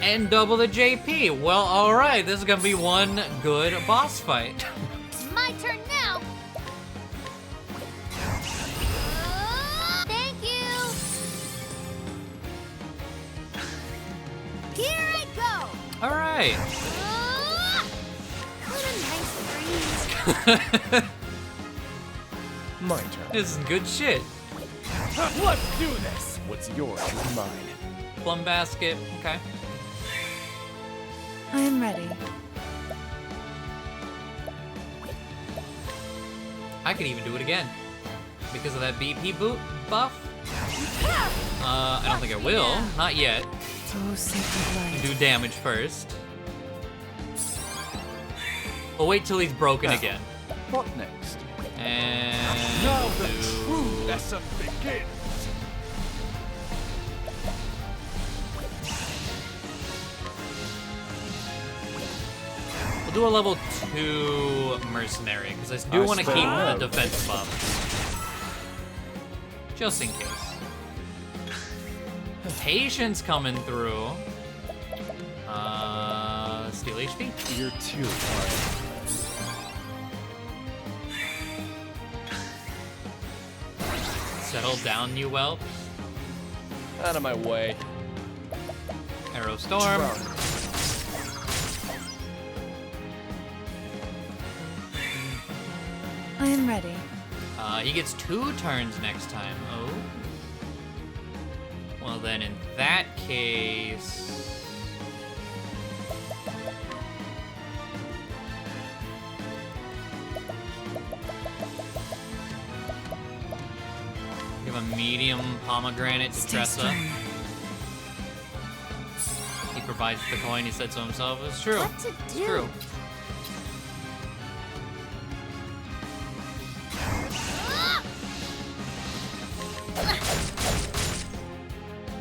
And double the JP. Well, alright, this is gonna be one good boss fight. My turn now. Thank you. Here I go. Alright. What a nice breeze. My turn. This is good shit. Let's do this. What's yours is mine. Plum basket, okay. I am ready. I could even do it again. Because of that BP boot buff. I don't think I will. Not yet. Oh, sacred light. Do damage first. We'll wait till he's broken Now, again. What next? And Now we'll the do- true lesson begins. We'll do a level 2 mercenary, because I do want to keep the defense buff. Just in case. Patience coming through. Steal HP. You're too kind. Settle down, you whelp. Out of my way. Arrow Storm. I am ready. He gets 2 turns next time. Oh. Well, then in that case... Give a medium pomegranate to Tressa. He provides the coin, he said so himself. It's true. What to It's do? true.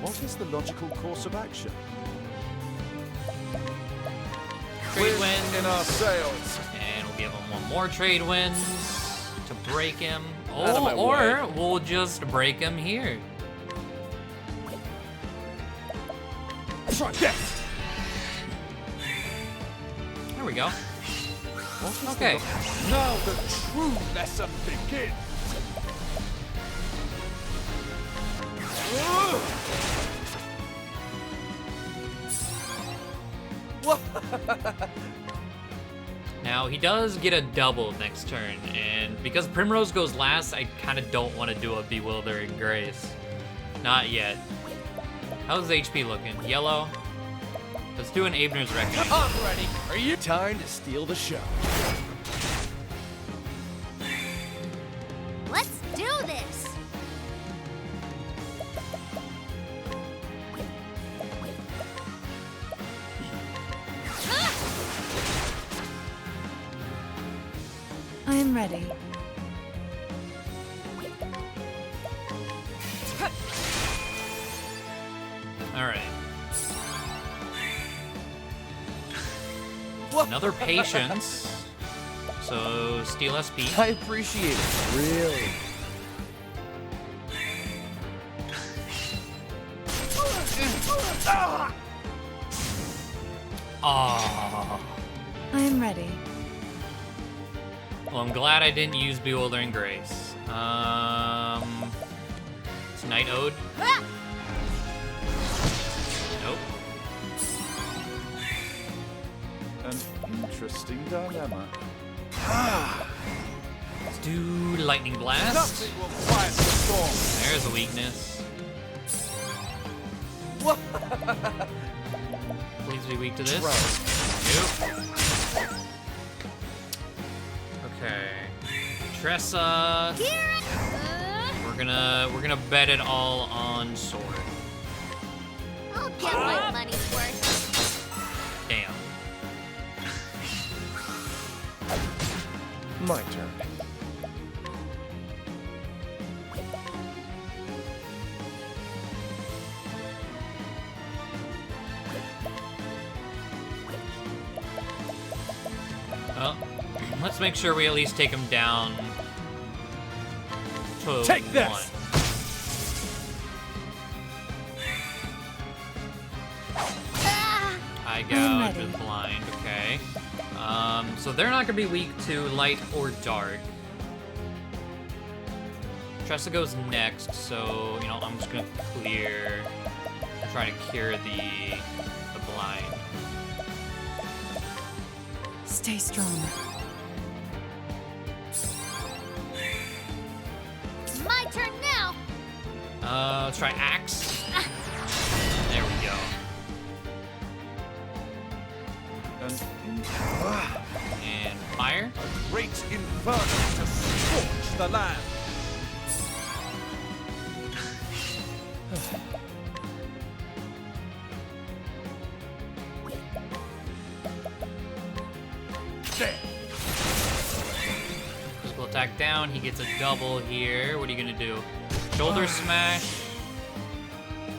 What is the logical course of action? Trade winds. In our sails. And we'll give him one more trade winds to break him. Out of my Or we'll just break him here. Try this. There we go. What is Okay. Now the true lesson begins. Now, he does get a double next turn, and because Primrose goes last, I kind of don't want to do a Bewildering Grace. Not yet. How's the HP looking? Yellow? Let's do an Abner's Reckoning. I'm ready. Are you? Time to steal the show. Let's do this. I am ready. Alright. Another patience. So, steal SP. I appreciate it. Really. Oh. I am ready. Well, I'm glad I didn't use Bewildering Grace. It's Night Ode. Nope. An interesting dilemma. Let's do Lightning Blast. Nothing will quiet the storm. There's a weakness. Please be weak to this. Nope. Okay. Tressa. We're gonna bet it all on sword. I'll get my money's worth. Damn. My turn. Well, let's make sure we at least take him down to Take this! 1. Eye gouge and blind, okay. So they're not gonna be weak to light or dark. Tressa goes next, so you know I'm just gonna try to cure the blind. Stay strong. My turn now. Let's try axe. There we go. And fire. A great inferno to scorch the land. There. Physical attack down. He gets a double here. What are you gonna do? Shoulder smash.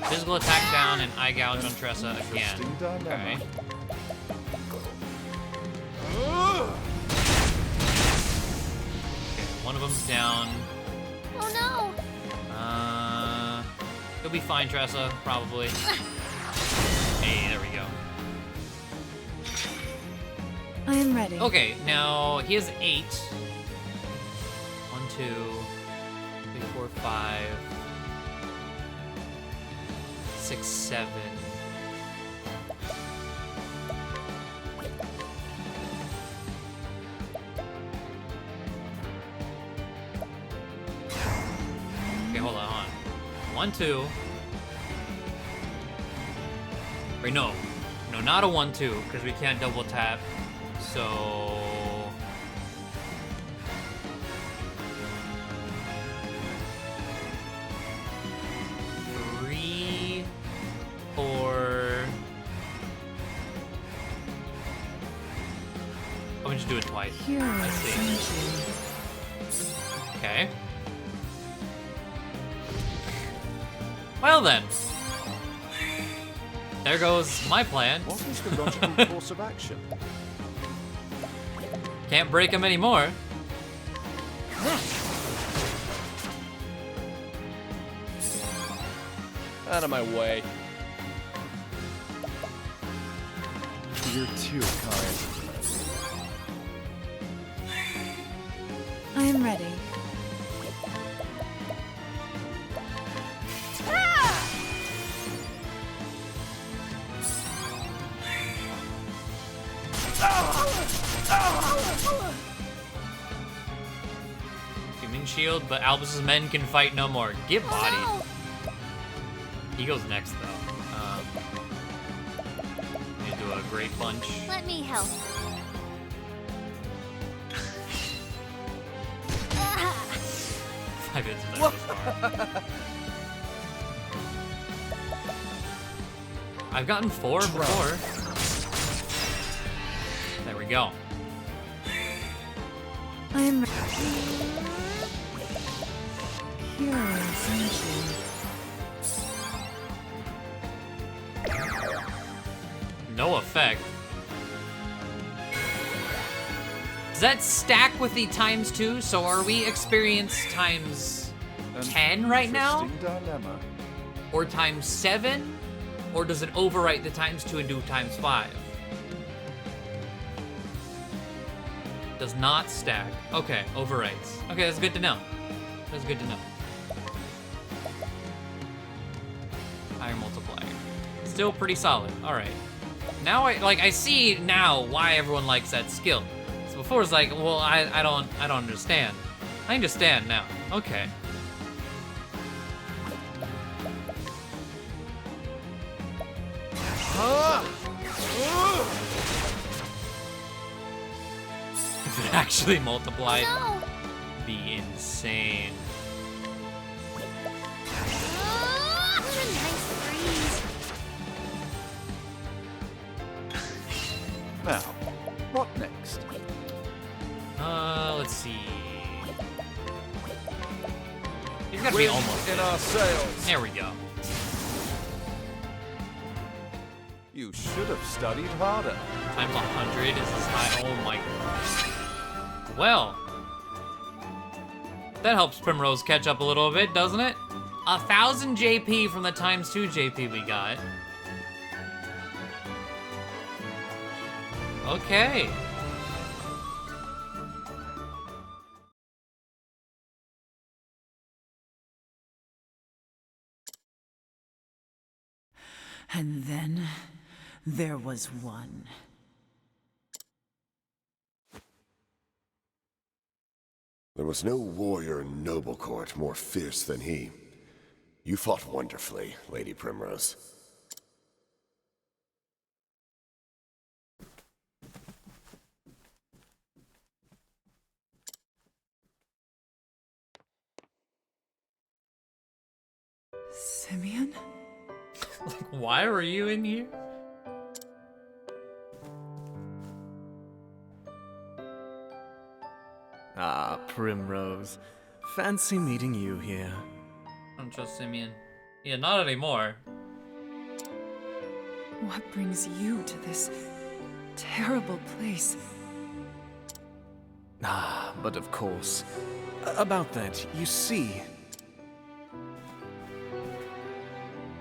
Physical attack down and eye gouge on Tressa again. Okay. One of them's down. Oh no. He'll be fine, Tressa, probably. Hey, there we go. I am ready. Okay, now he has 8. 1, 2, 3, 4, 5, 6, 7. Okay, hold on. 1, 2. Wait, no. No, not a 1, 2, because we can't double tap. So... 3, 4... I'm gonna just do it twice. Let's see. Okay. Well then. There goes my plan. What is the logical course of action? Can't break him anymore. Out of my way. You're too kind. I am ready. Human shield, but Albus's men can fight no more. Get body. Oh, He goes next though. He's do a great punch. no. Let me help. Ah. 5 hits in that far. I've gotten 4 before. There we go. I am curious, aren't you? No effect. Does that stack with the ×2? So are we experience ×10 right now? Interesting dilemma. Or ×7? Or does it overwrite the ×2 and do ×5? Does not stack. Okay, overwrites. Okay, that's good to know. That's good to know. Higher multiplier. Still pretty solid. All right. Now I see now why everyone likes that skill. So before it's like, well, I don't understand. I understand now. Okay. If it actually multiplied, be insane. Now, what next? Let's see. He's gotta be almost in our sails. There we go. You should have studied harder. Times 100 is as high. Oh my god. Well, that helps Primrose catch up a little bit, doesn't it? 1,000 JP from the ×2 JP we got. Okay. And then there was one. There was no warrior in noble court more fierce than he. You fought wonderfully, Lady Primrose. Simeon? Like, why were you in here? Ah, Primrose. Fancy meeting you here. I don't trust Simeon. Yeah, not anymore. What brings you to this terrible place? Ah, but of course. About that, you see...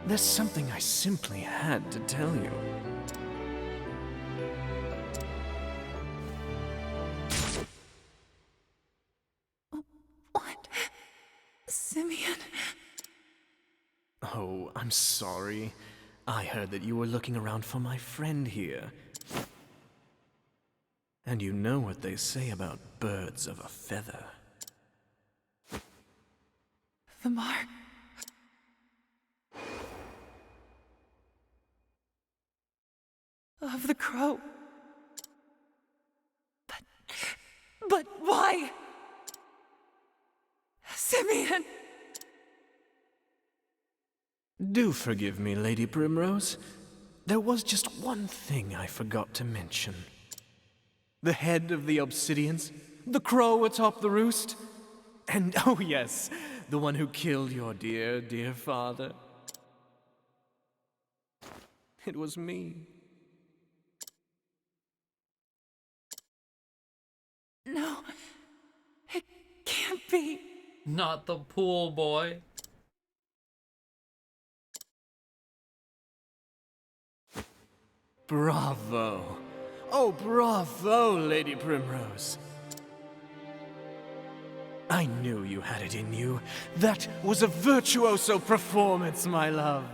There's something I simply had to tell you. What? Simeon? Oh, I'm sorry. I heard that you were looking around for my friend here. And you know what they say about birds of a feather. The mark. Of the crow. But why? Simeon! Do forgive me, Lady Primrose. There was just one thing I forgot to mention. The head of the Obsidians, the crow atop the roost, and oh yes, the one who killed your dear, dear father. It was me. No, it can't be. Not the pool boy. Bravo. Oh, bravo, Lady Primrose. I knew you had it in you. That was a virtuoso performance, my love.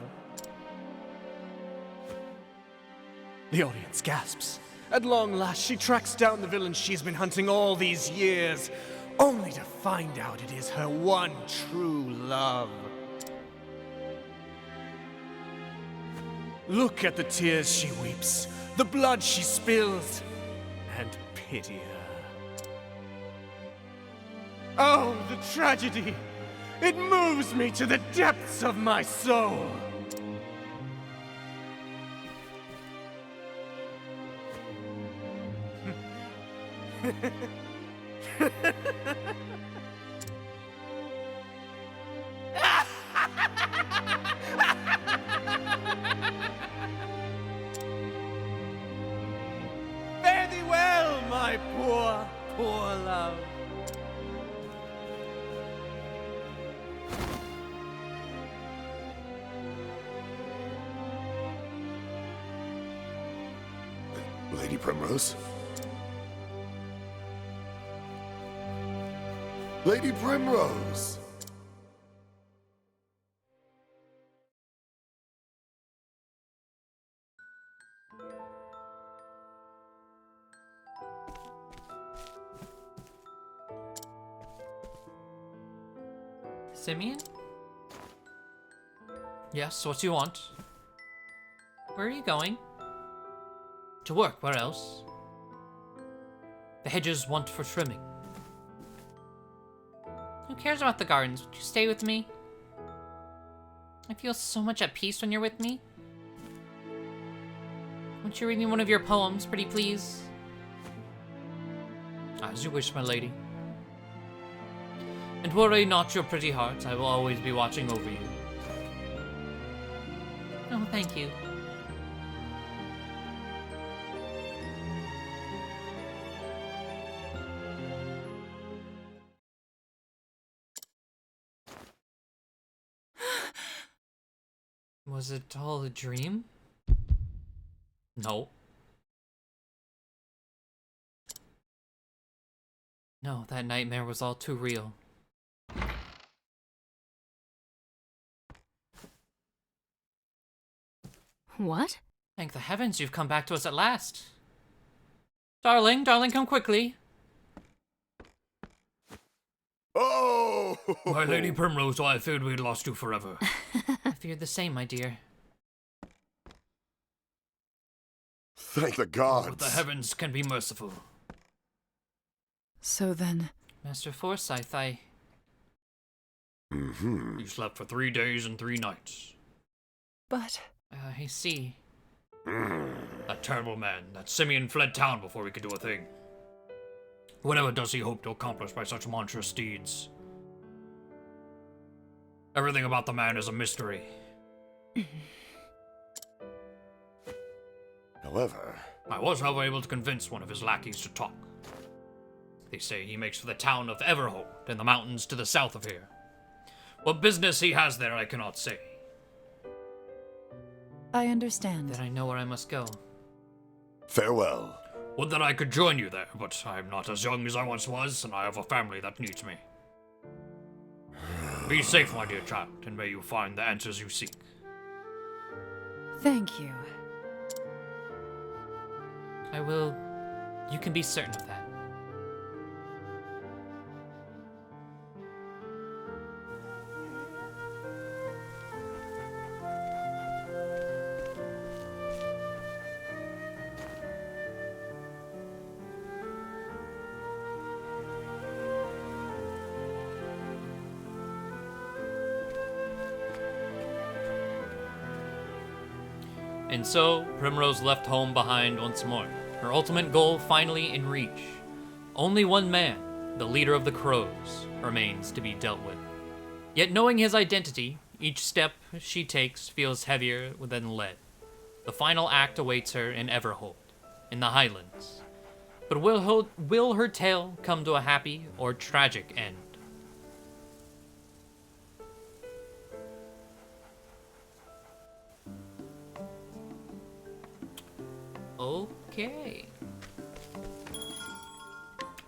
The audience gasps. At long last, she tracks down the villain she's been hunting all these years, only to find out it is her one true love. Look at the tears she weeps, the blood she spills, and pity her. Oh, the tragedy! It moves me to the depths of my soul! Poor love. Lady Primrose? Lady Primrose! Simeon? Yes, what do you want? Where are you going? To work, where else? The hedges want for trimming. Who cares about the gardens? Would you stay with me? I feel so much at peace when you're with me. Won't you read me one of your poems, pretty please? As you wish, my lady. And worry not your pretty heart, I will always be watching over you. Oh, thank you. Was it all a dream? No. No, that nightmare was all too real. What? Thank the heavens you've come back to us at last. Darling, darling, come quickly. Oh! My Lady Primrose, I feared we had lost you forever. I feared the same, my dear. Thank the gods. But the heavens can be merciful. So then... Master Forsyth, You slept for 3 days and 3 nights. But... I see. That terrible man, that Simeon fled town before we could do a thing. Whatever does he hope to accomplish by such monstrous deeds? Everything about the man is a mystery. However... I was, however, able to convince one of his lackeys to talk. They say he makes for the town of Everholt in the mountains to the south of here. What business he has there, I cannot say. I understand. Then I know where I must go. Farewell. Would that I could join you there, but I'm not as young as I once was, and I have a family that needs me. Be safe, my dear child, and may you find the answers you seek. Thank you. I will. You can be certain of that. And so, Primrose left home behind once more, her ultimate goal finally in reach. Only one man, the leader of the Crows, remains to be dealt with. Yet knowing his identity, each step she takes feels heavier than lead. The final act awaits her in Everholt, in the Highlands. But will her tale come to a happy or tragic end? Okay.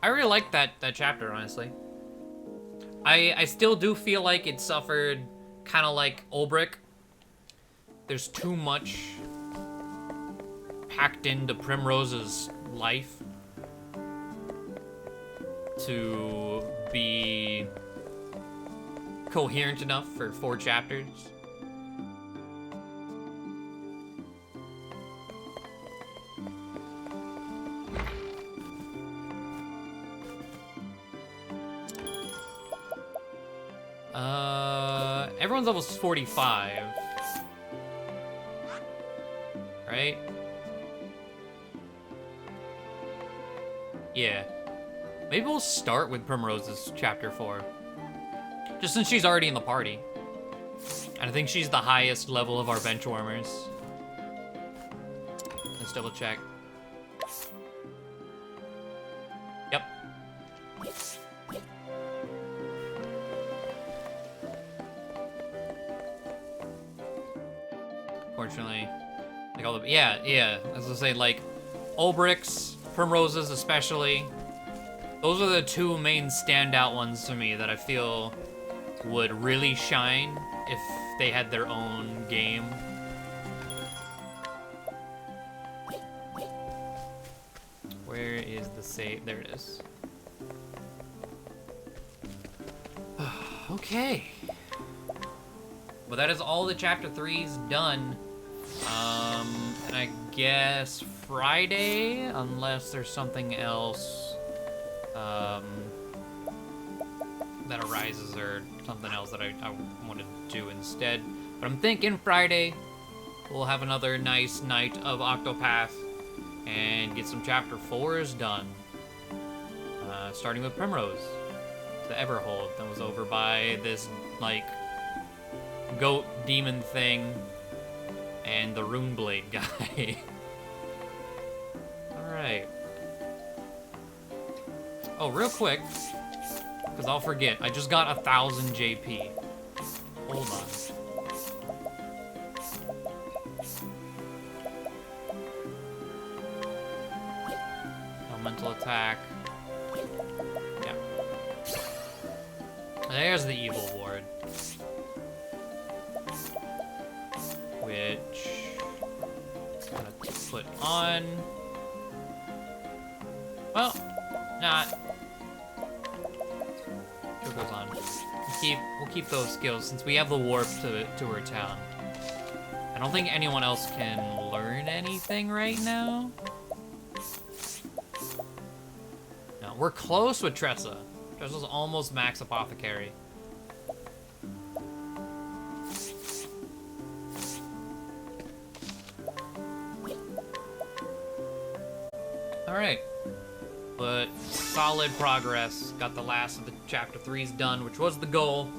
I really like that chapter, honestly. I still do feel like it suffered kind of like Ulbrich. There's too much packed into Primrose's life to be coherent enough for 4 chapters. Everyone's level 45. Right? Yeah. Maybe we'll start with Primrose's chapter 4. Just since she's already in the party. And I think she's the highest level of our benchwarmers. Let's double check. Yep. Fortunately, like all the yeah. As I say, like Ulbrich's, Primrose's especially. Those are the two main standout ones to me that I feel would really shine if they had their own game. Where is the save? There it is. Okay. Well, that is all the chapter 3's done. And I guess Friday, unless there's something else that arises or something else that I want to do instead. But I'm thinking Friday we'll have another nice night of Octopath and get some chapter 4s done. Starting with Primrose, the Everhold that was over by this like goat demon thing and the Runeblade guy. Alright. Oh, real quick, because I'll forget. I just got 1,000 JP. Hold on. Elemental attack. Yeah. There's the evil ward. Which I'm gonna put on. Well, not. What goes on? We'll keep those skills since we have the warp to her town. I don't think anyone else can learn anything right now. No, we're close with Tressa. Tressa's almost max apothecary. Alright, but solid progress. Got the last of the chapter 3s done, which was the goal.